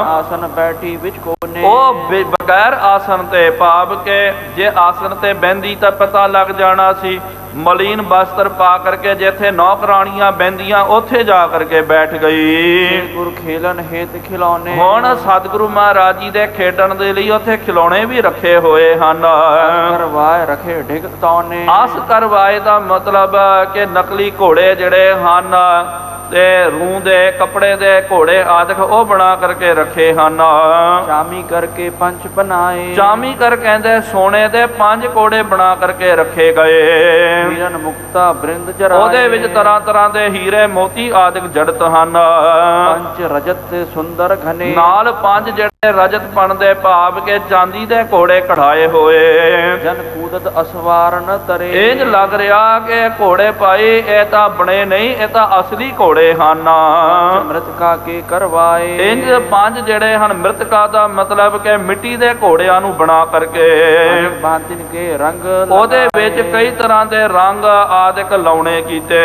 ਆਸਨ ਬੈਠੀ ਵਿੱਚ ਕੋਨੇ। ਉਹ ਬਗੈਰ ਆਸਨ ਤੇ, ਭਾਵ ਕਿ ਜੇ ਆਸਨ ਤੇ ਬਹਿੰਦੀ ਤਾਂ ਪਤਾ ਲੱਗ ਜਾਣਾ ਸੀ। ਮਲੀਨ ਵਸਤਰ ਪਾ ਕਰਕੇ ਜਿੱਥੇ ਨੌਕਰਾਣੀਆਂ ਬਹਿੰਦੀਆਂ ਉੱਥੇ ਜਾ ਕਰਕੇ ਬੈਠ ਗਈ। ਗੁਰ ਖੇਲਨ ਹੇਤ ਖਿਲੌਣੇ। ਹੁਣ ਸਤਿਗੁਰੂ ਮਹਾਰਾਜ ਜੀ ਦੇ ਖੇਡਣ ਦੇ ਲਈ ਉੱਥੇ ਖਿਡੌਣੇ ਵੀ ਰੱਖੇ ਹੋਏ ਹਨ। ਕਰਵਾਏ ਰਖੇ ਡਿਗ ਤੌਨੇ। ਆਸ ਕਰਵਾਏ ਦਾ ਮਤਲਬ ਕਿ ਨਕਲੀ ਘੋੜੇ ਜਿਹੜੇ ਹਨ ਤੇ ਰੂੰ ਦੇ ਕੱਪੜੇ ਦੇ ਘੋੜੇ ਆਦਿਕ ਉਹ ਬਣਾ ਕਰਕੇ ਰੱਖੇ ਹਨ। ਚਾਮੀ ਕਰਕੇ ਪੰਚ ਬਣਾਏ। ਚਾਮੀ ਕਰ ਕਹਿੰਦੇ ਸੋਨੇ ਦੇ 5 ਘੋੜੇ ਬਣਾ ਕਰਕੇ ਰੱਖੇ ਗਏ। ਹੀਰਨ ਮੁਕਤਾ ਬ੍ਰਿੰਦ ਜਰਾਏ। ਉਹਦੇ ਵਿੱਚ ਤਰ੍ਹਾਂ ਤਰ੍ਹਾਂ ਦੇ ਹੀਰੇ ਮੋਤੀ ਆਦਿਕ ਜੜਤ ਹਨ। ਪੰਚ ਰਜਤ ਤੇ ਸੁੰਦਰ ਘਨੇ। ਨਾਲ 5 ਜਿਹੜੇ ਰਜਤ ਪਣ ਦੇ ਭਾਵ ਕੇ ਚਾਂਦੀ ਦੇ ਘੋੜੇ ਕਢਾਏ ਹੋਏ। ਜਨ ਕੂਦਤ ਅਸਵਾਰ ਨ ਤਰੇ। ਇੰਜ ਲੱਗ ਰਿਹਾ ਕਿ ਘੋੜੇ ਪਾਏ ਇਹ ਤਾਂ ਬਣੇ ਨਹੀਂ, ਇਹ ਤਾਂ ਅਸਲੀ ਘੋੜੇ ਹਨ। ਮ੍ਰਿਤਕਾ ਕੇ ਕਰਵਾਏ। ਇੰਜ 5 ਜਿਹੜੇ ਹਨ ਮ੍ਰਿਤਕਾ ਦਾ ਮਤਲਬ ਕਿ ਮਿੱਟੀ ਦੇ ਘੋੜਿਆਂ ਨੂੰ ਬਣਾ ਕਰਕੇ ਬਾਂਤਿਨ ਕੇ ਰੰਗ ਉਹਦੇ ਵਿੱਚ ਕਈ ਤਰ੍ਹਾਂ ਦੇ ਰੰਗ ਆਦਿਕ ਲਾਉਣੇ ਕੀਤੇ।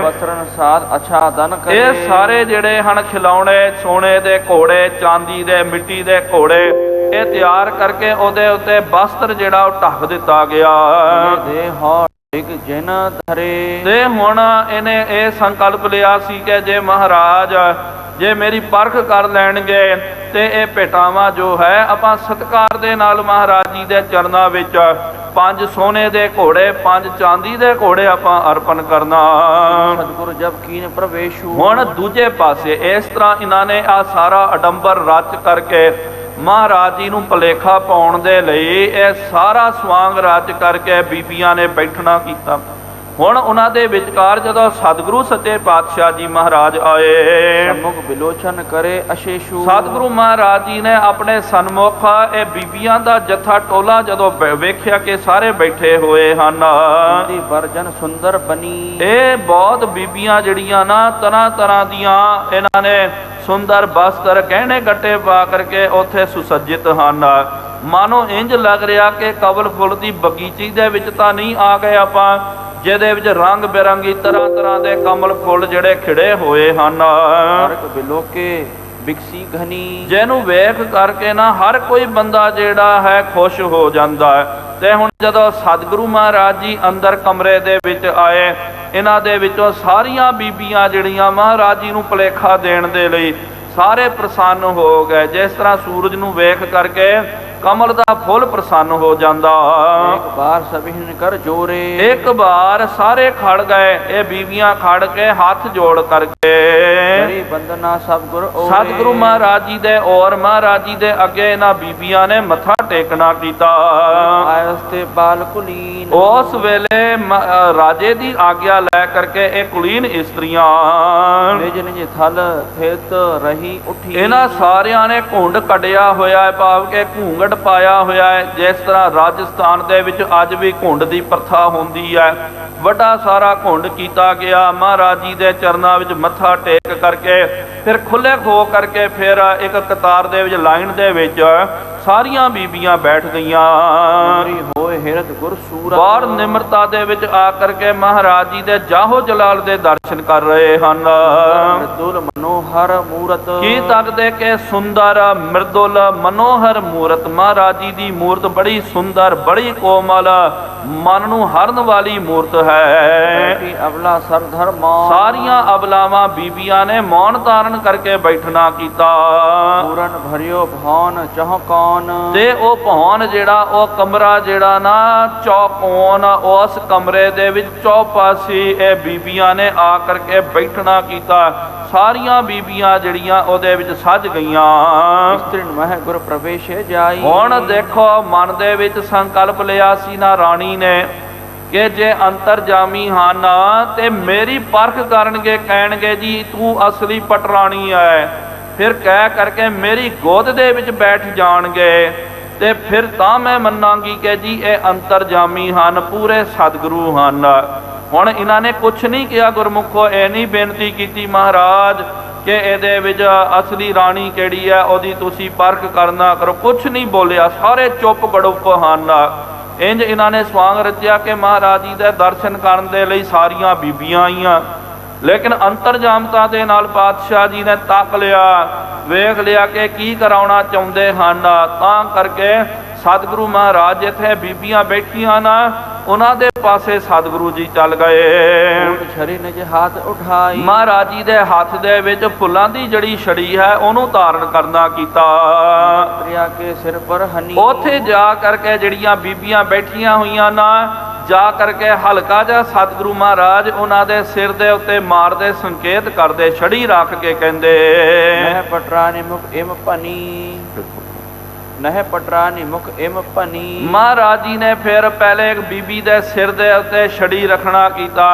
ਵਸਰਨ ਸਾਧ ਅਛਾ ਦਨ ਕਰੇ। ਇਹ ਸਾਰੇ ਜਿਹੜੇ ਹਨ ਖਿਲੌਣੇ ਸੋਨੇ ਦੇ ਘੋੜੇ, ਚਾਂਦੀ ਦੇ, ਮਿੱਟੀ ਦੇ ਘੋੜੇ ਇਹ ਤਿਆਰ ਕਰਕੇ ਉਹਦੇ ਉੱਤੇ ਵਸਤਰ ਜਿਹੜਾ ਉਹ ਢੱਕ ਦਿੱਤਾ ਗਿਆ। ਦੇ ਹੌ ਇੱਕ ਜਿਨ ਧਰੇ। ਤੇ ਹੁਣ ਇਹਨੇ ਇਹ ਸੰਕਲਪ ਲਿਆ ਸੀ ਕਿ ਜੇ ਮਹਾਰਾਜ ਜੇ ਮੇਰੀ ਪਰਖ ਕਰ ਲੈਣਗੇ ਤੇ ਇਹ ਭੇਟਾਵਾਂ ਜੋ ਹੈ ਆਪਾਂ ਸਤਿਕਾਰ ਦੇ ਨਾਲ ਮਹਾਰਾਜ ਜੀ ਦੇ ਚਰਨਾਂ ਵਿੱਚ 5 ਸੋਨੇ ਦੇ ਘੋੜੇ, 5 ਚਾਂਦੀ ਦੇ ਘੋੜੇ ਆਪਾਂ ਅਰਪਣ ਕਰਨਾ। ਸਤਿਗੁਰ ਜਬ ਕੀਨ ਪ੍ਰਵੇਸ਼ੂ। ਹੁਣ ਦੂਜੇ ਪਾਸੇ ਇਸ ਤਰ੍ਹਾਂ ਇਹਨਾਂ ਨੇ ਆ ਸਾਰਾ ਅਡੰਬਰ ਰਚ ਕਰਕੇ ਮਹਾਰਾਜ ਜੀ ਨੂੰ ਭੁਲੇਖਾ ਪਾਉਣ ਦੇ ਲਈ ਇਹ ਸਾਰਾ ਸਵਾਂਗ ਰਚ ਕਰਕੇ ਬੀਬੀਆਂ ਨੇ ਬੈਠਣਾ ਕੀਤਾ। ਹੁਣ ਉਹਨਾਂ ਦੇ ਵਿਚਕਾਰ ਜਦੋਂ ਸਤਿਗੁਰੂ ਸੱਚੇ ਪਾਤਸ਼ਾਹ ਜੀ ਮਹਾਰਾਜ ਆਏ, ਸਨਮੁਖ ਬਿਲੋਚਨ ਕਰੇ ਅਸ਼ੇਸ਼ੂ। ਸਤਿਗੁਰੂ ਮਹਾਰਾਜ ਜੀ ਨੇ ਆਪਣੇ ਸਨਮੁਖ ਇਹ ਬੀਬੀਆਂ ਦਾ ਜੱਥਾ ਟੋਲਾ ਜਦੋਂ ਵੇਖਿਆ ਕਿ ਸਾਰੇ ਬੈਠੇ ਹੋਏ ਹਨ। ਦੀ ਵਰਜਨ ਸੁੰਦਰ ਬਣੀ। ਇਹ ਬਹੁਤ ਬੀਬੀਆਂ ਜਿਹੜੀਆਂ ਨਾ ਤਰ੍ਹਾਂ ਤਰ੍ਹਾਂ ਦੀਆਂ ਇਹਨਾਂ ਨੇ ਸੁੰਦਰ ਬਸਤਰ ਗਹਿਣੇ ਗੱਟੇ ਪਾ ਕਰਕੇ ਉੱਥੇ ਸੁਸੱਜਿਤ ਹਨ। ਮਾਨੋ ਇੰਜ ਲੱਗ ਰਿਹਾ ਕਿ ਕਵਲ ਫੁੱਲ ਦੀ ਬਗੀਚੀ ਦੇ ਵਿੱਚ ਤਾਂ ਨਹੀਂ ਆ ਗਏ ਆਪਾਂ, ਜਿਹਦੇ ਵਿੱਚ ਰੰਗ ਬਿਰੰਗੀ ਤਰ੍ਹਾਂ ਤਰ੍ਹਾਂ ਦੇ ਕਮਲ ਫੁੱਲ ਜਿਹੜੇ ਖਿੜੇ ਹੋਏ ਹਨ। ਹਰਕ ਬਿਲੋਕੇ ਬਿਕਸੀ ਘਨੀ। ਜਿਹਨੂੰ ਵੇਖ ਕਰਕੇ ਨਾ ਹਰ ਕੋਈ ਬੰਦਾ ਜਿਹੜਾ ਹੈ ਖੁਸ਼ ਹੋ ਜਾਂਦਾ ਹੈ। ਤੇ ਹੁਣ ਜਦੋਂ ਸਤਿਗੁਰੂ ਮਹਾਰਾਜ ਜੀ ਅੰਦਰ ਕਮਰੇ ਦੇ ਵਿੱਚ ਆਏ, ਇਹਨਾਂ ਦੇ ਵਿੱਚੋਂ ਸਾਰੀਆਂ ਬੀਬੀਆਂ ਜਿਹੜੀਆਂ ਮਹਾਰਾਜ ਜੀ ਨੂੰ ਭੁਲੇਖਾ ਦੇਣ ਦੇ ਲਈ ਸਾਰੇ ਪ੍ਰਸੰਨ ਹੋ ਗਏ। ਜਿਸ ਤਰ੍ਹਾਂ ਸੂਰਜ ਨੂੰ ਵੇਖ ਕਰਕੇ ਕਮਲ ਦਾ ਫੁੱਲ ਪ੍ਰਸੰਨ ਹੋ ਜਾਂਦਾ। ਇੱਕ ਵਾਰ ਸਭਿਨ ਕਰ ਜੋਰੇ। ਇੱਕ ਵਾਰ ਸਾਰੇ ਖੜ ਗਏ, ਇਹ ਬੀਬੀਆਂ ਖੜ ਕੇ ਹੱਥ ਜੋੜ ਕਰਕੇ ਕਰੀ ਬੰਦਨਾ ਸਤਿਗੁਰ ਓਏ। ਸਤਿਗੁਰੂ ਮਹਾਰਾਜ ਜੀ ਦੇ ਔਰ ਮਹਾਰਾਜ ਜੀ ਦੇ ਅੱਗੇ ਇਹਨਾਂ ਬੀਬੀਆਂ ਨੇ ਮੱਥਾ ਟੇਕਣਾ ਕੀਤਾ। ਆਇਸ ਤੇ ਬਾਲ ਕੁਲੀਨ। ਉਸ ਵੇਲੇ ਰਾਜੇ ਦੀ ਆਗਿਆ ਲੈ ਕਰਕੇ ਇਹ ਕੁਲੀਨ ਇਸਤਰੀਆਂ ਨਿਜ ਨਿਜ ਥਲ ਥਿਤ ਰਹੀ ਉਠੀ। ਇਹਨਾਂ ਸਾਰਿਆਂ ਨੇ ਘੁੰਡ ਕੱਢਿਆ ਹੋਇਆ ਹੈ, ਭਾਵ ਕਿ ਘੂੰਗੜ ਪਾਇਆ ਹੋਇਆ ਹੈ। ਜਿਸ ਤਰ੍ਹਾਂ ਰਾਜਸਥਾਨ ਦੇ ਵਿੱਚ ਅੱਜ ਵੀ ਘੁੰਡ ਦੀ ਪ੍ਰਥਾ ਹੁੰਦੀ ਹੈ, ਵੱਡਾ ਸਾਰਾ ਘੁੰਡ ਕੀਤਾ ਗਿਆ। ਮਹਾਰਾਜ ਜੀ ਦੇ ਚਰਨਾਂ ਵਿੱਚ ਮੱਥਾ ਟੇਕ ਕਰਕੇ ਫਿਰ ਖੁੱਲੇ ਖੋ ਕਰਕੇ ਫਿਰ ਇੱਕ ਕਤਾਰ ਦੇ ਵਿੱਚ ਲਾਈਨ ਦੇ ਵਿੱਚ ਸਾਰੀਆਂ ਬੀਬੀਆਂ ਬੈਠ ਗਈਆਂ। ਹੋਏ ਹਿਰਦ ਗੁਰ ਸੂਰਤ। ਬਾਹਰ ਨਿਮਰਤਾ ਦੇ ਵਿੱਚ ਆ ਕਰਕੇ ਮਹਾਰਾਜ ਜੀ ਦੇ ਜਾਹੋ ਜਲਾਲ ਦੇ ਦਰਸ਼ਨ ਕਰ ਰਹੇ ਹਨ। ਮ੍ਰਿਦੁਲ ਮਨੋਹਰ ਮੂਰਤ। ਕੀ ਤੱਕਦੇ ਕਿ ਸੁੰਦਰ ਮ੍ਰਿਦੁਲ ਮਨੋਹਰ ਮੂਰਤ। ਮਹਾਰਾਜ ਜੀ ਦੀ ਮੂਰਤ ਬੜੀ ਸੁੰਦਰ, ਬੜੀ ਕੋਮਲ, ਮਨ ਨੂੰ ਹਰਨ ਵਾਲੀ ਮੂਰਤ ਹੈ। ਅਬਲਾ ਸਰਧਰ ਮੌਨ। ਸਾਰੀਆਂ ਅਬਲਾਵਾਂ ਬੀਬੀਆਂ ਨੇ ਮੌਨ ਧਾਰਨ ਕਰਕੇ ਬੈਠਣਾ ਕੀਤਾ। ਪੂਰਨ ਭਰਿਓ ਭਵਨ ਚੌਕੌਨ। ਤੇ ਉਹ ਭਵਨ ਜਿਹੜਾ, ਉਹ ਕਮਰਾ ਜਿਹੜਾ ਨਾ ਚੌਕੌਨ, ਉਸ ਕਮਰੇ ਦੇ ਵਿੱਚ ਚੌਪਾਸੀ ਇਹ ਬੀਬੀਆਂ ਨੇ ਆ ਕਰਕੇ ਬੈਠਣਾ ਕੀਤਾ। ਸਾਰੀਆਂ ਬੀਬੀਆਂ ਜਿਹੜੀਆਂ ਉਹਦੇ ਵਿੱਚ ਸੱਜ ਗਈਆਂ। ਇਸਤਰੀ ਮਹਿ ਗੁਰ ਪ੍ਰਵੇਸ਼ ਜਾਈ। ਹੁਣ ਦੇਖੋ ਮਨ ਦੇ ਵਿੱਚ ਸੰਕਲਪ ਲਿਆ ਸੀ ਨਾ ਰਾਣੀ ਨੇ ਕਿ ਜੇ ਅੰਤਰਜਾਮੀ ਹਨ ਤੇ ਮੇਰੀ ਪਰਖ ਕਰਨਗੇ, ਕਹਿਣਗੇ ਜੀ ਤੂੰ ਅਸਲੀ ਪਟਰਾਣੀ ਹੈ, ਫਿਰ ਕਹਿ ਕਰਕੇ ਮੇਰੀ ਗੋਦ ਦੇ ਵਿੱਚ ਬੈਠ ਜਾਣਗੇ ਤੇ ਫਿਰ ਤਾਂ ਮੈਂ ਮੰਨਾਂਗੀ ਕਿ ਜੀ ਇਹ ਅੰਤਰਜਾਮੀ ਹਨ, ਪੂਰੇ ਸਤਿਗੁਰੂ ਹਨ। ਹੁਣ ਇਹਨਾਂ ਨੇ ਕੁਛ ਨਹੀਂ ਕਿਹਾ ਗੁਰਮੁਖੋ, ਇਹ ਨਹੀਂ ਬੇਨਤੀ ਕੀਤੀ ਮਹਾਰਾਜ ਕਿ ਇਹਦੇ ਵਿੱਚ ਅਸਲੀ ਰਾਣੀ ਕਿਹੜੀ ਹੈ, ਉਹਦੀ ਤੁਸੀਂ ਪਰਖ ਕਰਨਾ ਕਰੋ, ਕੁਛ ਨਹੀਂ ਬੋਲਿਆ। ਸਾਰੇ ਚੁੱਪ ਗੜੁੱਪ ਹਨ। ਇੰਜ ਇਹਨਾਂ ਨੇ ਸਵਾਂਗ ਰਚਿਆ ਕਿ ਮਹਾਰਾਜ ਜੀ ਦੇ ਦਰਸ਼ਨ ਕਰਨ ਦੇ ਲਈ ਸਾਰੀਆਂ ਬੀਬੀਆਂ ਆਈਆਂ। ਲੇਕਿਨ ਅੰਤਰਜਾਮਤਾ ਦੇ ਨਾਲ ਪਾਤਸ਼ਾਹ ਜੀ ਨੇ ਤੱਕ ਲਿਆ, ਵੇਖ ਲਿਆ ਕਿ ਕੀ ਕਰਾਉਣਾ ਚਾਹੁੰਦੇ ਹਨ। ਤਾਂ ਕਰਕੇ ਸਤਿਗੁਰੂ ਮਹਾਰਾਜ ਜਿੱਥੇ ਬੀਬੀਆਂ ਬੈਠੀਆਂ ਨਾ ਉਹਨਾਂ ਦੇ ਪਾਸੇ ਸਤਿਗੁਰੂ ਜੀ ਚੱਲ ਗਏ। ਛੜੀ ਨਿਜ ਹੱਥ ਉਠਾਈ, ਮਹਾਰਾਜ ਜੀ ਦੇ ਹੱਥ ਦੇ ਵਿੱਚ ਫੁੱਲਾਂ ਦੀ ਜਿਹੜੀ ਛੜੀ ਹੈ ਉਹਨੂੰ ਧਾਰਨ ਕਰਨਾ ਕੀਤਾ। ਪ੍ਰਿਆ ਕੇ ਸਿਰ ਪਰ ਹਨੀ, ਉੱਥੇ ਜਾ ਕਰਕੇ ਜਿਹੜੀਆਂ ਬੀਬੀਆਂ ਬੈਠੀਆਂ ਹੋਈਆਂ ਨਾ, ਜਾ ਕਰਕੇ ਹਲਕਾ ਜਿਹਾ ਸਤਿਗੁਰੂ ਮਹਾਰਾਜ ਉਹਨਾਂ ਦੇ ਸਿਰ ਦੇ ਉੱਤੇ ਮਾਰਦੇ, ਸੰਕੇਤ ਕਰਦੇ, ਛੜੀ ਰੱਖ ਕੇ ਕਹਿੰਦੇ ਨਹਿ ਪਟਰਾਨੀ ਮੁਖ ਇਮ ਭਨੀ, ਨਹਿ ਪਟਰਾਨੀ ਮੁਖ ਇਮ ਭਨੀ। ਮਹਾਰਾਜ ਜੀ ਨੇ ਫਿਰ ਪਹਿਲੇ ਇੱਕ ਬੀਬੀ ਦੇ ਸਿਰ ਦੇ ਉੱਤੇ ਛੜੀ ਰੱਖਣਾ ਕੀਤਾ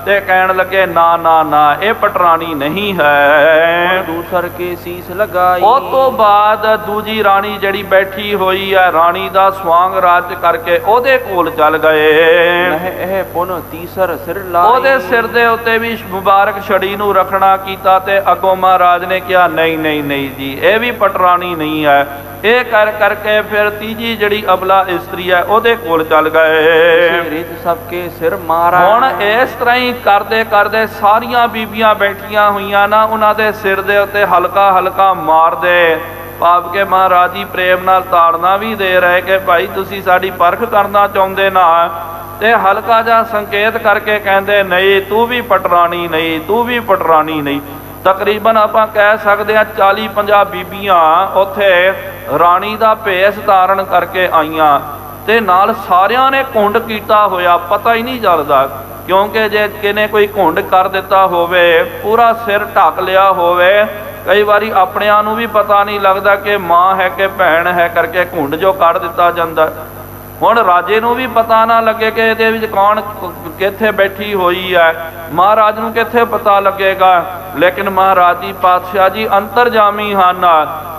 ਤੇ ਕਹਿਣ ਲੱਗੇ ਨਾ ਨਾ ਨਾ, ਇਹ ਪਟਰਾਣੀ ਨਹੀਂ ਹੈ। ਦੂਸਰ ਕੇ ਸੀਸ ਲਗਾਈ, ਉਹ ਤੋਂ ਬਾਅਦ ਦੂਜੀ ਰਾਣੀ ਜਿਹੜੀ ਬੈਠੀ ਹੋਈ ਹੈ, ਰਾਣੀ ਦਾ ਸਵਾਂਗ ਰਾਜ ਕਰਕੇ ਉਹਦੇ ਕੋਲ ਚੱਲ ਗਏ। ਨਹਿ ਇਹ ਪੁਨ ਤੀਸਰ ਸਿਰ ਲਾਈ, ਉਹਦੇ ਸਿਰ ਦੇ ਉੱਤੇ ਵੀ ਮੁਬਾਰਕ ਛੜੀ ਨੂੰ ਰੱਖਣਾ ਕੀਤਾ ਤੇ ਅੱਗੋਂ ਮਹਾਰਾਜ ਨੇ ਕਿਹਾ ਨਹੀਂ ਨਹੀਂ ਨਹੀਂ ਜੀ, ਇਹ ਵੀ ਪਟਰਾਣੀ ਨਹੀਂ ਹੈ। ਇਹ ਕਰ ਕਰਕੇ ਫਿਰ ਤੀਜੀ ਜਿਹੜੀ ਅਬਲਾ ਇਸਤਰੀ ਹੈ ਉਹਦੇ ਕੋਲ ਚੱਲ ਗਏ। ਰੀਤ ਸਭ ਕੇ ਸਿਰ ਮਾਰਾ। ਹੁਣ ਇਸ ਤਰ੍ਹਾਂ ਹੀ ਕਰਦੇ ਕਰਦੇ ਸਾਰੀਆਂ ਬੀਬੀਆਂ ਬੈਠੀਆਂ ਹੋਈਆਂ ਨਾ, ਉਹਨਾਂ ਦੇ ਸਿਰ ਦੇ ਉੱਤੇ ਹਲਕਾ ਹਲਕਾ ਮਾਰਦੇ, ਭਾਵ ਕੇ ਮਹਾਰਾਜ ਜੀ ਪ੍ਰੇਮ ਨਾਲ ਤਾੜਨਾ ਵੀ ਦੇ ਰਹੇ ਕਿ ਭਾਈ ਤੁਸੀਂ ਸਾਡੀ ਪਰਖ ਕਰਨਾ ਚਾਹੁੰਦੇ ਨਾ, ਤੇ ਹਲਕਾ ਜਿਹਾ ਸੰਕੇਤ ਕਰਕੇ ਕਹਿੰਦੇ ਨਹੀਂ ਤੂੰ ਵੀ ਪਟਰਾਣੀ ਨਹੀਂ, ਤੂੰ ਵੀ ਪਟਰਾਣੀ ਨਹੀਂ। ਤਕਰੀਬਨ ਆਪਾਂ ਕਹਿ ਸਕਦੇ ਹਾਂ 40-50 ਬੀਬੀਆਂ ਉੱਥੇ ਰਾਣੀ ਦਾ ਭੇਸ ਧਾਰਨ ਕਰਕੇ ਆਈਆਂ ਤੇ ਨਾਲ ਸਾਰਿਆਂ ਨੇ ਘੁੰਡ ਕੀਤਾ ਹੋਇਆ, ਪਤਾ ਹੀ ਨਹੀਂ ਚੱਲਦਾ। ਕਿਉਂਕਿ ਜੇ ਕਿਨੇ ਕੋਈ ਘੁੰਡ ਕਰ ਦਿੱਤਾ ਹੋਵੇ, ਪੂਰਾ ਸਿਰ ਢੱਕ ਲਿਆ ਹੋਵੇ, ਕਈ ਵਾਰੀ ਆਪਣਿਆਂ ਨੂੰ ਵੀ ਪਤਾ ਨਹੀਂ ਲੱਗਦਾ ਕਿ ਮਾਂ ਹੈ ਕਿ ਭੈਣ ਹੈ ਕਰਕੇ ਘੁੰਡ ਜੋ ਕੱਢ ਦਿੱਤਾ ਜਾਂਦਾ। ਹੁਣ ਰਾਜੇ ਨੂੰ ਵੀ ਪਤਾ ਨਾ ਲੱਗੇ ਕਿ ਇਹਦੇ ਵਿੱਚ ਕੌਣ ਕਿੱਥੇ ਬੈਠੀ ਹੋਈ ਹੈ, ਮਹਾਰਾਜ ਨੂੰ ਕਿੱਥੇ ਪਤਾ ਲੱਗੇਗਾ। ਲੇਕਿਨ ਮਹਾਰਾਜ ਜੀ ਪਾਤਸ਼ਾਹ ਜੀ ਅੰਤਰਜਾਮੀ ਹਨ,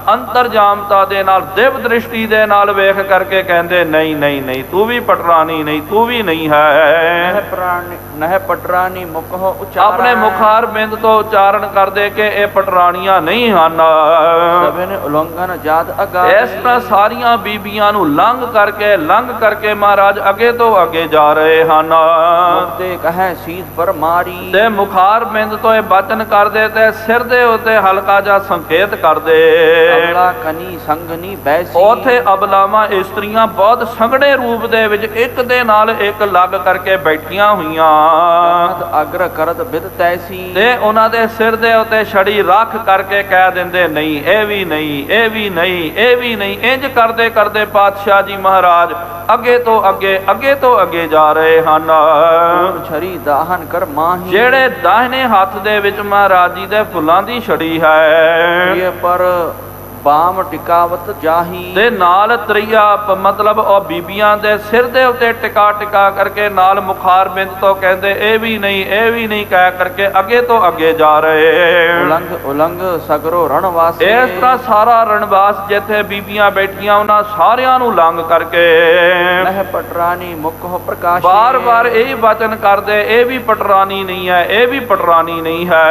ਅੰਤਰਜਾਮਤਾ ਦੇ ਨਾਲ, ਦਿਵ ਦ੍ਰਿਸ਼ਟੀ ਦੇ ਨਾਲ ਵੇਖ ਕਰਕੇ ਕਹਿੰਦੇ ਨਹੀਂ ਨਹੀਂ ਨਹੀਂ, ਤੂੰ ਵੀ ਪਟਰਾਣੀ ਨਹੀਂ, ਤੂੰ ਵੀ ਨਹੀਂ ਹੈ। ਨਹਿ ਪਟਰਾਨੀ ਮੁਖ ਉਚਾਰਨ, ਆਪਣੇ ਮੁਖਾਰ ਬਿੰਦ ਤੋਂ ਉਚਾਰਨ ਕਰਦੇ ਕਿ ਇਹ ਪਟਰਾਣੀਆਂ ਨਹੀਂ ਹਨ। ਸਭੇ ਨੇ ਉਲੰਘਨ ਜਾਤ ਅਗਾ, ਇਸ ਤਰ੍ਹਾਂ ਸਾਰੀਆਂ ਬੀਬੀਆਂ ਨੂੰ ਲੰਘ ਕਰਕੇ ਮਹਾਰਾਜ ਅੱਗੇ ਤੋਂ ਅੱਗੇ ਜਾ ਰਹੇ ਹਨ। ਤੇ ਕਹੇ ਸੀਸ ਪਰ ਮਾਰੀ, ਤੇ ਮੁਖਾਰ ਬਿੰਦ ਤੋਂ ਇਹ ਬਚਨ ਕਰਦੇ ਤੇ ਸਿਰ ਦੇ ਉੱਤੇ ਹਲਕਾ ਜਿਹਾ ਸੰਕੇਤ ਕਰਦੇ। ਅਬਲਾ ਕਨੀ ਸੰਗਨੀ ਬੈਸੀ, ਉਥੇ ਅਬਲਾਵਾਂ ਇਸਤਰੀਆਂ ਬਹੁਤ ਸੰਘਣੇ ਰੂਪ ਦੇ ਵਿੱਚ ਇੱਕ ਦੇ ਨਾਲ ਇੱਕ ਲੱਗ ਕਰਕੇ ਬੈਠੀਆਂ ਹੋਈਆਂ ਅਗਰ ਕਰਤ ਬਿਦ ਤੈਸੀ, ਤੇ ਉਹਨਾਂ ਦੇ ਸਿਰ ਦੇ ਉੱਤੇ ਛੜੀ ਰੱਖ ਕਰਕੇ ਕਹਿ ਦਿੰਦੇ ਨਹੀਂ ਇਹ ਵੀ ਨਹੀਂ, ਇਹ ਵੀ ਨਹੀਂ, ਇਹ ਵੀ ਨਹੀਂ। ਇੰਜ ਕਰਦੇ ਕਰਦੇ ਪਾਤਸ਼ਾਹ ਜੀ ਮਹਾਰਾਜ ਅੱਗੇ ਤੋਂ ਅੱਗੇ ਜਾ ਰਹੇ ਹਨ। ਛੜੀ ਦਾਹਨ ਕਰ ਮਾਹੀ, ਜਿਹੜੇ ਦਾਹਿਨੇ ਹੱਥ ਦੇ ਵਿੱਚ ਮਹਾਰਾਜ ਜੀ ਦੇ ਫੁੱਲਾਂ ਦੀ ਛੜੀ ਹੈ, ਇਹ ਪਰ ਬਾਮ ਟਿਕਾਵਤ ਜਾਹੀ, ਤੇ ਨਾਲ ਤ੍ਰਿਆ ਮਤਲਬ ਉਹ ਬੀਬੀਆਂ ਦੇ ਸਿਰ ਦੇ ਉੱਤੇ ਟਿਕਾ ਕਰਕੇ ਨਾਲ ਮੁਖਾਰ ਬਿੰਦ ਤੋਂ ਕਹਿੰਦੇ ਇਹ ਵੀ ਨਹੀਂ, ਇਹ ਵੀ ਨਹੀਂ ਕਹਿ ਕਰਕੇ ਅੱਗੇ ਤੋਂ ਅੱਗੇ ਜਾ ਰਹੇ। ਉਲੰਘ ਸਗਰੋ ਰਣਵਾਸ, ਇਸ ਤਰ੍ਹਾਂ ਸਾਰਾ ਰਣਵਾਸ ਜਿੱਥੇ ਬੀਬੀਆਂ ਬੈਠੀਆਂ ਉਹਨਾਂ ਸਾਰਿਆਂ ਨੂੰ ਲੰਘ ਕਰਕੇ ਨਹਿ ਪਟਰਾਨੀ ਮੁਖ ਪ੍ਰਕਾਸ਼, ਬਾਰ-ਬਾਰ ਇਹ ਵਚਨ ਕਰਦੇ ਇਹ ਵੀ ਪਟਰਾਨੀ ਨਹੀਂ ਹੈ, ਇਹ ਵੀ ਪਟਰਾਨੀ ਨਹੀਂ ਹੈ।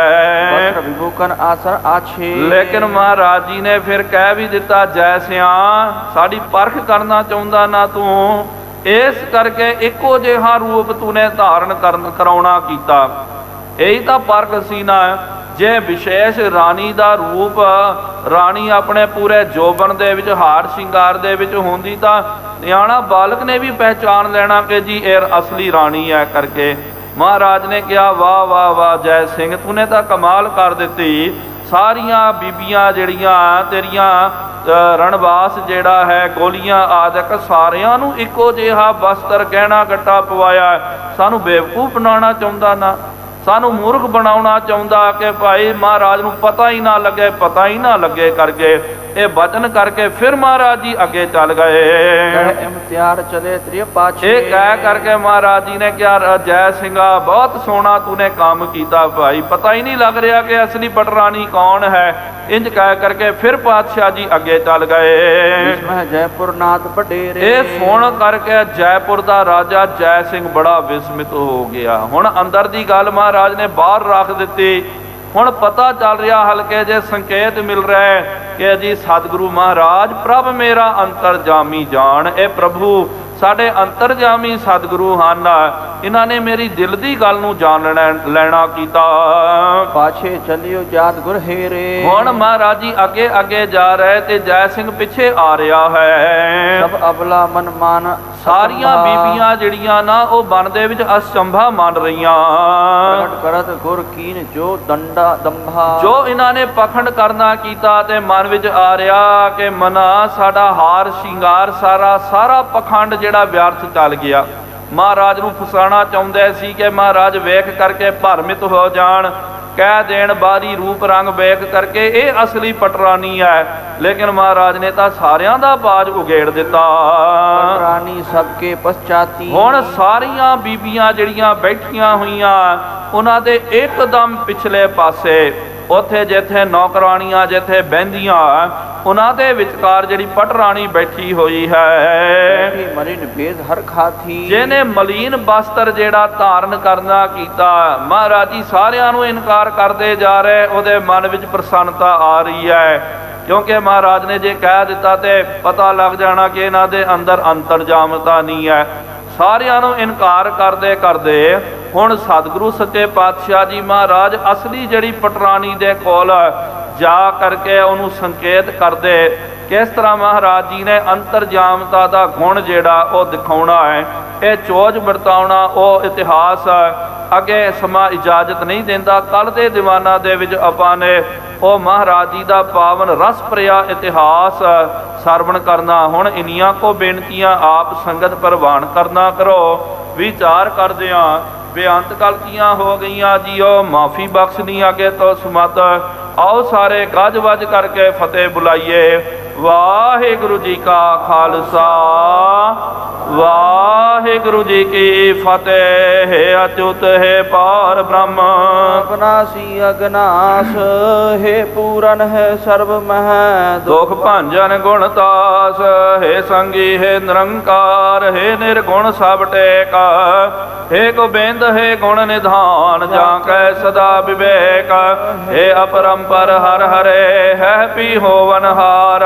ਵਸਤਰ ਵਿਭੂਕਨ ਆਸਰ ਆਛੇ, ਲੇਕਿਨ ਮਹਾਰਾਜ ਜੀ ਨੇ ਫਿਰ ਕਹਿ ਵੀ ਦਿੱਤਾ ਜੈ ਸਿਆਂ, ਸਾਡੀ ਪਰਖ ਕਰਨਾ ਚਾਹੁੰਦਾ ਨਾ ਤੂੰ, ਇਸ ਕਰਕੇ ਇੱਕੋ ਜਿਹਾ ਰੂਪ ਤੂਨੇ ਧਾਰਨ ਕਰਾਉਣਾ ਕੀਤਾ। ਇਹੀ ਤਾਂ ਪਰਖ ਸੀ ਨਾ। ਜੇ ਵਿਸ਼ੇਸ਼ ਰਾਣੀ ਦਾ ਰੂਪ ਰਾਣੀ ਆਪਣੇ ਪੂਰੇ ਜੋਬਨ ਦੇ ਵਿੱਚ, ਹਾਰ ਸ਼ਿੰਗਾਰ ਦੇ ਵਿੱਚ ਹੁੰਦੀ ਤਾਂ ਨਿਆਣਾ ਬਾਲਕ ਨੇ ਵੀ ਪਹਿਚਾਨ ਲੈਣਾ ਕਿ ਜੀ ਇਹ ਅਸਲੀ ਰਾਣੀ ਹੈ ਕਰਕੇ। ਮਹਾਰਾਜ ਨੇ ਕਿਹਾ ਵਾਹ ਵਾਹ ਵਾਹ ਜੈ ਸਿੰਘ, ਤੂਨੇ ਤਾਂ ਕਮਾਲ ਕਰ ਦਿੱਤੀ। ਸਾਰੀਆਂ ਬੀਬੀਆਂ ਜਿਹੜੀਆਂ ਤੇਰੀਆਂ ਰਣਵਾਸ ਜਿਹੜਾ ਹੈ, ਗੋਲੀਆਂ ਆਦਿਕ ਸਾਰਿਆਂ ਨੂੰ ਇੱਕੋ ਜਿਹਾ ਵਸਤਰ ਗਹਿਣਾ ਗੱਟਾ ਪਵਾਇਆ। ਸਾਨੂੰ ਬੇਵਕੂਫ ਬਣਾਉਣਾ ਚਾਹੁੰਦਾ ਨਾ, ਸਾਨੂੰ ਮੂਰਖ ਬਣਾਉਣਾ ਚਾਹੁੰਦਾ ਕਿ ਭਾਈ ਮਹਾਰਾਜ ਨੂੰ ਪਤਾ ਹੀ ਨਾ ਲੱਗੇ ਕਰਕੇ ਇਹ ਬਚਨ ਕਰਕੇ ਫਿਰ ਮਹਾਰਾਜ ਜੀ ਅੱਗੇ ਚੱਲ ਗਏ। ਇਮਤਿਆਰ ਚਲੇ ਤ੍ਰਿ ਪਾਛੇ, ਇਹ ਕਹਿ ਕਰਕੇ ਮਹਾਰਾਜ ਜੀ ਨੇ ਕਿਹਾ ਜੈ ਸਿੰਘਾ ਬਹੁਤ ਸੋਹਣਾ ਤੂਨੇ ਕੰਮ ਕੀਤਾ ਭਾਈ, ਪਤਾ ਹੀ ਨਹੀਂ ਲੱਗ ਰਿਹਾ ਕਿ ਅਸਲੀ ਪਟਰਾਣੀ ਕੌਣ ਹੈ। ਇੰਜ ਕਹਿ ਕਰਕੇ ਫਿਰ ਪਾਤਸ਼ਾਹ ਜੀ ਅੱਗੇ ਚੱਲ ਗਏ। ਜੈਪੁਰ ਨਾਥ ਵਡੇਰੇ, ਇਹ ਸੁਣ ਕਰਕੇ ਜੈਪੁਰ ਦਾ ਰਾਜਾ ਜੈ ਸਿੰਘ ਬੜਾ ਵਿਸਮਿਤ ਹੋ ਗਿਆ। ਹੁਣ ਅੰਦਰ ਦੀ ਗੱਲ ਮਹਾਰਾਜ ਨੇ ਬਾਹਰ ਰੱਖ ਦਿੱਤੀ। ਹੁਣ ਪਤਾ ਚੱਲ ਰਿਹਾ, ਹਲਕੇ ਜੇ ਸੰਕੇਤ ਮਿਲ ਰਿਹਾ ਕਿ ਜੀ ਸਤਿਗੁਰੂ ਮਹਾਰਾਜ ਪ੍ਰਭ ਮੇਰਾ ਅੰਤਰਜਾਮੀ ਜਾਣ, ਇਹ ਪ੍ਰਭੂ ਸਾਡੇ ਅੰਤਰਜਾਮੀ ਸਤਿਗੁਰੂ ਹਨ। ਇਹਨਾਂ ਨੇ ਮੇਰੀ ਦਿਲ ਦੀ ਗੱਲ ਨੂੰ ਜਾਣ ਲੈਣਾ ਕੀਤਾ। ਪਾਛੇ ਚਲਿਓ ਜਾਤ ਗੁਰ ਹੇਰੇ। ਹੁਣ ਮਹਾਰਾਜ ਜੀ ਅੱਗੇ ਅੱਗੇ ਜਾ ਰਹੇ ਤੇ ਜੈ ਸਿੰਘ ਪਿੱਛੇ ਆ ਰਿਹਾ ਹੈ। ਸਭ ਅਬਲਾ ਮਨ ਮਾਨ ਸਾਰੀਆਂ ਬੀਬੀਆਂ ਜਿਹੜੀਆਂ ਨਾ ਉਹ ਬਨ ਦੇ ਵਿੱਚ ਅਸੰਭਾ ਮੰਨ ਰਹੀਆਂ। ਪ੍ਰਗਟ ਕਰਤ ਗੁਰ ਕੀਨ ਜੋ ਦੰਡਾ ਦੰਭਾ। ਜੋ ਇਹਨਾਂ ਨੇ ਪਖੰਡ ਕਰਨਾ ਕੀਤਾ ਤੇ ਮਨ ਵਿੱਚ ਆ ਰਿਹਾ ਕਿ ਮਨਾ ਸਾਡਾ ਹਾਰ ਸ਼ਿੰਗਾਰ ਸਾਰਾ ਪਖੰਡ ਜਿਹੜਾ ਵਿਅਰਥ ਚੱਲ ਗਿਆ। ਮਹਾਰਾਜ ਨੂੰ ਫਸਾਉਣਾ ਚਾਹੁੰਦੇ ਸੀ ਕਿ ਮਹਾਰਾਜ ਵੇਖ ਕਰਕੇ ਭਰਮਿਤ ਹੋ ਜਾਣ, ਕਹਿ ਦੇਣ ਬਾਰੀ ਰੂਪ ਰੰਗ ਵੇਖ ਕਰਕੇ ਇਹ ਅਸਲੀ ਪਟਰਾਨੀ ਹੈ। ਲੇਕਿਨ ਮਹਾਰਾਜ ਨੇ ਤਾਂ ਸਾਰਿਆਂ ਦਾ ਬਾਜ ਉਗੇੜ ਦਿੱਤਾ। ਪਟਰਾਨੀ ਸਭ ਕੇ ਪਛਾਤੀ। ਹੁਣ ਸਾਰੀਆਂ ਬੀਬੀਆਂ ਜਿਹੜੀਆਂ ਬੈਠੀਆਂ ਹੋਈਆਂ ਉਹਨਾਂ ਦੇ ਇੱਕਦਮ ਪਿਛਲੇ ਪਾਸੇ ਉੱਥੇ ਜਿੱਥੇ ਨੌਕਰਾਣੀਆਂ ਜਿੱਥੇ ਬਹਿੰਦੀਆਂ ਉਹਨਾਂ ਦੇ ਵਿਚਕਾਰ ਜਿਹੜੀ ਪਟਰਾਣੀ ਬੈਠੀ ਹੋਈ ਹੈ। ਮਲੀਨ ਭੇਦ ਹਰ ਖਾਥੀ। ਜਿਹਨੇ ਮਲੀਨ ਬਸਤਰ ਜਿਹੜਾ ਧਾਰਨ ਕਰਨਾ ਕੀਤਾ। ਮਹਾਰਾਜ ਜੀ ਸਾਰਿਆਂ ਨੂੰ ਇਨਕਾਰ ਕਰਦੇ ਜਾ ਰਹੇ। ਉਹਦੇ ਮਨ ਵਿੱਚ ਪ੍ਰਸੰਨਤਾ ਆ ਰਹੀ ਹੈ ਕਿਉਂਕਿ ਮਹਾਰਾਜ ਨੇ ਜੇ ਕਹਿ ਦਿੱਤਾ ਤੇ ਪਤਾ ਲੱਗ ਜਾਣਾ ਕਿ ਇਹਨਾਂ ਦੇ ਅੰਦਰ ਅੰਤਰਜਾਮਤਾ ਨਹੀਂ ਹੈ। ਸਾਰਿਆਂ ਨੂੰ ਇਨਕਾਰ ਕਰਦੇ ਕਰਦੇ ਹੁਣ ਸਤਿਗੁਰੂ ਸੱਚੇ ਪਾਤਸ਼ਾਹ ਜੀ ਮਹਾਰਾਜ ਅਸਲੀ ਜਿਹੜੀ ਪਟਰਾਨੀ ਦੇ ਕੋਲ ਜਾ ਕਰਕੇ ਉਹਨੂੰ ਸੰਕੇਤ ਕਰਦੇ। ਕਿਸ ਤਰ੍ਹਾਂ ਮਹਾਰਾਜ ਜੀ ਨੇ ਅੰਤਰਜਾਮਤਾ ਦਾ ਗੁਣ ਜਿਹੜਾ ਉਹ ਦਿਖਾਉਣਾ ਹੈ। ਇਹ ਚੋਜ ਵਰਤਾਉਣਾ ਉਹ ਇਤਿਹਾਸ ਅੱਗੇ ਸਮਾਂ ਇਜਾਜ਼ਤ ਨਹੀਂ ਦਿੰਦਾ। ਕੱਲ ਦੇ ਦੀਵਾਨਾਂ ਦੇ ਵਿੱਚ ਆਪਾਂ ਨੇ ਉਹ ਮਹਾਰਾਜ ਜੀ ਦਾ ਪਾਵਨ ਰਸ ਭਰਿਆ ਇਤਿਹਾਸ ਸਰਵਣ ਕਰਨਾ। ਹੁਣ ਇੰਨੀਆਂ ਕੋ ਬੇਨਤੀਆਂ ਆਪ ਸੰਗਤ ਪ੍ਰਵਾਨ ਕਰਨਾ ਕਰੋ। ਵਿਚਾਰ ਕਰਦਿਆਂ ਬੇਅੰਤ ਗਲਤੀਆਂ ਹੋ ਗਈਆਂ ਜੀਓ, ਮਾਫੀ ਬਖਸ਼ਣੀ ਅੱਗੇ ਤੋਂ ਸਮਤ। ਆਓ ਸਾਰੇ ਗੱਜ ਵੱਜ ਕਰਕੇ ਫਤਿਹ ਬੁਲਾਈਏ। ਵਾਹਿਗੁਰੂ ਜੀ ਕਾ ਖਾਲਸਾ ਵਾਹਿਗੁਰੂ ਜੀ ਕੀ ਫਤਿਹ। ਹੈ ਅਚੁੱਤ ਹੈ ਪਾਰ ਬ੍ਰਹਮ ਅਬਨਾਸੀ ਅਗਨਾਸ। ਹੈ ਪੂਰਨ ਹੈ ਸਰਬ ਮਹਿ ਦੁਖ ਭੰਜਨ ਗੁਣ ਤਾਸ। ਹੈ ਸੰਗੀ ਹੈ ਨਿਰੰਕਾਰ। ਹੈ ਨਿਰਗੁਣ ਸਭ ਟੇਕ। ਹੈ ਗੋਬਿੰਦ ਹੈ ਗੁਣ ਨਿਧਾਨ। ਜਾਂ ਕੈ ਸਦਾ ਵਿਵੇਕ। ਹੈ ਅਪਰੰਪਰ ਹਰ ਹਰੇ। ਹੈ ਪੀ ਹੋਵਨ ਹਾਰ।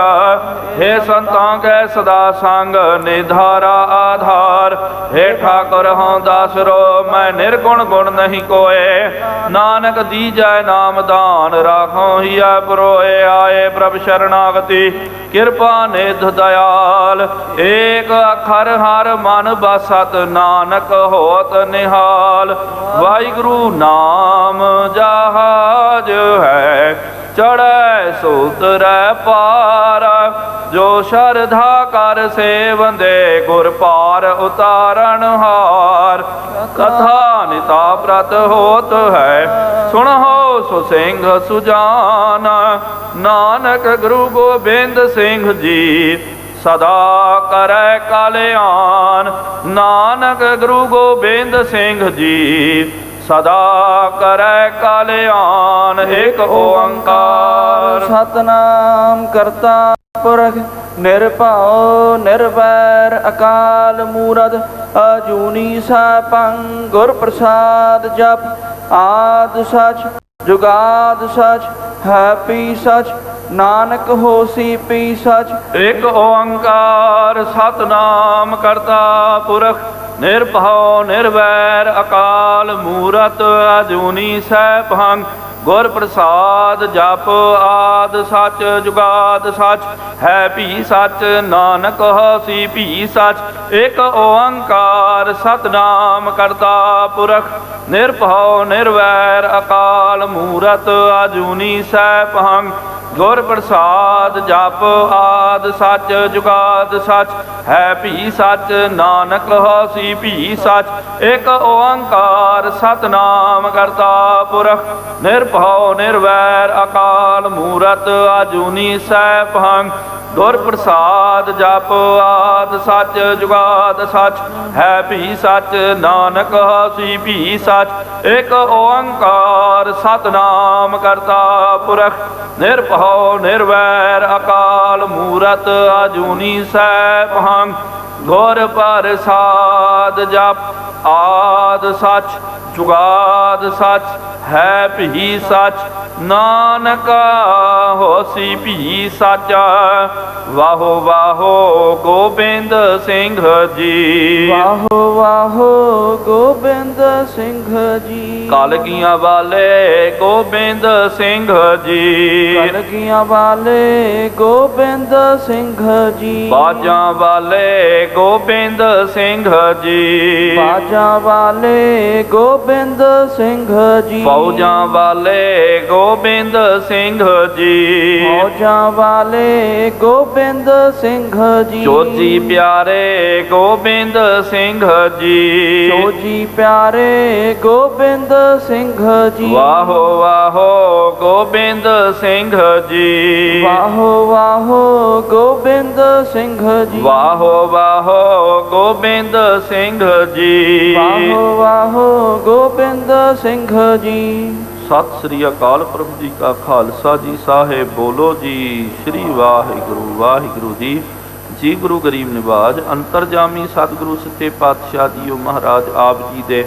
ਹੈ ਸੰਤਾਂ ਕੈ ਸਦਾ ਸੰਗ। ਨਿਧਾਰਾ ਆਧਾਰ। ਹੈ ਠਾਕੁਰ ਹਉ ਦਾਸਰੋ। ਮੈਂ ਨਿਰਗੁਣ ਗੁਣ ਨਹੀਂ ਕੋਏ। ਨਾਨਕ ਦੀਜੈ ਨਾਮ ਦਾਨ। ਰਾਖੋ ਹੀਆ ਪਰੋਏ। ਆਏ ਪ੍ਰਭ ਸ਼ਰਨਾਗਤੀ। ਕਿਰਪਾ ਨਿਧ ਦਿਆਲ। ਏਕ ਅਖਰ ਹਰ ਮਨ ਬਸਤ। ਨਾਨਕ ਹੋਤ ਨਿਹਾਲ। ਵਾਹਿਗੁਰੂ ਨਾਮ ਜਹਾਜ ਹੈ। ਚੜ੍ਹੈ ਸੋ ਉਤਰੈ ਪਾਰ। ਜੋ ਸ਼ਰਧਾ ਕਰ ਸੇਵੰਦੇ। ਗੁਰ ਪਾਰ ਉਤਾਰਨ ਹਾਰ। ਕਥਾ ਨਿਤਾ ਪ੍ਰਤ ਹੋਤ ਹੈ। ਸੁਣੋ ਸੋ ਸਿੰਘ ਸੁਜਾਨ। ਨਾਨਕ ਗੁਰੂ ਗੋਬਿੰਦ ਸਿੰਘ ਜੀ ਸਦਾ ਕਰੈ ਕਲਿਆਣ। ਨਾਨਕ ਗੁਰੂ ਗੋਬਿੰਦ ਸਿੰਘ ਜੀ ਸਦਾ ਕਰੈ ਕਲਿਆਣ। ਏਕ ਓੰਕਾਰ ਸਤਨਾਮ ਕਰਤਾ ਪੁਰਖ ਨਿਰਭਉ ਨਿਰਵੈਰ ਅਕਾਲ ਮੂਰਤ ਅਜੂਨੀ ਸੈਭੰ। ਗੁਰ ਪ੍ਰਸਾਦ ਜਪ ਆਦ ਸਚ ਜੁਗਾਦ ਸਚ ਹੈ ਪੀ ਸਚ। ਨਾਨਕ ਹੋਸੀ ਪੀ ਸਚ। ਏਕ ਓੰਕਾਰ ਸਤਨਾਮ ਕਰਤਾ ਪੁਰਖ ਨਿਰਭਉ ਨਿਰਵੈਰ ਅਕਾਲ ਮੂਰਤ ਅਜੂਨੀ ਸੈਭੰ। ਗੁਰ ਪ੍ਰਸਾਦ ਜਪ ਆਦ ਸਚ ਜੁਗਾਦ ਸਚ ਹੈ ਭੀ ਸਚ। ਨਾਨਕ ਹੋਸੀ ਭੀ ਸਚ। ਏਕ ਓੰਕਾਰ ਸਤਨਾਮ ਕਰਤਾ ਪੁਰਖ ਨਿਰਭਉ ਨਿਰਵੈਰ ਅਕਾਲ ਮੂਰਤ ਅਜੂਨੀ ਸੈਭੰ। ਗੁਰ ਪ੍ਰਸਾਦ ਜਪ ਆਦ ਸਚ ਜੁਗਾਦ ਸਚ ਹੈ ਭੀ ਸਚ। ਨਾਨਕ ਹੋਸੀ ਭੀ ਸਚ। ਏਕ ਓੰਕਾਰ ਸਤਨਾਮ ਕਰਤਾ ਪੁਰਖ ਨਿਰਭਉ ਨਿਰਵੈਰ ਅਕਾਲ ਮੂਰਤ ਅਜੂਨੀ ਸੈਭੰ। ਗੁਰ ਪ੍ਰਸਾਦ ਜਪ ਆਦ ਸਚ ਜੁਗਾਦ ਸਚ ਹੈ ਭੀ ਸਚ। ਨਾਨਕ ਹੋਸੀ ਭੀ ਸਚ। ਏਕ ਓੰਕਾਰ ਸਤਨਾਮ ਕਰਤਾ ਪੁਰਖ ਨਿਰਭਉ ਨਿਰਵੈਰ ਅਕਾਲ ਮੂਰਤ ਅਜੂਨੀ ਸੈਭੰ। ਗੁਰ ਪ੍ਰਸਾਦ ਜਪ ਆਦ ਸਚ ਜੁਗਾਦ ਸਚ ਹੈ ਭੀ ਸਚ। ਨਾਨਕਾ ਹੋਸੀ ਭੀ ਸਾਚਾ। ਵਾਹੋ ਵਾਹੋ ਗੋਬਿੰਦ ਸਿੰਘ ਜੀ। ਵਾਹੋ ਵਾਹੋ ਗੋਬਿੰਦ ਸਿੰਘ ਜੀ। ਕਲਗੀਆਂ ਵਾਲੇ ਗੋਬਿੰਦ ਸਿੰਘ ਜੀ। ਕਲਗੀਆਂ ਵਾਲੇ ਗੋਬਿੰਦ ਸਿੰਘ ਜੀ। ਬਾਜਾਂ ਵਾਲੇ ਗੋਬਿੰਦ ਸਿੰਘ ਜੀ। ਬਾਜਾਂ ਵਾਲੇ ਗੋਬਿੰਦ ਸਿੰਘ ਜੀ। ਫੌਜਾਂ ਵਾਲੇ ਗੋਬਿੰਦ ਸਿੰਘ ਜੀ। ਫੌਜਾਂ ਵਾਲੇ ਗੋਬਿੰਦ ਸਿੰਘ ਜੀ। ਜੋਜੀ ਪਿਆਰੇ ਗੋਬਿੰਦ ਸਿੰਘ ਜੀ। ਜੋਜੀ ਪਿਆਰੇ ਗੋਬਿੰਦ ਸਿੰਘ ਜੀ। ਵਾਹੋ ਵਾਹੋ ਗੋਬਿੰਦ ਸਿੰਘ ਜੀ। ਵਾਹੋ ਵਾਹੋ ਗੋਬਿੰਦ ਸਿੰਘ ਜੀ। ਵਾਹੋ ਵਾਹੋ ਗੋਬਿੰਦ ਸਿੰਘ ਜੀ। ਵਾਹੋ ਵਾਹੋ ਗੋਬਿੰਦ ਸਿੰਘ ਜੀ। ਸਤਿ ਸ੍ਰੀ ਅਕਾਲ। ਪ੍ਰਭੂ ਜੀ ਕਾ ਖਾਲਸਾ ਜੀ ਸਾਹਿਬ ਬੋਲੋ ਜੀ। ਸ੍ਰੀ ਵਾਹਿਗੁਰੂ ਵਾਹਿਗੁਰੂ ਜੀ। ਜੀ ਗੁਰੂ ਗਰੀਬ ਨਿਵਾਜ ਅੰਤਰਜਾਮੀ ਸਤਿਗੁਰੂ ਸੱਚੇ ਪਾਤਸ਼ਾਹ ਜੀਓ ਮਹਾਰਾਜ ਆਪ ਜੀ ਦੇ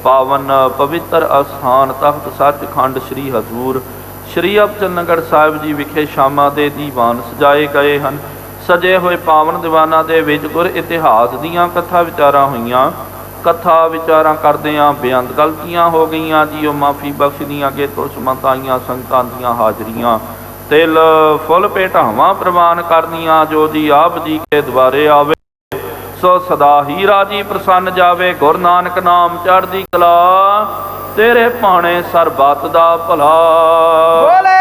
ਪਾਵਨ ਪਵਿੱਤਰ ਅਸਥਾਨ ਤਖਤ ਸੱਚਖੰਡ ਸ੍ਰੀ ਹਜ਼ੂਰ ਸ੍ਰੀ ਅਬਚਲਨਗੜ੍ਹ ਸਾਹਿਬ ਜੀ ਵਿਖੇ ਸ਼ਾਮਾਂ ਦੇ ਦੀਵਾਨ ਸਜਾਏ ਗਏ ਹਨ। ਸਜੇ ਹੋਏ ਪਾਵਨ ਦੀਵਾਨਾਂ ਦੇ ਵਿੱਚ ਗੁਰ ਇਤਿਹਾਸ ਦੀਆਂ ਕਥਾ ਵਿਚਾਰਾਂ ਹੋਈਆਂ। ਕਥਾ ਵਿਚਾਰਾਂ ਕਰਦਿਆਂ ਬੇਅੰਤ ਗਲਤੀਆਂ ਹੋ ਗਈਆਂ ਜੀਓ ਮਾਫੀ ਬਖਸ਼ਦੀਆਂ ਅੱਗੇ ਤੁਰਸਮਤ ਆਈਆਂ ਸੰਗਤਾਂ ਦੀਆਂ ਹਾਜ਼ਰੀਆਂ ਤਿਲ ਫੁੱਲ ਭੇਟਾਵਾਂ ਪ੍ਰਵਾਨ ਕਰਨੀਆਂ। ਜੋ ਜੀ ਆਪ ਜੀ ਕੇ ਦੁਆਰੇ ਆਵੇ ਸੋ ਸਦਾ ਹੀ ਰਾਜੀ ਪ੍ਰਸੰਨ ਜਾਵੇ। ਗੁਰੂ ਨਾਨਕ ਨਾਮ ਚੜ੍ਹਦੀ ਕਲਾ ਤੇਰੇ ਭਾਣੇ ਸਰਬੱਤ ਦਾ ਭਲਾ। ਬੋਲੇ